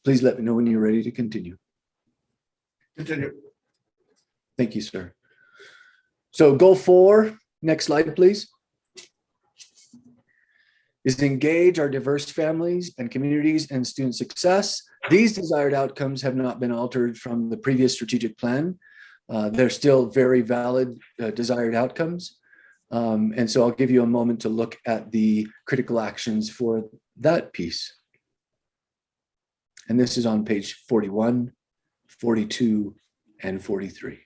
Please let me know when you're ready to continue. Continue. Thank you, sir. So goal 4, next slide, please, is engage our diverse families and communities and student success. These desired outcomes have not been altered from the previous strategic plan. They're still very valid desired outcomes. And so I'll give you a moment to look at the critical actions for that piece. And this is on page 41, 42, and 43.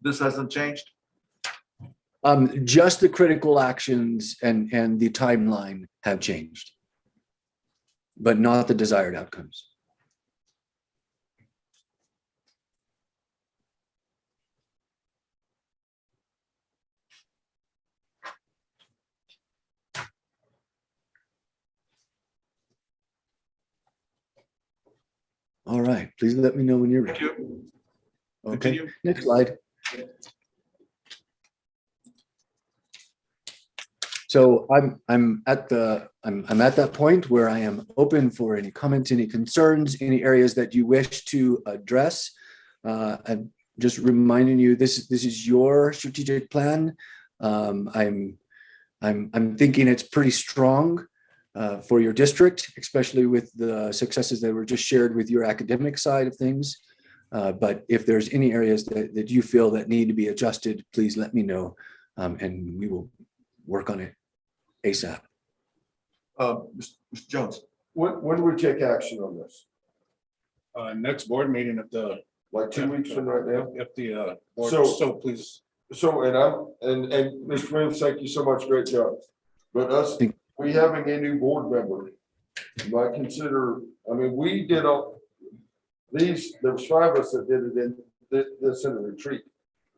This hasn't changed? Just the critical actions and the timeline have changed, but not the desired outcomes. All right, please let me know when you're ready. Okay, next slide. So I'm at that point where I am open for any comments, any concerns, any areas that you wish to address. I'm just reminding you, this is your strategic plan. I'm thinking it's pretty strong for your district, especially with the successes that were just shared with your academic side of things. But if there's any areas that you feel that need to be adjusted, please let me know, and we will work on it ASAP. Mr. Jones. When do we take action on this? Next board meeting at the. Like 2 weeks from right now? If the board, So- so please. So, and Mr. Williams, thank you so much, great job. But we having a new board member, you might consider, I mean, we did all these, there was 5 of us that did it in this in a retreat.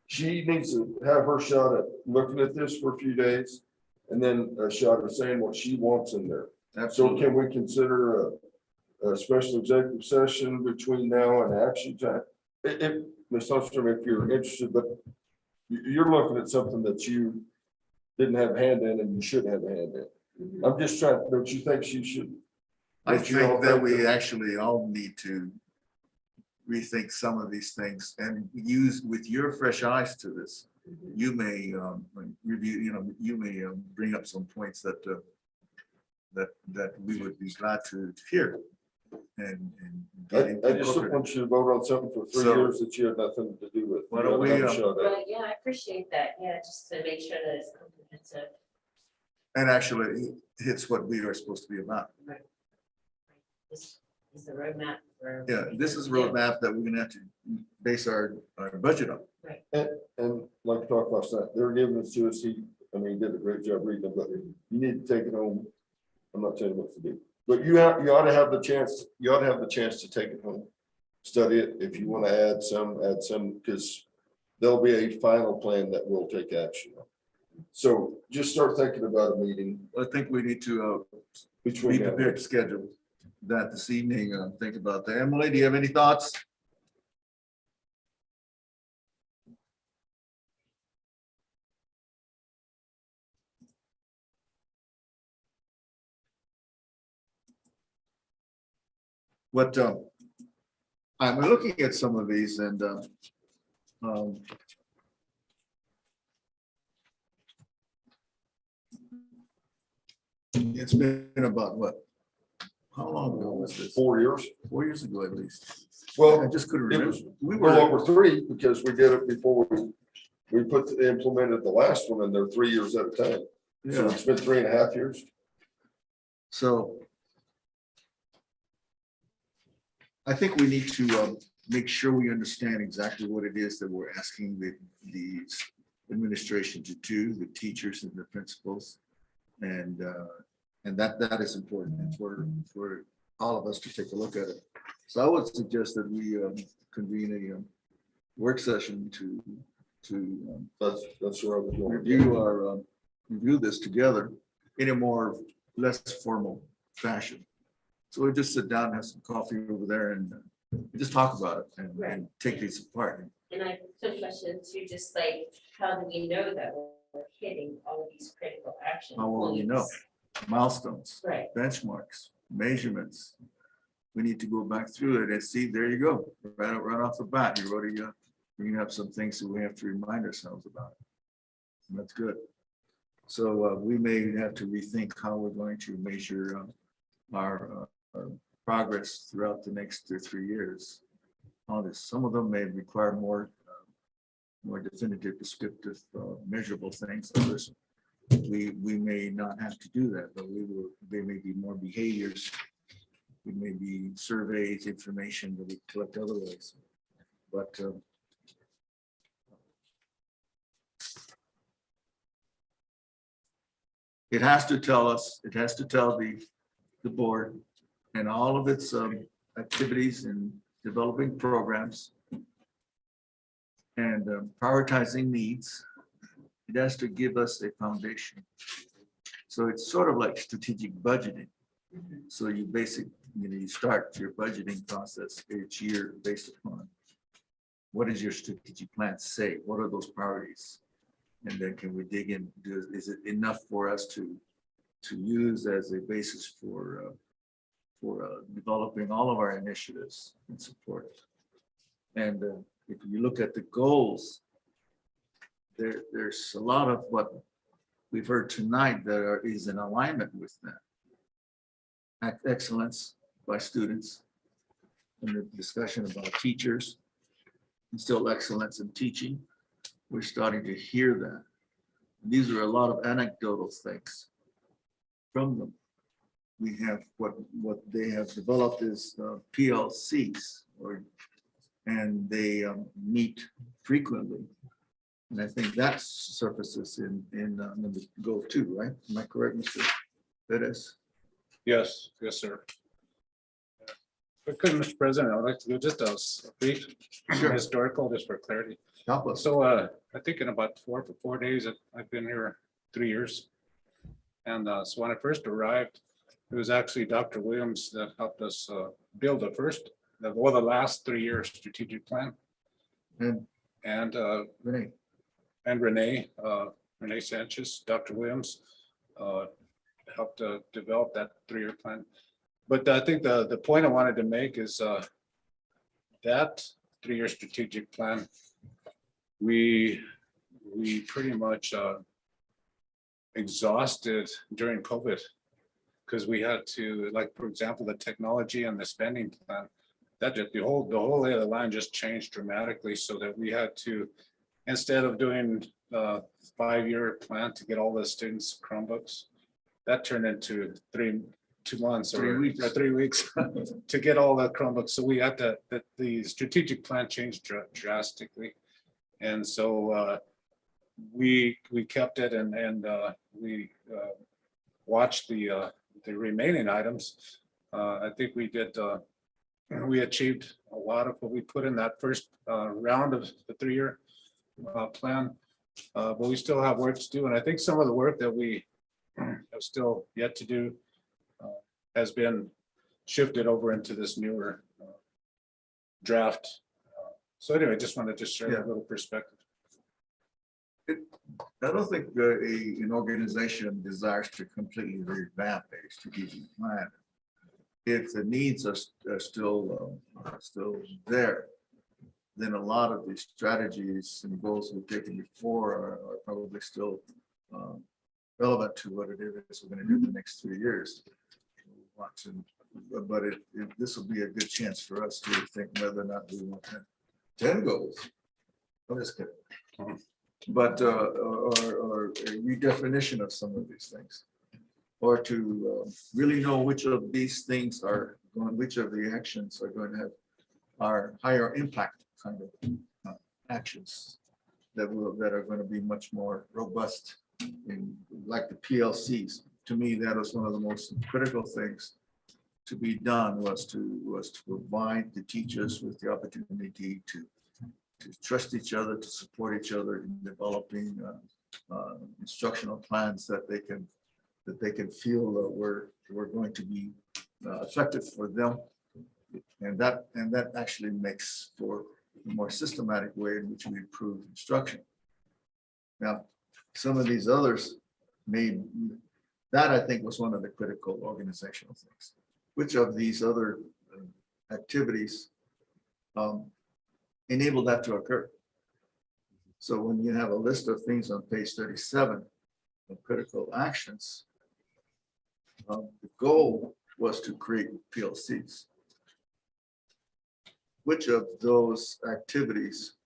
She needs to have her shot at looking at this for a few days and then a shot of saying what she wants in there. Absolutely. So can we consider a special executive session between now and action time? Ms. Lundstrom, if you're interested, but you're looking at something that you didn't have a hand in and you should have a hand in. I'm just trying, don't you think she should? I think that we actually all need to rethink some of these things and use with your fresh eyes to this. You may review, you may bring up some points that we would be glad to hear. And I just don't want you to vote on something for 3 years that you had nothing to do with. Why don't we, Right, yeah, I appreciate that. Yeah, just to make sure that it's comprehensive. and actually hits what we are supposed to be about. Right. This is the roadmap for. Yeah, this is a roadmap that we're gonna have to base our budget on. Right. And like we talked last night, they're giving us to us I mean, he did a great job reading them, but you need to take it home. I'm not telling you what to do, but you ought to have the chance, to take it home. Study it. If you want to add some, because there'll be a final plan that will take action. So just start thinking about a meeting. I think we need to be Between now and prepared to schedule that this evening. Think about that. Emily, do you have any thoughts? What I'm looking at some of these and it's been about what? How long ago was this? 4 years. 4 years ago at least. Well, I just couldn't it remember. was We well were over 3 because we did it before we implemented the last one, and they're 3 years at a time. So yeah. it's been 3.5 years. So I think we need to make sure we understand exactly what it is that we're asking the administration to do, the teachers and the principals. And that is important for all of us to take a look at it. So I would suggest that we convene a work session to that's where I was going. review this together in a more less formal fashion. So we just sit down, have some coffee over there, and just talk about it and take these apart. And I have a question too, just like, how do we know that we're hitting all of these critical action How will we know? points? Milestones, Right. benchmarks, measurements. We need to go back through it and see, there you go, right off the bat, you already we have some things that we have to remind ourselves about. And that's good. So we may have to rethink how we're going to measure our progress throughout the next 2 or 3 years. On this, some of them may require more definitive, descriptive, measurable things. Others, we may not have to do that, but there may be more behaviors. It may be surveys, information that we collect other ways. But it has to tell us, it has to tell the board and all of its activities in developing programs and prioritizing needs. It has to give us a foundation. So it's sort of like strategic budgeting. So you you start your budgeting process each year based upon what does your strategic plan say? What are those priorities? And then can we dig in? Is it enough for us to use as a basis for developing all of our initiatives and support? And if you look at the goals, there's a lot of what we've heard tonight that is in alignment with that. Excellence by students, and the discussion about teachers, instill excellence in teaching. We're starting to hear that. These are a lot of anecdotal things from them. We have what they have developed is PLCs, and they meet frequently. And I think that surfaces in number goal 2, right? Am I correct, Mr. Perez? Yes, sir. If I could, Mr. President, I'd like to do just a brief historical, just for clarity. Help us. So I think in about 4 days, I've been here 3 years. And so when I first arrived, it was actually Dr. Williams that helped us build the last 3-year strategic plan. And Renee Sanchez, Dr. Williams helped develop that 3-year plan. But I think the point I wanted to make is that 3-year strategic plan, we pretty much exhausted during COVID, because we had to, like, for example, the technology and the spending plan, that just the whole lay of the land just changed dramatically, so that we had to, instead of doing a 5-year plan to get all the students Chromebooks, that turned into 2 months or 3 weeks to get all the Chromebooks. So we had the strategic plan changed drastically. And so we kept it and we watched the remaining items. I think we achieved a lot of what we put in that first round of the 3-year plan. But we still have work to do. And I think some of the work that we have still yet to do has been shifted over into this newer draft. So anyway, just wanted to share a little perspective. I don't think an organization desires to completely revamp a strategic plan. If the needs are still there, then a lot of the strategies and goals we've taken before are probably still relevant to what it is we're going to do in the next 3 years. But this will be a good chance for us to think whether or not we want 10 goals. I'm just kidding. But or a redefinition of some of these things, or to really know which of these things are going, which of the actions are going to have our higher impact kind of actions that are going to be much more robust, in like the PLCs. To me, that was one of the most critical things to be done, was to provide the teachers with the opportunity to trust each other, to support each other in developing instructional plans that they can feel we're going to be effective for them, and that actually makes for a more systematic way in which we improve instruction. Now, some of these others that I think was one of the critical organizational things. Which of these other activities enable that to occur? So when you have a list of things on page 37 of critical actions, the goal was to create PLCs. Which of those activities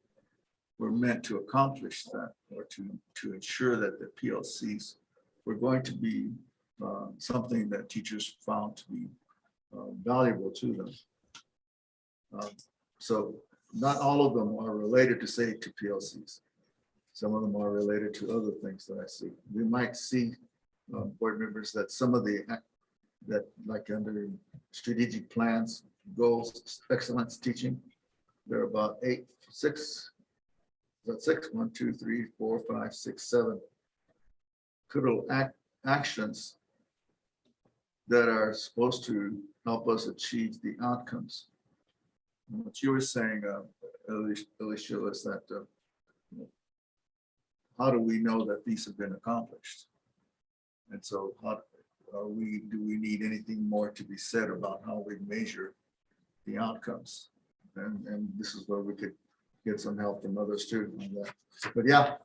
were meant to accomplish that, or to ensure that the PLCs were going to be something that teachers found to be valuable to them? So not all of them are related to, say, to PLCs. Some of them are related to other things that I see. We might see board members that some of that like under strategic plans, goals, excellence teaching, there are about 1, 2, 3, 4, 5, 6, 7 critical actions that are supposed to help us achieve the outcomes. And what you were saying, Alicia, was that how do we know that these have been accomplished? And so do we need anything more to be said about how we measure the outcomes? And this is where we could get some help from others too on that. But yeah,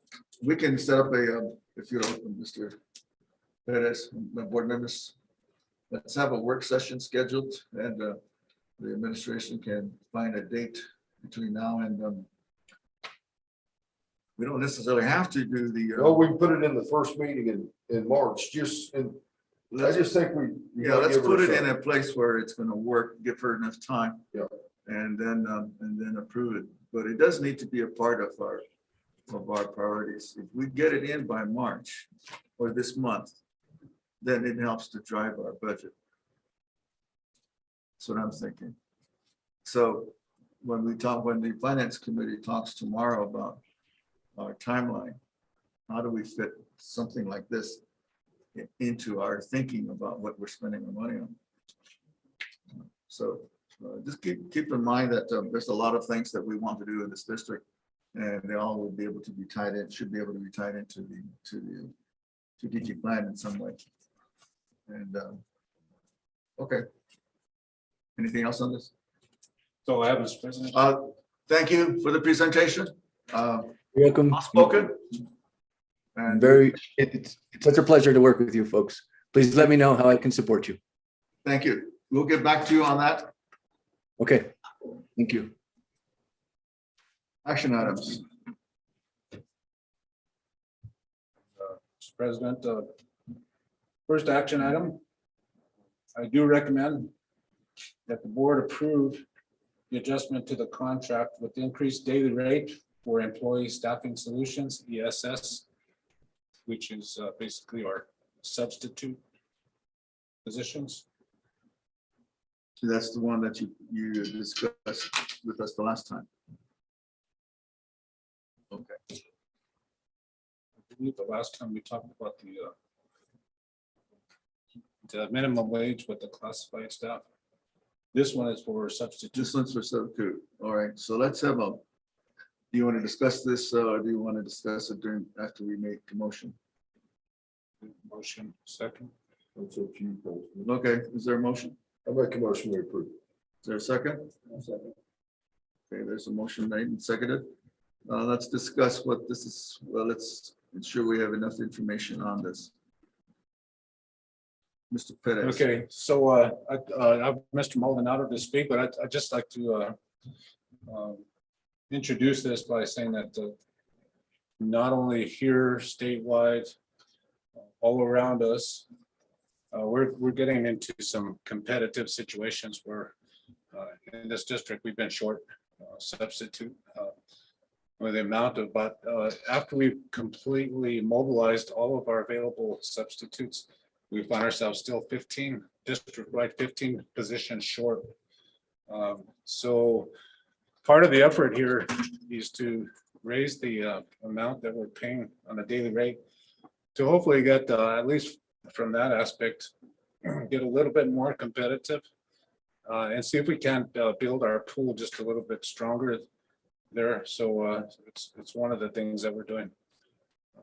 we can set up if you're open, Mr. Perez, board members, let's have a work session scheduled, and the administration can find a date between now and we don't necessarily have to do the. Well, we can put it in the first meeting in March, I just think let's put it in a place where it's going to work, give her enough time. Yeah. And then approve it. But it does need to be a part of our priorities. If we get it in by March or this month, then it helps to drive our budget. That's what I'm thinking. So when the finance committee talks tomorrow about our timeline, how do we fit something like this into our thinking about what we're spending our money on? So just keep in mind that there's a lot of things that we want to do in this district, and they all will be able to be tied in, should be able to be tied into the strategic plan in some way. And okay. Anything else on this? So I have, Mr. President. Thank you for the presentation. You're welcome. Spoken. And It's such a pleasure to work with you folks. Please let me know how I can support you. Thank you. We'll get back to you on that. Okay, thank you. Action items. Mr. President, first action item, I do recommend that the board approve the adjustment to the contract with the increased daily rate for Employee Staffing Solutions, ESS, which is basically our substitute positions. So that's the one that you discussed with us the last time. Okay. I believe the last time we talked about the minimum wage with the classified staff. This one is for substitute. This one's for substitute. All right, so let's have do you want to discuss this or do you want to discuss it after we make the motion? Motion second. Okay, is there a motion? I make a motion to approve. Is there a second? Second. Okay, there's a motion made and seconded. Let's discuss what this is. Well, let's ensure we have enough information on this. Mr. Perez. Okay, so I have Mr. Maldonado to speak, but I'd just like to introduce this by saying that not only here statewide, all around us, we're getting into some competitive situations where in this district we've been short substitute with the amount of, but after we've completely mobilized all of our available substitutes, we find ourselves still 15 district-wide 15 positions short. So part of the effort here is to raise the amount that we're paying on a daily rate to hopefully get at least from that aspect, get a little bit more competitive and see if we can't build our pool just a little bit stronger there. So it's one of the things that we're doing.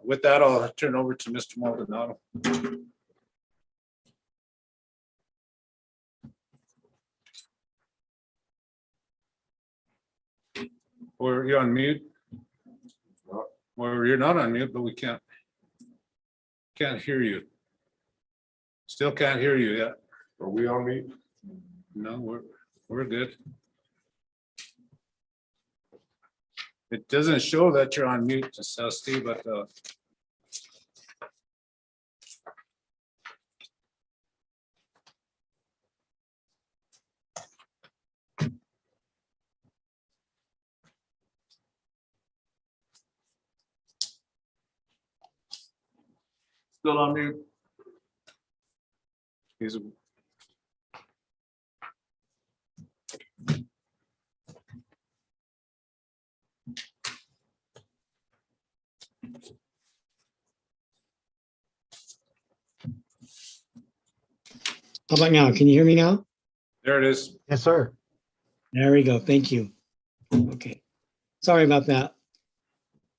With that, I'll turn over to Mr. Maldonado. Or you're on mute. Or you're not on mute, but we can't hear you. Still can't hear you yet. Are we on mute? No, we're good. It doesn't show that you're on mute, Steve, but Still on mute. he's How about now? Can you hear me now? there it is. Yes, sir. There we go. Thank you. Okay. Sorry about that.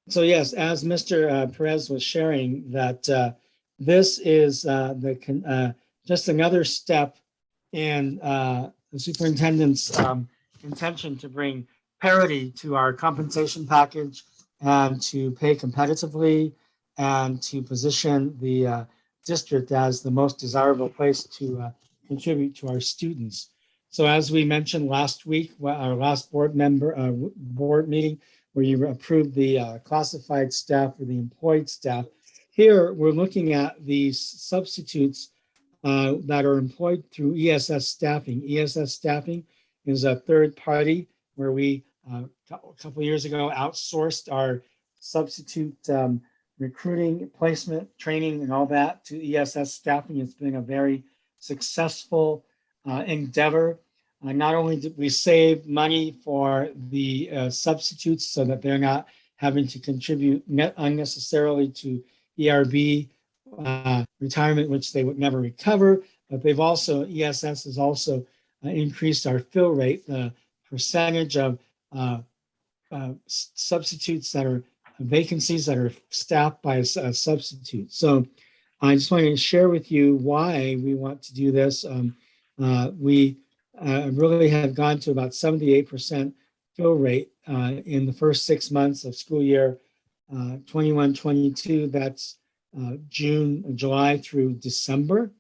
So yes, as Mr. Perez was sharing, that this is just another step in the superintendent's intention to bring parity to our compensation package and to pay competitively and to position the district as the most desirable place to contribute to our students. So as we mentioned last week, our last board meeting, where you approved the classified staff or the employed staff, here we're looking at these substitutes that are employed through ESS staffing. ESS staffing is a third party where we a couple of years ago outsourced our substitute recruiting, placement, training, and all that to ESS staffing. It's been a very successful endeavor. Not only did we save money for the substitutes so that they're not having to contribute unnecessarily to ERB retirement, which they would never recover, but they've also, ESS has also increased our fill rate, the percentage of substitutes that are vacancies that are staffed by a substitute. So I just wanted to share with you why we want to do this. We really have gone to about 78% fill rate in the first 6 months of school year 21-22. That's July through December.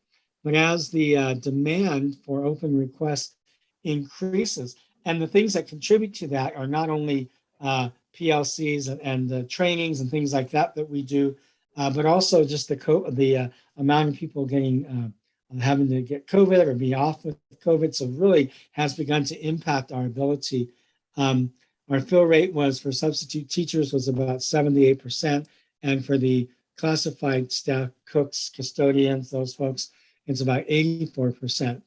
But as the demand for open requests increases, and the things that contribute to that are not only PLCs and trainings and things like that that we do, but also just the amount of people getting having to get COVID or be off with COVID. So really has begun to impact our ability. our fill rate was for substitute teachers was about 78%. And for the classified staff, cooks, custodians, those folks, it's about 84%.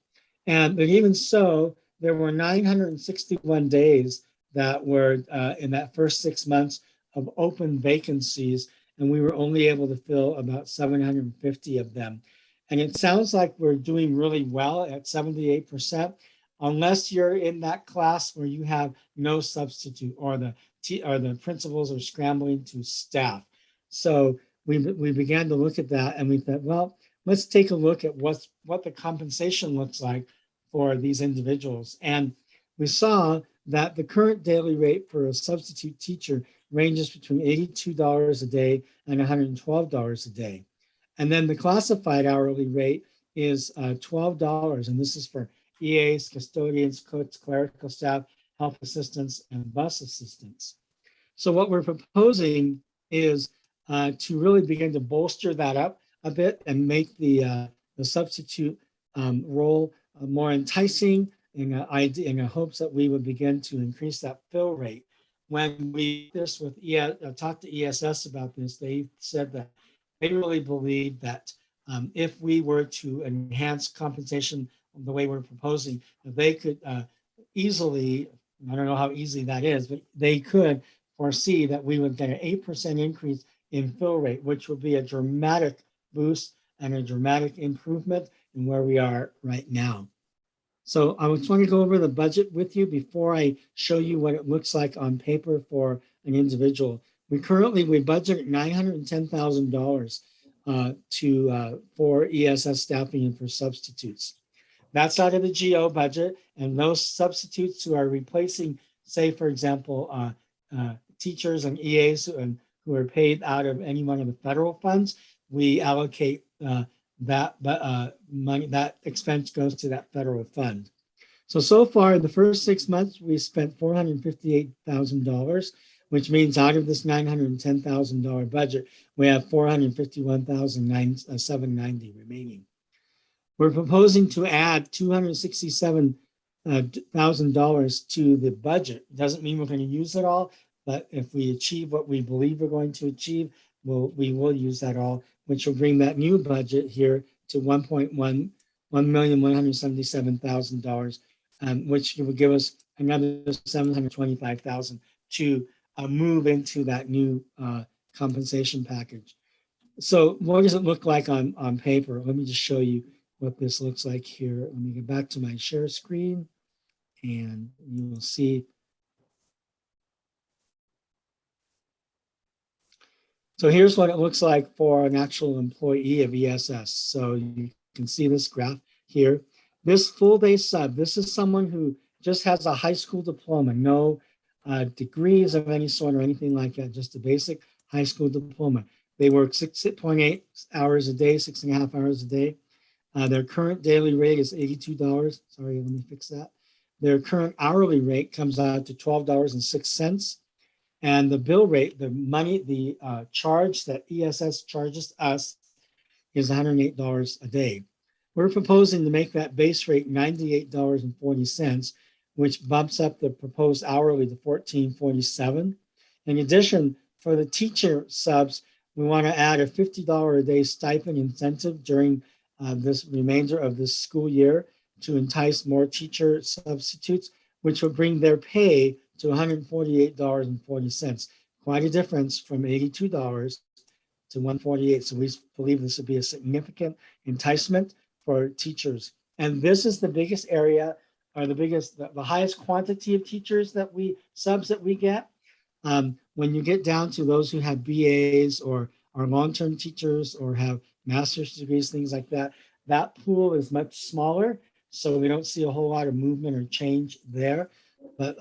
But even so, there were 961 days that were in that first 6 months of open vacancies, and we were only able to fill about 750 of them. And it sounds like we're doing really well at 78%, unless you're in that class where you have no substitute or the principals are scrambling to staff. So we began to look at that and we thought, well, let's take a look at what the compensation looks like for these individuals. And we saw that the current daily rate for a substitute teacher ranges between $82 a day and $112 a day. And then the classified hourly rate is $12. And this is for EAs, custodians, cooks, clerical staff, health assistants, and bus assistants. So what we're proposing is to really begin to bolster that up a bit and make the substitute role more enticing in hopes that we would begin to increase that fill rate. When we talked to ESS about this, they said that they really believe that if we were to enhance compensation the way we're proposing, they could easily, I don't know how easy that is, but they could foresee that we would get an 8% increase in fill rate, which would be a dramatic boost and a dramatic improvement in where we are right now. So I was trying to go over the budget with you before I show you what it looks like on paper for an individual. We budget $910,000 for ESS staffing and for substitutes. That's out of the GO budget, and those substitutes who are replacing, say, for example, teachers and EAs who are paid out of any one of the federal funds, we allocate that money, that expense goes to that federal fund. So far in the first 6 months, we spent $458,000, which means out of this $910,000 budget, we have $451,790 remaining. We're proposing to add $267,000 to the budget. Doesn't mean we're going to use it all, but if we achieve what we believe we're going to achieve, we will use that all, which will bring that new budget here to $1,177,000, which will give us another $725,000 to move into that new compensation package. So what does it look like on paper? Let me just show you what this looks like here. Let me get back to my share screen and you will see. So here's what it looks like for an actual employee of ESS. So you can see this graph here. This full day sub, this is someone who just has a high school diploma, no degrees of any sort or anything like that, just a basic high school diploma. They work 6.8 hours a day, 6.5 hours a day. Their current daily rate is $82. Sorry, let me fix that. Their current hourly rate comes out to $12.06. And the bill rate, the money, the charge that ESS charges us is $108 a day. We're proposing to make that base rate $98.40, which bumps up the proposed hourly to $14.47. In addition, for the teacher subs, we want to add a $50 a day stipend incentive during this remainder of this school year to entice more teacher substitutes, which will bring their pay to $148.40. Quite a difference from $82 to $148. So we believe this would be a significant enticement for teachers. And this is the biggest area, or the highest quantity of teachers subs that we get. When you get down to those who have BAs or are long-term teachers or have master's degrees, things like that, that pool is much smaller. So we don't see a whole lot of movement or change there. But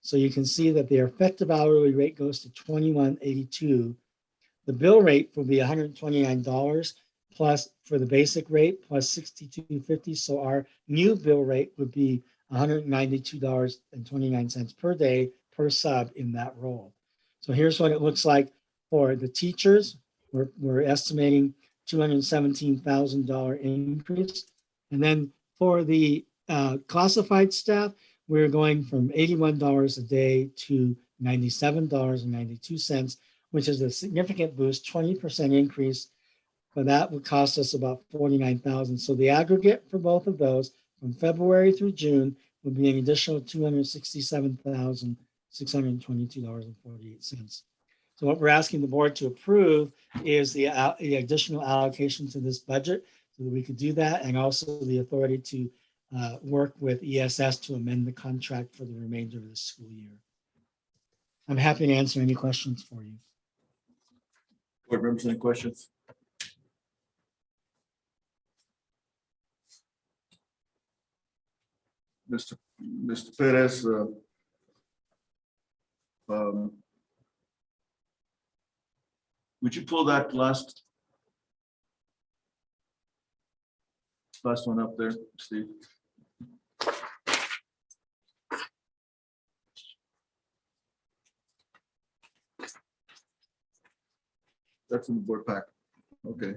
so you can see that their effective hourly rate goes to $21.82. The bill rate will be $129 plus for the basic rate plus $62.50. So our new bill rate would be $192.29 per day per sub in that role. So here's what it looks like for the teachers. We're estimating $217,000 increase. And then for the classified staff, we're going from $81 a day to $97.92, which is a significant boost, 20% increase. But that would cost us about $49,000. So the aggregate for both of those from February through June would be an additional $267,622.48. So what we're asking the board to approve is the additional allocation to this budget so that we could do that, and also the authority to work with ESS to amend the contract for the remainder of the school year. I'm happy to answer any questions for you. Board members, any questions? Mr. Perez, would you pull that last one up there, Steve? That's in the board pack. Okay.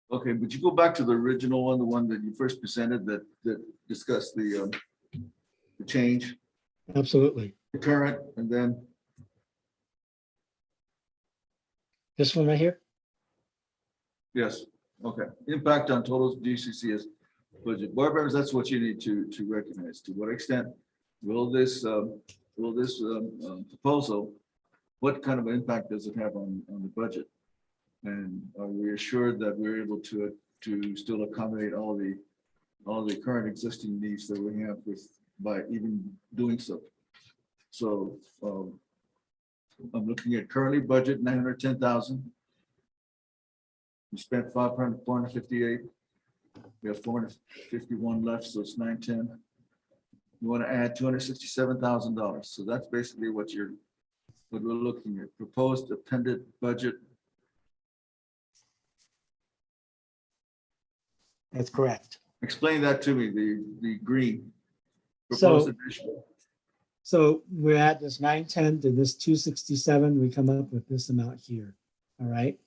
Okay, but you go back to the original one, the one that you first presented that discussed the change, Absolutely. the current, and then This one right here? yes, okay. Impact on total GCCS budget. Board members, that's what you need to recognize. To what extent will this proposal, what kind of impact does it have on the budget? And are we assured that we're able to still accommodate all the current existing needs that we have by even doing so? So I'm looking at currently budget 910,000. We spent 458. We have 451 left, so it's 910. You want to add $267,000. So that's basically what we're looking at. Proposed appended budget. That's correct. Explain that to me, the green. So we're at this 910 to this 267. We come up with this amount here. All right.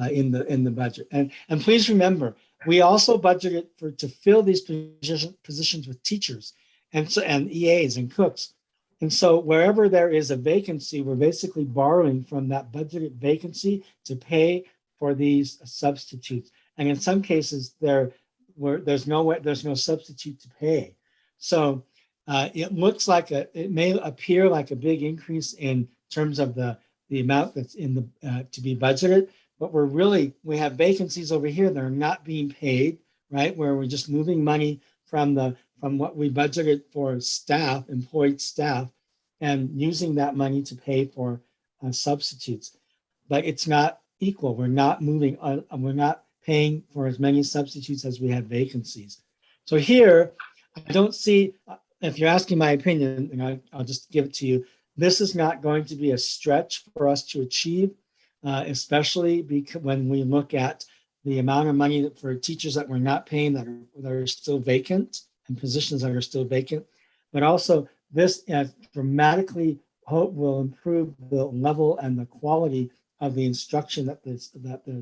In the budget. And please remember, we also budgeted to fill these positions with teachers and EAs and cooks. And so wherever there is a vacancy, we're basically borrowing from that budgeted vacancy to pay for these substitutes. And in some cases, there's no substitute to pay. So it looks like it may appear like a big increase in terms of the amount that's in the to be budgeted, but we have vacancies over here that are not being paid, right? Where we're just moving money from what we budgeted for staff, employed staff, and using that money to pay for substitutes. But it's not equal. We're not paying for as many substitutes as we have vacancies. So here, I don't see, if you're asking my opinion, and I'll just give it to you, this is not going to be a stretch for us to achieve, especially because when we look at the amount of money for teachers that we're not paying that are still vacant and positions that are still vacant. But also this dramatically will improve the level and the quality of the instruction that the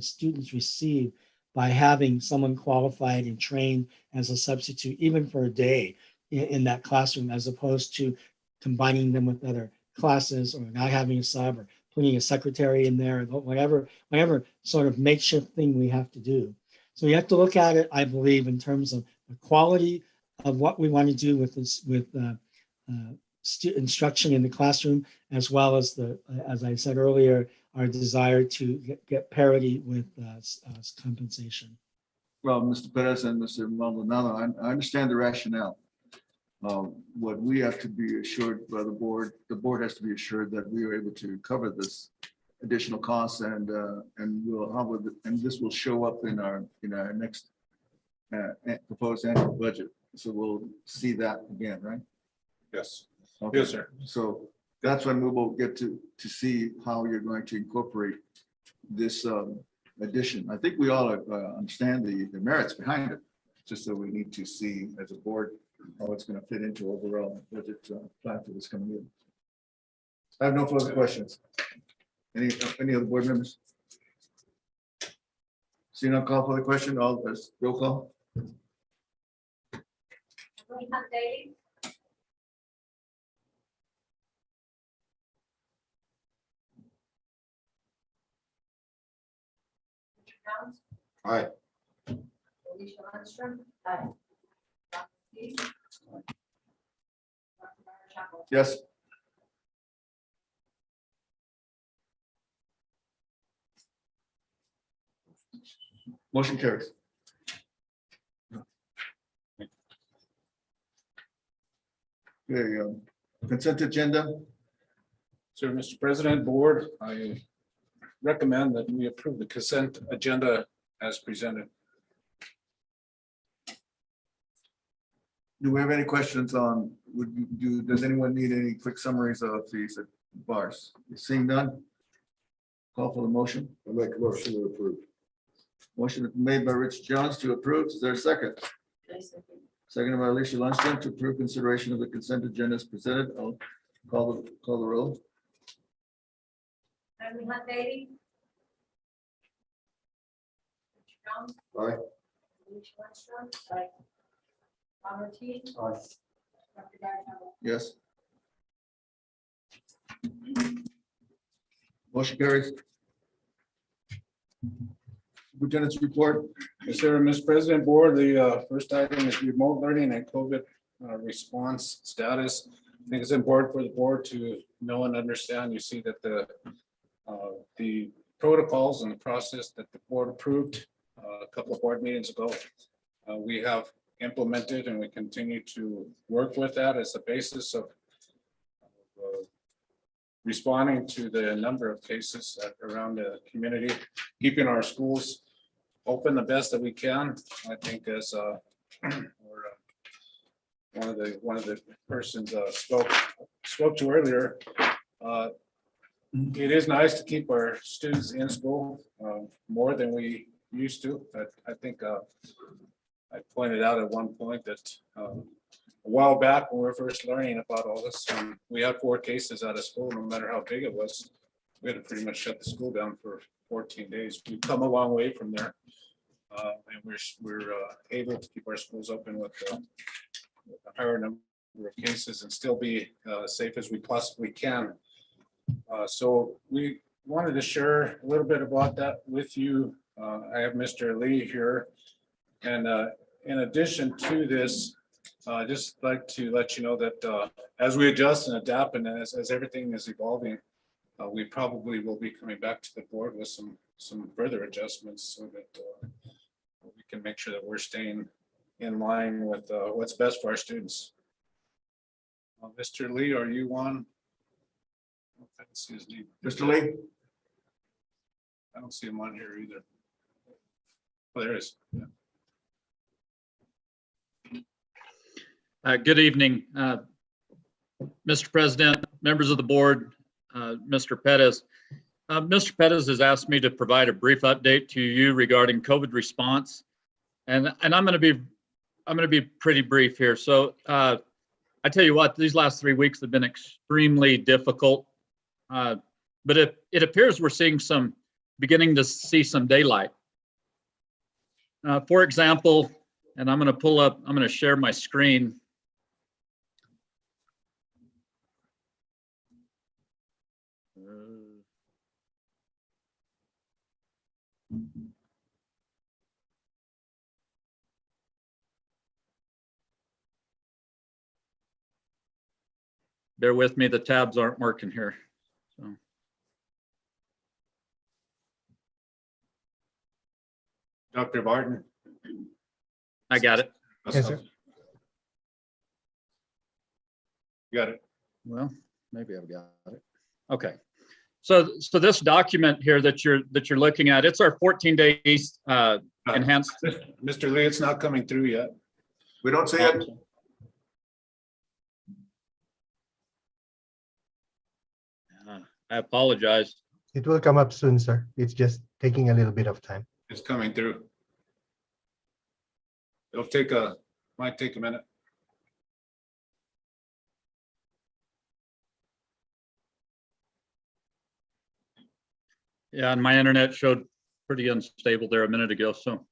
students receive by having someone qualified and trained as a substitute, even for a day in that classroom, as opposed to combining them with other classes or not having a sub or putting a secretary in there, whatever sort of makeshift thing we have to do. So you have to look at it, I believe, in terms of the quality of what we want to do with this, instruction in the classroom, as well as as I said earlier, our desire to get parity with compensation. Well, Mr. Perez and Mr. Maldonado, I understand the rationale. What we have to be assured by the board has to be assured that we are able to cover this additional costs, and this will show up in our next proposed annual budget. So we'll see that again, right? Yes. Okay. Yes, sir. So that's when we will get to see how you're going to incorporate this addition. I think we all understand the merits behind it, just so we need to see as a board how it's going to fit into overall budget plan for this coming year. I have no further questions. Any other board members? Seeing none, call for the question, all, roll call? Daily. Mr. Jones. Aye. Alicia Lundstrom. Aye. Dr. Steve. Dr. Chapel. Yes. Motion carries. Okay, consent agenda. So, Mr. President, Board, I recommend that we approve the consent agenda as presented. Do we have any questions on, does anyone need any quick summaries of these bars? Seeing none? Call for the motion. I make a motion to approve. Motion made by Rich Jones to approve. Is there a second? Seconded by Alicia Lundstrom to approve consideration of the consent agenda as presented. I'll call the roll. Daily. Mr. Jones. Aye. Alicia Lundstrom. Aye. Ron Ortiz. Aye. Dr. Chapel. Yes. Motion carries. Lieutenant's report. Yes, sir, Mr. President, Board, the first item is remote learning and COVID response status. I think it's important for the board to know and understand. You see that the protocols and the process that the board approved a couple of board meetings ago, we have implemented, and we continue to work with that as the basis of responding to the number of cases around the community, keeping our schools open the best that we can. I think as one of the persons spoke to earlier, it is nice to keep our students in school more than we used to. I think I pointed out at one point that a while back when we were first learning about all this, we had 4 cases out of school, no matter how big it was. We had to pretty much shut the school down for 14 days. We've come a long way from there. And we're able to keep our schools open with a higher number of cases and still be safe as we possibly can. So we wanted to share a little bit about that with you. I have Mr. Lee here. And in addition to this, I'd just like to let you know that as we adjust and adapt and as everything is evolving, we probably will be coming back to the board with some further adjustments so that we can make sure that we're staying in line with what's best for our students. Mr. Lee, are you on? I don't see his name. Mr. Lee? I don't see him on here either. Oh, there is. Yeah. Good evening, Mr. President, members of the board, Mr. Pettis. Mr. Pettis has asked me to provide a brief update to you regarding COVID response, and I'm going to be pretty brief here. So I tell you what, these last 3 weeks have been extremely difficult, but it appears we're beginning to see some daylight. For example, and I'm going to share my screen. Bear with me, the tabs aren't working here. So. Dr. Barton. I got it. Yes, sir. You got it. Well, maybe I've got it. Okay. So this document here that you're looking at, it's our 14 days enhanced. Mr. Lee, it's not coming through yet. We don't see it. I apologize. It will come up soon, sir. It's just taking a little bit of time. It's coming through. It'll might take a minute. Yeah, and my internet showed pretty unstable there a minute ago, so.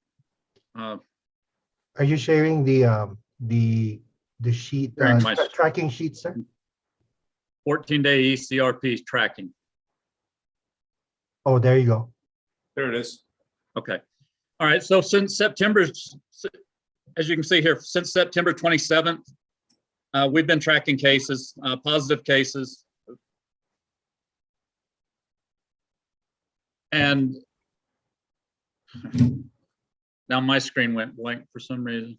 Are you sharing the sheet, Sharing my- tracking sheet, sir? 14-day ECRP tracking. Oh, there you go. There it is. Okay. All right, so since September, as you can see here, since September 27th, we've been tracking cases, positive cases. And now my screen went blank for some reason.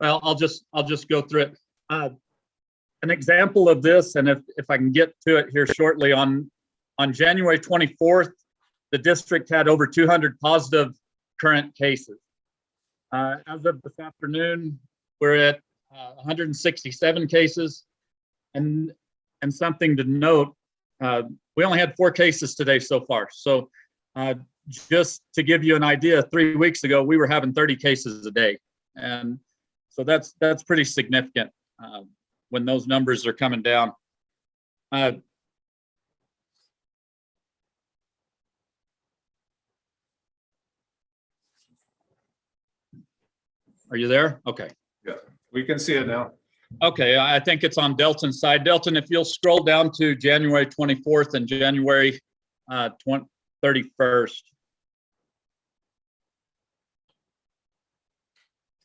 Well, I'll just go through it. An example of this, and if I can get to it here shortly, on January 24th, the district had over 200 positive current cases. As of this afternoon, we're at 167 cases. And something to note, we only had 4 cases today so far. So just to give you an idea, 3 weeks ago, we were having 30 cases a day. And so that's pretty significant when those numbers are coming down. Are you there? Okay. Yeah, we can see it now. Okay, I think it's on Delton's side. Delton, if you'll scroll down to January 24th and January 31st.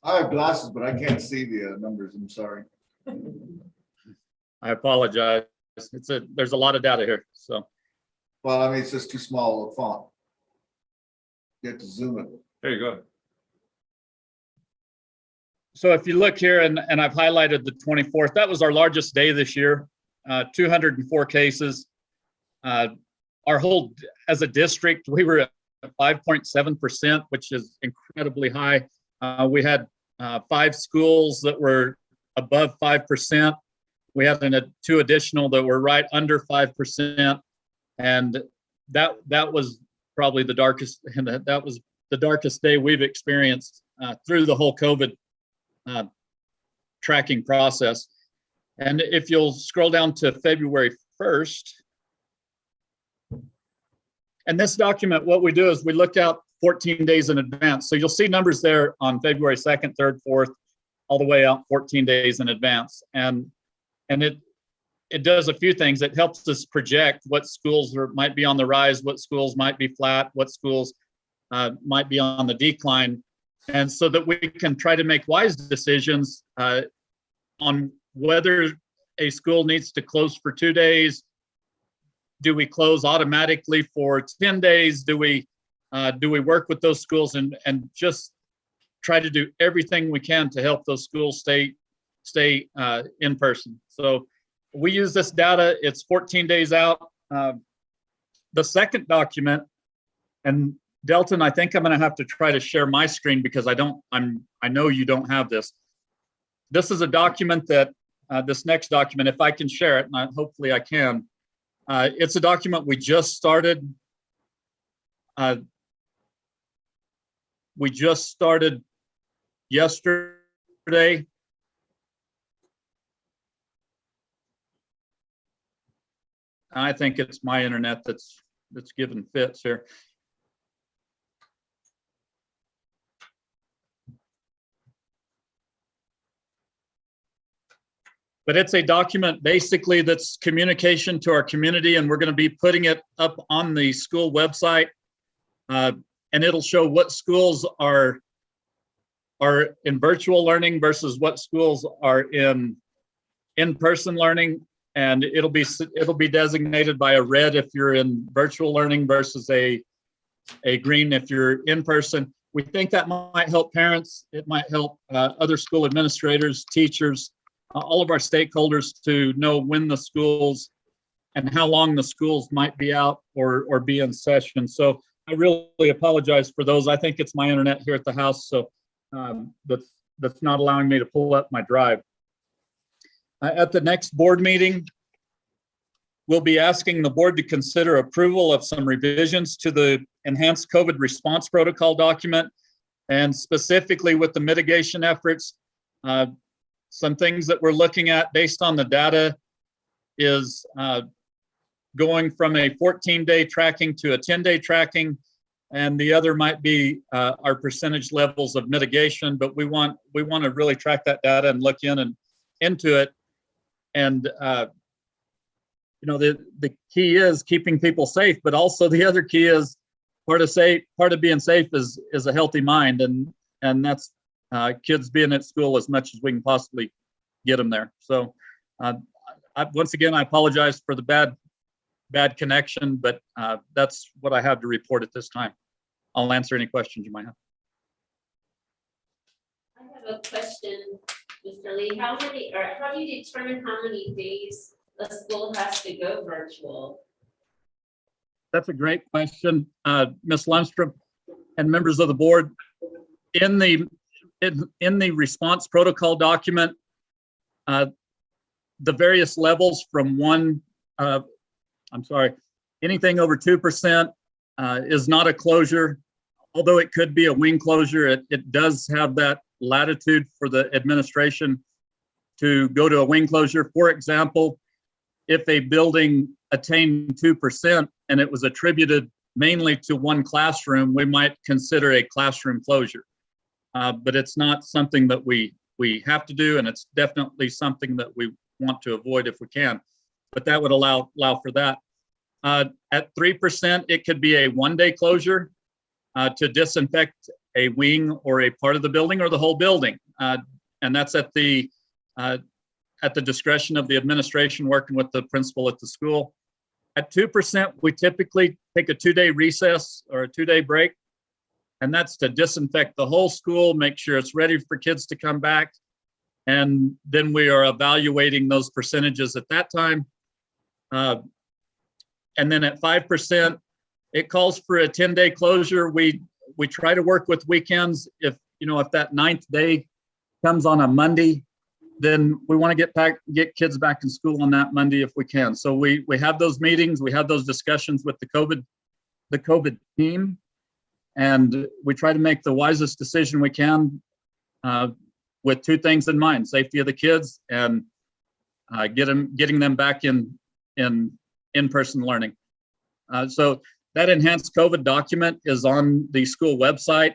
I have glasses, but I can't see the numbers. I'm sorry. I apologize. There's a lot of data here, so. Well, I mean, it's just too small a font. You have to zoom it. There you go. So if you look here, and I've highlighted the 24th, that was our largest day this year, 204 cases. Our whole, as a district, we were at 5.7%, which is incredibly high. We had 5 schools that were above 5%. We had 2 additional that were right under 5%. And that was probably the darkest, and that was the darkest day we've experienced through the whole COVID tracking process. And if you'll scroll down to February 1st, and this document, what we do is we look out 14 days in advance. So you'll see numbers there on February 2nd, 3rd, 4th, all the way out 14 days in advance. And it does a few things. It helps us project what schools might be on the rise, what schools might be flat, what schools might be on the decline. And so that we can try to make wise decisions on whether a school needs to close for 2 days. Do we close automatically for 10 days? Do we work with those schools and just try to do everything we can to help those schools stay in person? So we use this data. It's 14 days out. The second document, and Delton, I think I'm going to have to try to share my screen because I know you don't have this. This is a document that this next document, if I can share it, and hopefully I can. It's a document we just started. We just started yesterday. I think it's my internet that's giving fits here. But it's a document basically that's communication to our community, and we're going to be putting it up on the school website. And it'll show what schools are in virtual learning versus what schools are in-person learning. And it'll be designated by a red if you're in virtual learning versus a green if you're in person. We think that might help parents. It might help other school administrators, teachers, all of our stakeholders to know when the schools and how long the schools might be out or be in session. So I really apologize for those. I think it's my internet here at the house, so that's not allowing me to pull up my drive. At the next board meeting, we'll be asking the board to consider approval of some revisions to the enhanced COVID response protocol document, and specifically with the mitigation efforts. Some things that we're looking at based on the data is going from a 14-day tracking to a 10-day tracking, and the other might be our percentage levels of mitigation. But we want to really track that data and look into it. And the key is keeping people safe, but also the other key is part of being safe is a healthy mind, and that's kids being at school as much as we can possibly get them there. So once again, I apologize for the bad connection, but that's what I have to report at this time. I'll answer any questions you might have. I have a question, Mr. Lee. How do you determine how many days a school has to go virtual? That's a great question, Ms. Lundstrom and members of the board. In the response protocol document, the various levels from anything over 2% is not a closure. Although it could be a wing closure, it does have that latitude for the administration to go to a wing closure. For example, if a building attained 2% and it was attributed mainly to one classroom, we might consider a classroom closure. But it's not something that we have to do, and it's definitely something that we want to avoid if we can. But that would allow for that. At 3%, it could be a one-day closure to disinfect a wing or a part of the building or the whole building. And that's at the discretion of the administration working with the principal at the school. At 2%, we typically take a 2-day recess or a 2-day break. And that's to disinfect the whole school, make sure it's ready for kids to come back. And then we are evaluating those percentages at that time. And then at 5%, it calls for a 10-day closure. We try to work with weekends. If that 9th day comes on a Monday, then we want to get kids back in school on that Monday if we can. So we have those meetings, we have those discussions with the COVID team, and we try to make the wisest decision we can with two things in mind: safety of the kids and getting them back in in-person learning. So that enhanced COVID document is on the school website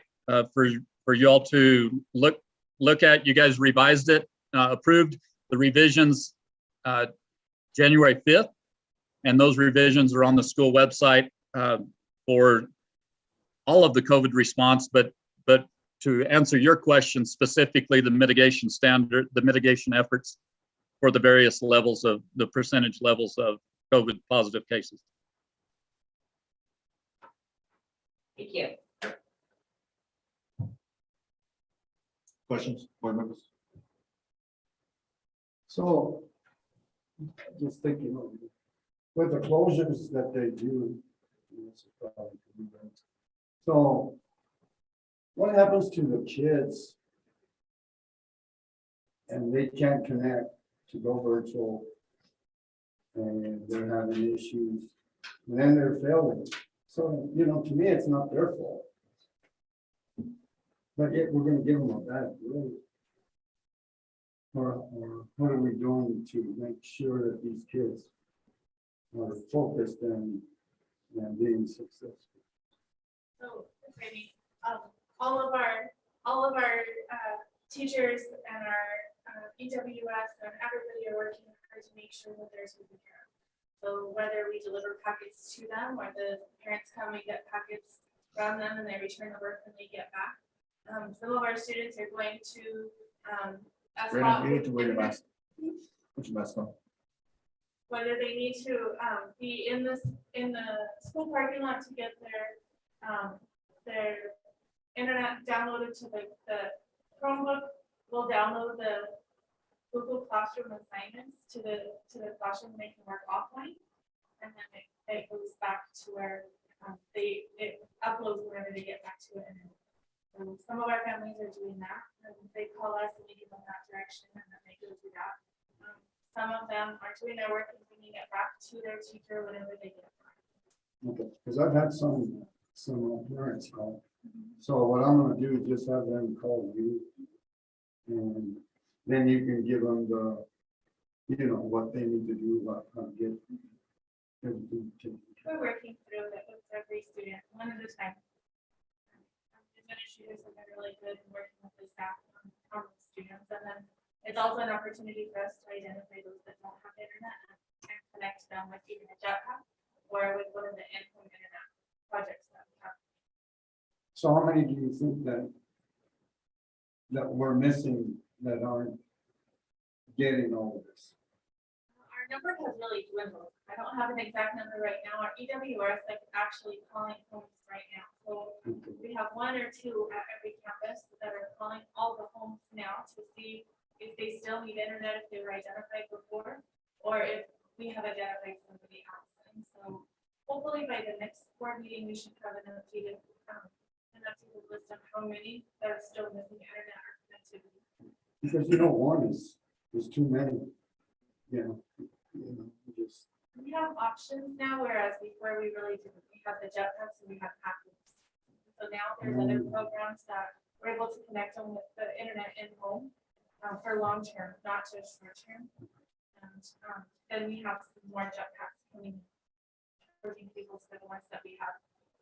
for you all to look at. You guys revised it, approved the revisions January 5th, and those revisions are on the school website for all of the COVID response. But to answer your question specifically, the mitigation standard, the mitigation efforts for the various levels of the percentage levels of COVID positive cases. Thank you. Questions, board members? So, just thinking, with the closures that they do, so what happens to the kids and they can't connect to go virtual and they're having issues and then they're failing? So, to me, it's not their fault. But yet we're going to give them a bad grade. Or what are we doing to make sure that these kids are focused and being successful? So, maybe all of our teachers and our EWS and everybody are working hard to make sure that they're taken care of. So whether we deliver packets to them or the parents come and get packets from them and they return the work when they get back. Some of our students are going to Brandon, you need to wear your mask. Put your mask on. Whether they need to be in the school parking lot to get their internet downloaded to the Chromebook, we'll download the Google Classroom assignments to the classroom and they can work offline, and then it goes back to where it uploads whenever they get back to it. And some of our families are doing that, and they call us and we give them that direction, and then they go do that. Some of them are doing their work and bringing it back to their teacher whenever they get back. Okay, because I've had some parents call. So what I'm going to do is just have them call you, and then you can give them the, what they need to do, how to get We're working through it with every student, one at a time. Administrators have been really good in working with the staff on the students, and then it's also an opportunity for us to identify those that don't have internet and connect them with either a jetpack or with one of the in-home internet projects that we have. So how many do you think that we're missing that aren't getting all of this? Our number has really dwindled. I don't have an exact number right now. Our EWR is like actually calling homes right now. So we have one or two at every campus that are calling all the homes now to see if they still need internet, if they were identified before, or if we have identified somebody else. And so hopefully by the next board meeting, we should have an updated list of how many that are still missing internet or connectivity. Because one is too many. Just. We have options now, whereas before we really didn't. We had the jetpacks and we had packets. So now there's other programs that we're able to connect them with the internet in home for long term, not just short term. And then we have some more jetpacks coming in. 14 cables for the ones that we have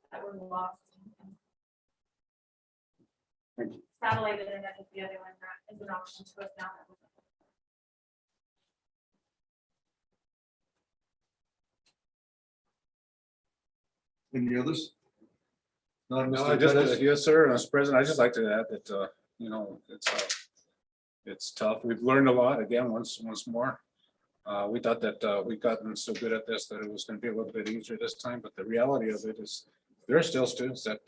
that were lost. Satellite internet is the other one that is an option to us now. Any others? No, No, Mr. Pettis? yes, sir. Mr. President, I just like to add that, it's tough. We've learned a lot again, once more. We thought that we'd gotten so good at this that it was going to be a little bit easier this time, but the reality of it is there are still students that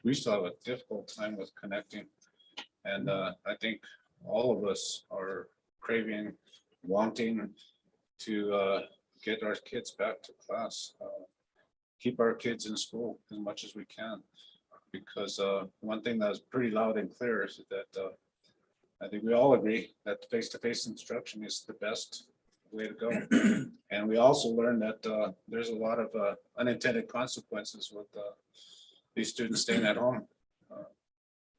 we still have a difficult time with connecting. And I think all of us are craving, wanting to get our kids back to class, keep our kids in school as much as we can. Because one thing that's pretty loud and clear is that I think we all agree that face-to-face instruction is the best way to go. And we also learned that there's a lot of unintended consequences with these students staying at home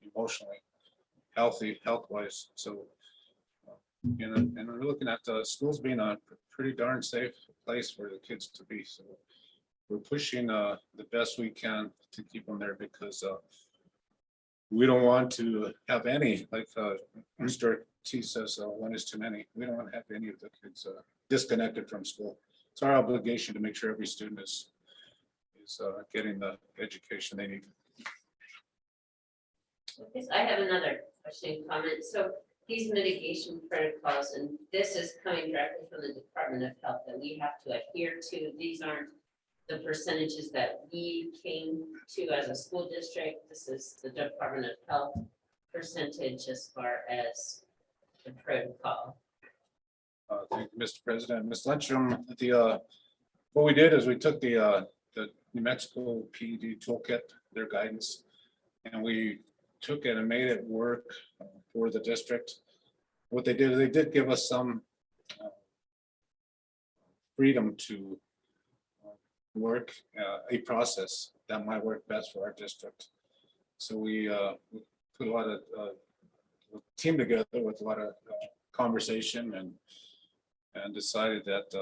emotionally, health-wise. So, and we're looking at schools being a pretty darn safe place for the kids to be. So we're pushing the best we can to keep them there, because we don't want to have any, like Mr. T says, one is too many. We don't want to have any of the kids disconnected from school. It's our obligation to make sure every student is getting the education they need. I have another question, comment. So these mitigation protocols, and this is coming directly from the Department of Health that we have to adhere to. These aren't the percentages that we came to as a school district. This is the Department of Health percentage as far as the protocol. Thank you, Mr. President. Ms. Lyncham, what we did is we took the New Mexico PED toolkit, their guidance, and we took it and made it work for the district. What they did, they did give us some freedom to work a process that might work best for our district. So we put a lot of team together with a lot of conversation and decided that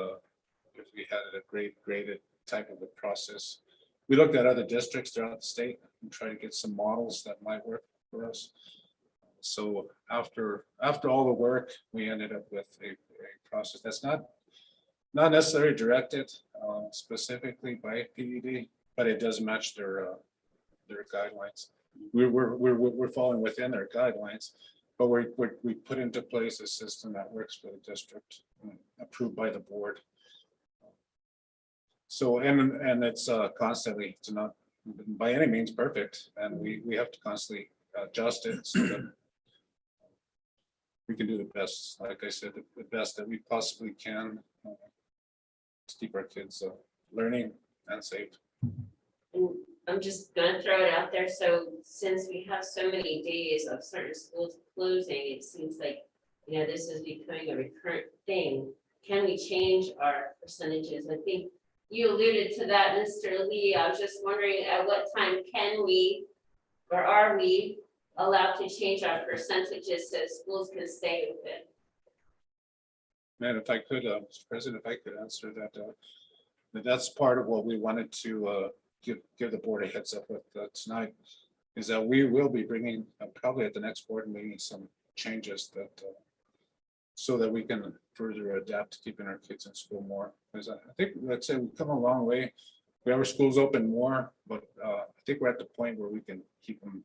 if we had a graded type of a process. We looked at other districts throughout the state and tried to get some models that might work for us. So after all the work, we ended up with a process that's not necessarily directed specifically by PED, but it does match their guidelines. We're falling within their guidelines, but we put into place a system that works for the district, approved by the board. So and it's constantly, it's not by any means perfect, and we have to constantly adjust it so that we can do the best, like I said, the best that we possibly can to keep our kids learning and safe. And I'm just gonna throw it out there. So since we have so many days of certain schools closing, it seems like, this is becoming a recurrent thing. Can we change our percentages? I think you alluded to that, Mr. Lee. I was just wondering at what time can we, or are we allowed to change our percentages so schools can stay open? Man, if I could, Mr. President, if I could answer that. that's part of what we wanted to give the board a heads up with tonight, is that we will be bringing probably at the next board meeting some changes that so that we can further adapt to keeping our kids in school more. Because I think, let's say we've come a long way. We have our schools open more, but I think we're at the point where we can keep them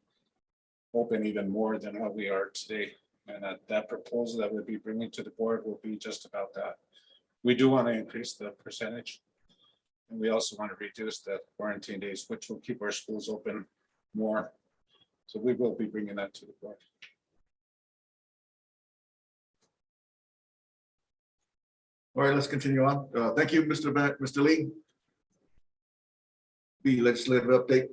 open even more than what we are today. And that proposal that we'll be bringing to the board will be just about that. We do want to increase the percentage. And we also want to reduce the quarantine days, which will keep our schools open more. So we will be bringing that to the board. All right, let's continue on. Thank you, Mr. Lee. The legislative update.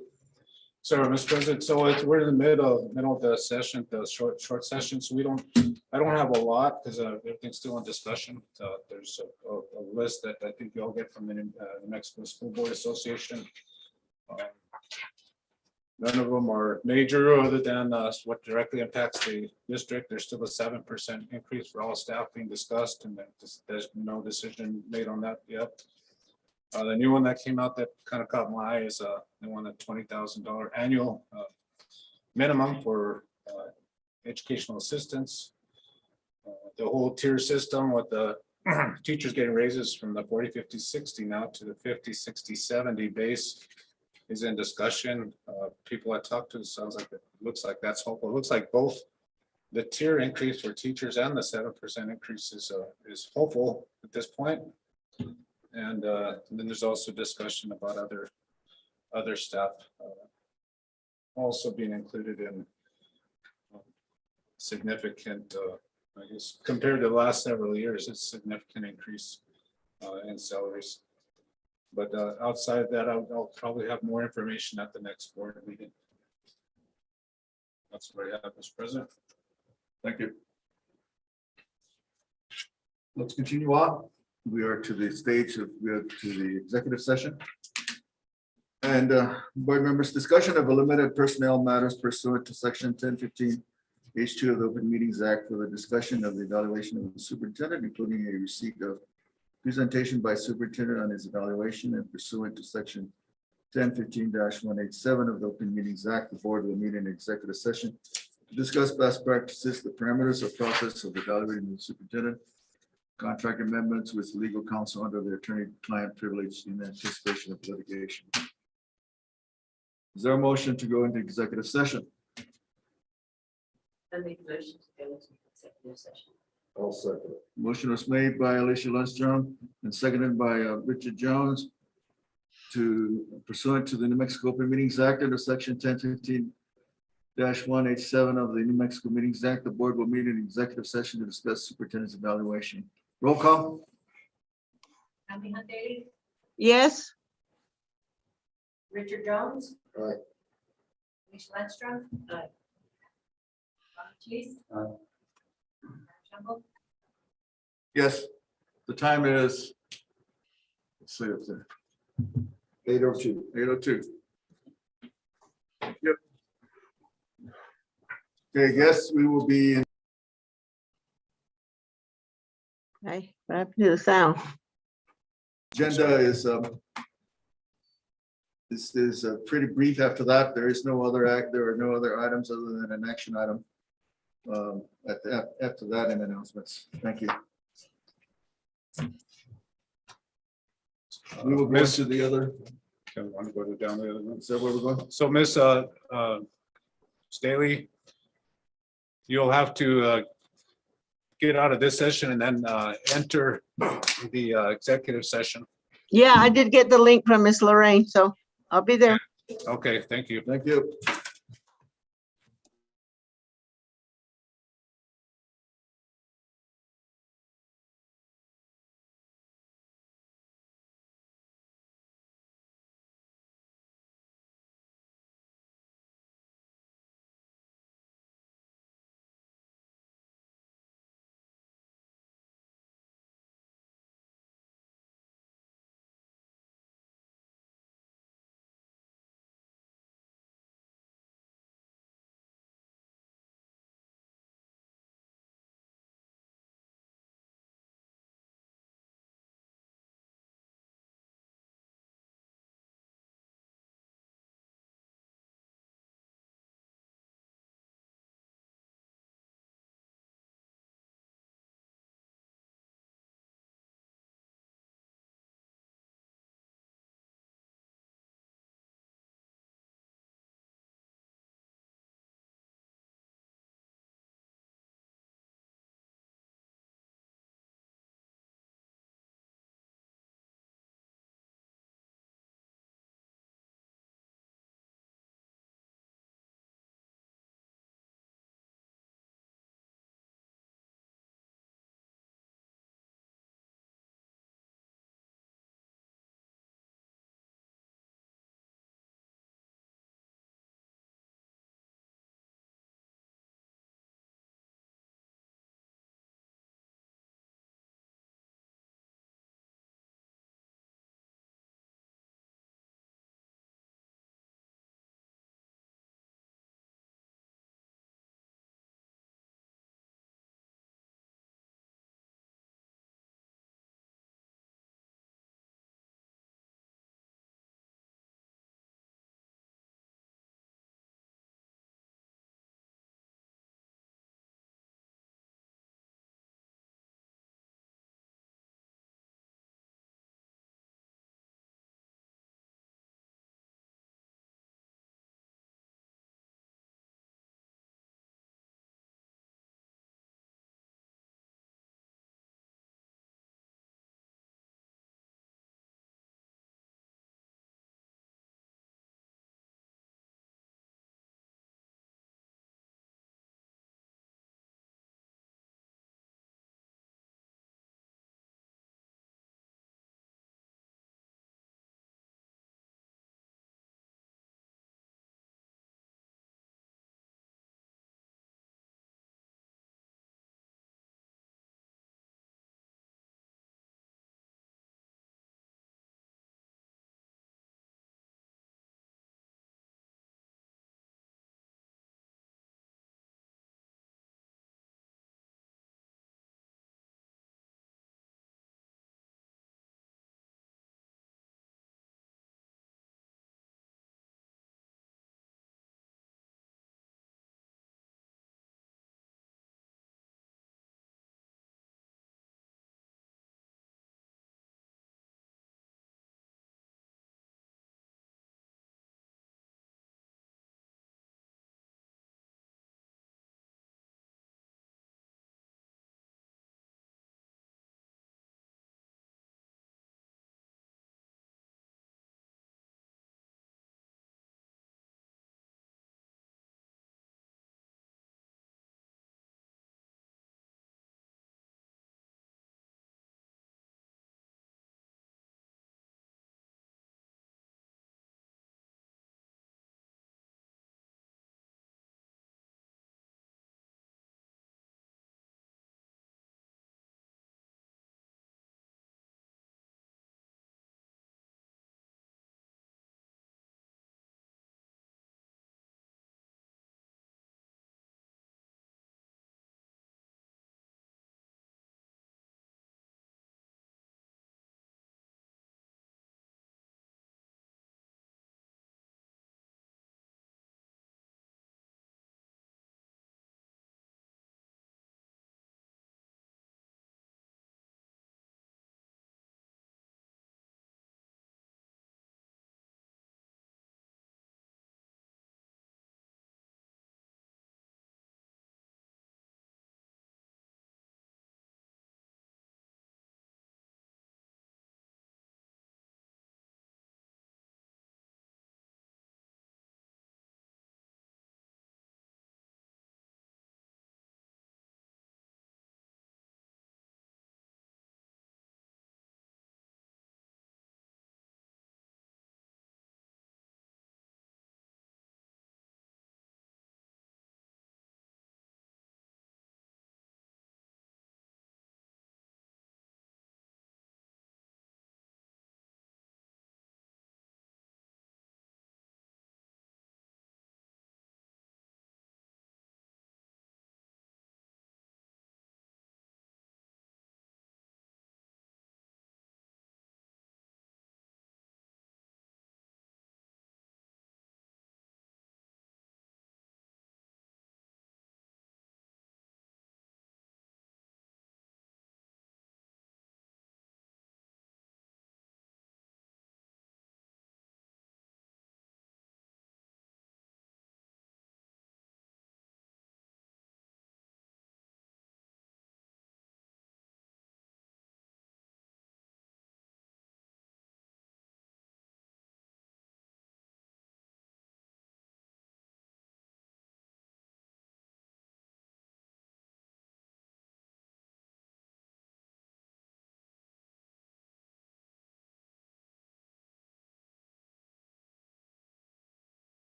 Sorry, Mr. President. So we're in the middle of the session, the short session. So I don't have a lot because everything's still in discussion. There's a list that I think you all get from the New Mexico School Board Association. None of them are major other than what directly impacts the district. There's still a 7% increase for all staff being discussed, and there's no decision made on that yet. The new one that came out that kind of caught my eye is they want a $20,000 annual minimum for educational assistance. The whole tier system with the teachers getting raises from the 40, 50, 60 now to the 50, 60, 70 base is in discussion. People I talked to, sounds like it looks like that's hopeful. It looks like both the tier increase for teachers and the 7% increase is hopeful at this point. And then there's also discussion about other staff also being included in significant, I guess, compared to the last several years, it's a significant increase in salaries. But outside of that, I'll probably have more information at the next board meeting. That's what I have, Mr. President. Thank you. Let's continue on. We are to the stage of, we are to the executive session. And board members, discussion of a limited personnel matters pursuant to section 1015 H2 of the Open Meetings Act for the discussion of the evaluation of the superintendent, including a receipt of presentation by superintendent on his evaluation, and pursuant to section 1015-187 of the Open Meetings Act, the board will meet in executive session to discuss best practices, the parameters of process of evaluating the superintendent, contract amendments with legal counsel under the attorney-client privilege in anticipation of litigation. Is there a motion to go into executive session? I make a motion to go into executive session. I'll second. Motion was made by Alicia Lundstrom and seconded by Richard Jones to pursuant to the New Mexico Open Meetings Act under section 1015-187 of the New Mexico Meetings Act. The board will meet in executive session to discuss superintendent's evaluation. Roll call. Daly, Yes. Richard Jones. Aye. Alicia Lundstrom. Aye. Ron Chase. Aye. Trumbull. Yes, the time is, let's see, it's 8:02. 8:02. Yep. Okay, guess we will be in. Okay, what happened to the sound? Agenda is this is pretty brief. After that, there is no other act. There are no other items other than an action item. After that, and announcements. Thank you. We will go to the other. I want to go down the other one. Is that where we're going? So Miss Staley, you'll have to get out of this session and then enter the executive session. Yeah, I did get the link from Miss Lorraine, so I'll be there. Okay, thank you. Thank you.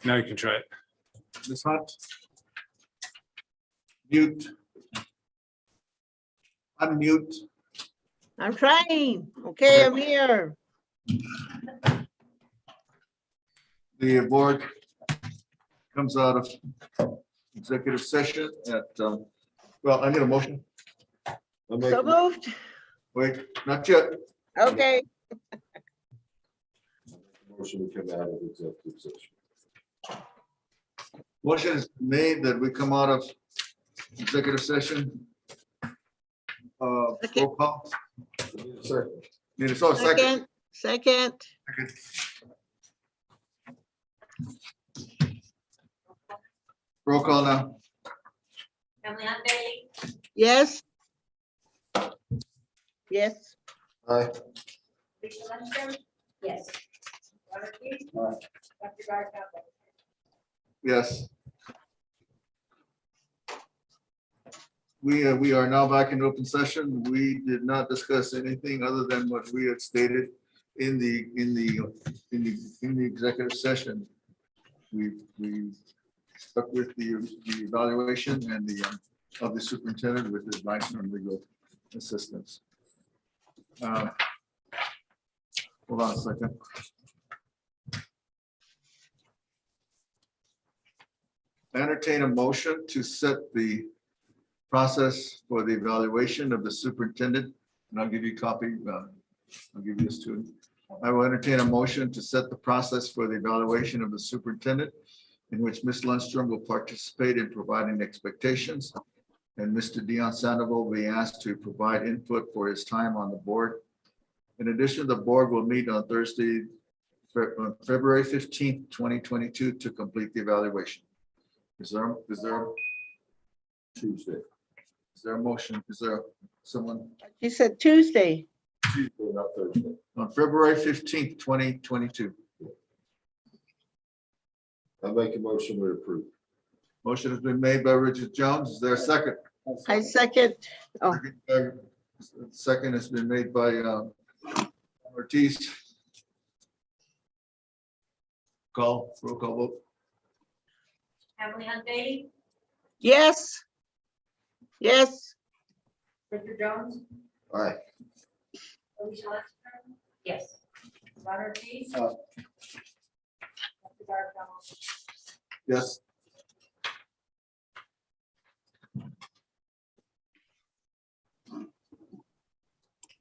Now you can try it. Ms. Hunt? Mute. Unmute. I'm trying. Okay, I'm here. The board comes out of executive session at, well, I need a motion. So moved. Wait, not yet. Okay. Motion to come out of executive session. Motion is made that we come out of executive session. Roll call. Second. Need a second. Second. Roll call now. Emily Bailey, Yes. Yes. Aye. Lisa Lundstrom, yes. Robert Reed, Aye. Dr. Garfield. Yes. We are now back in open session. We did not discuss anything other than what we had stated in the executive session. We stuck with the evaluation and of the superintendent with advice from legal assistance. Hold on a second. Entertain a motion to set the process for the evaluation of the superintendent, and I'll give you a copy. I'll give you this too. I will entertain a motion to set the process for the evaluation of the superintendent, in which Ms. Lundstrom will participate in providing expectations, and Mr. Dion Sandoval will be asked to provide input for his time on the board. In addition, the board will meet on Thursday, February 15th, 2022, to complete the evaluation. Is there Tuesday. Is there a motion? Is there someone You said Tuesday. Tuesday, not Thursday. on February 15th, 2022? I make a motion to approve. Motion has been made by Richard Jones. Is there a second? I second. Oh, Second has been made by Ortiz. Roll call vote. Emily Bailey, yes. Yes. Richard Jones, Aye. Lisa Lundstrom, yes. Robert Reed. Aye. Dr. Garfield. Yes.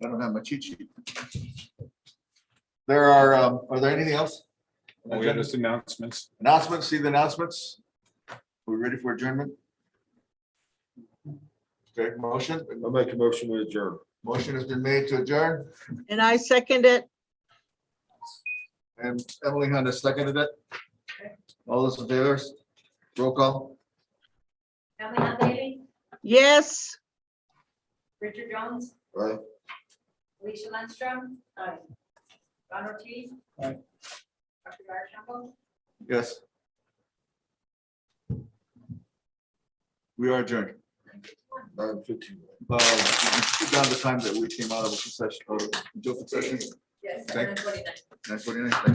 I don't have my cheat sheet. There are there anything else? We have just announcements. Announcements, see the announcements? We ready for adjournment? Okay, motion. I make a motion to adjourn. Motion has been made to adjourn, And I second it. and Emily Hunt has seconded it. All those in favor? Roll call. Emily Bailey, Yes. Richard Jones, Aye. Lisa Lundstrom. Aye. Ron Ortiz. Aye. Dr. Garfield. Yes. We are adjourned. 9:15. Down the time that we came out of a concession, or open session. Yes. Okay. 9:29. 9:49.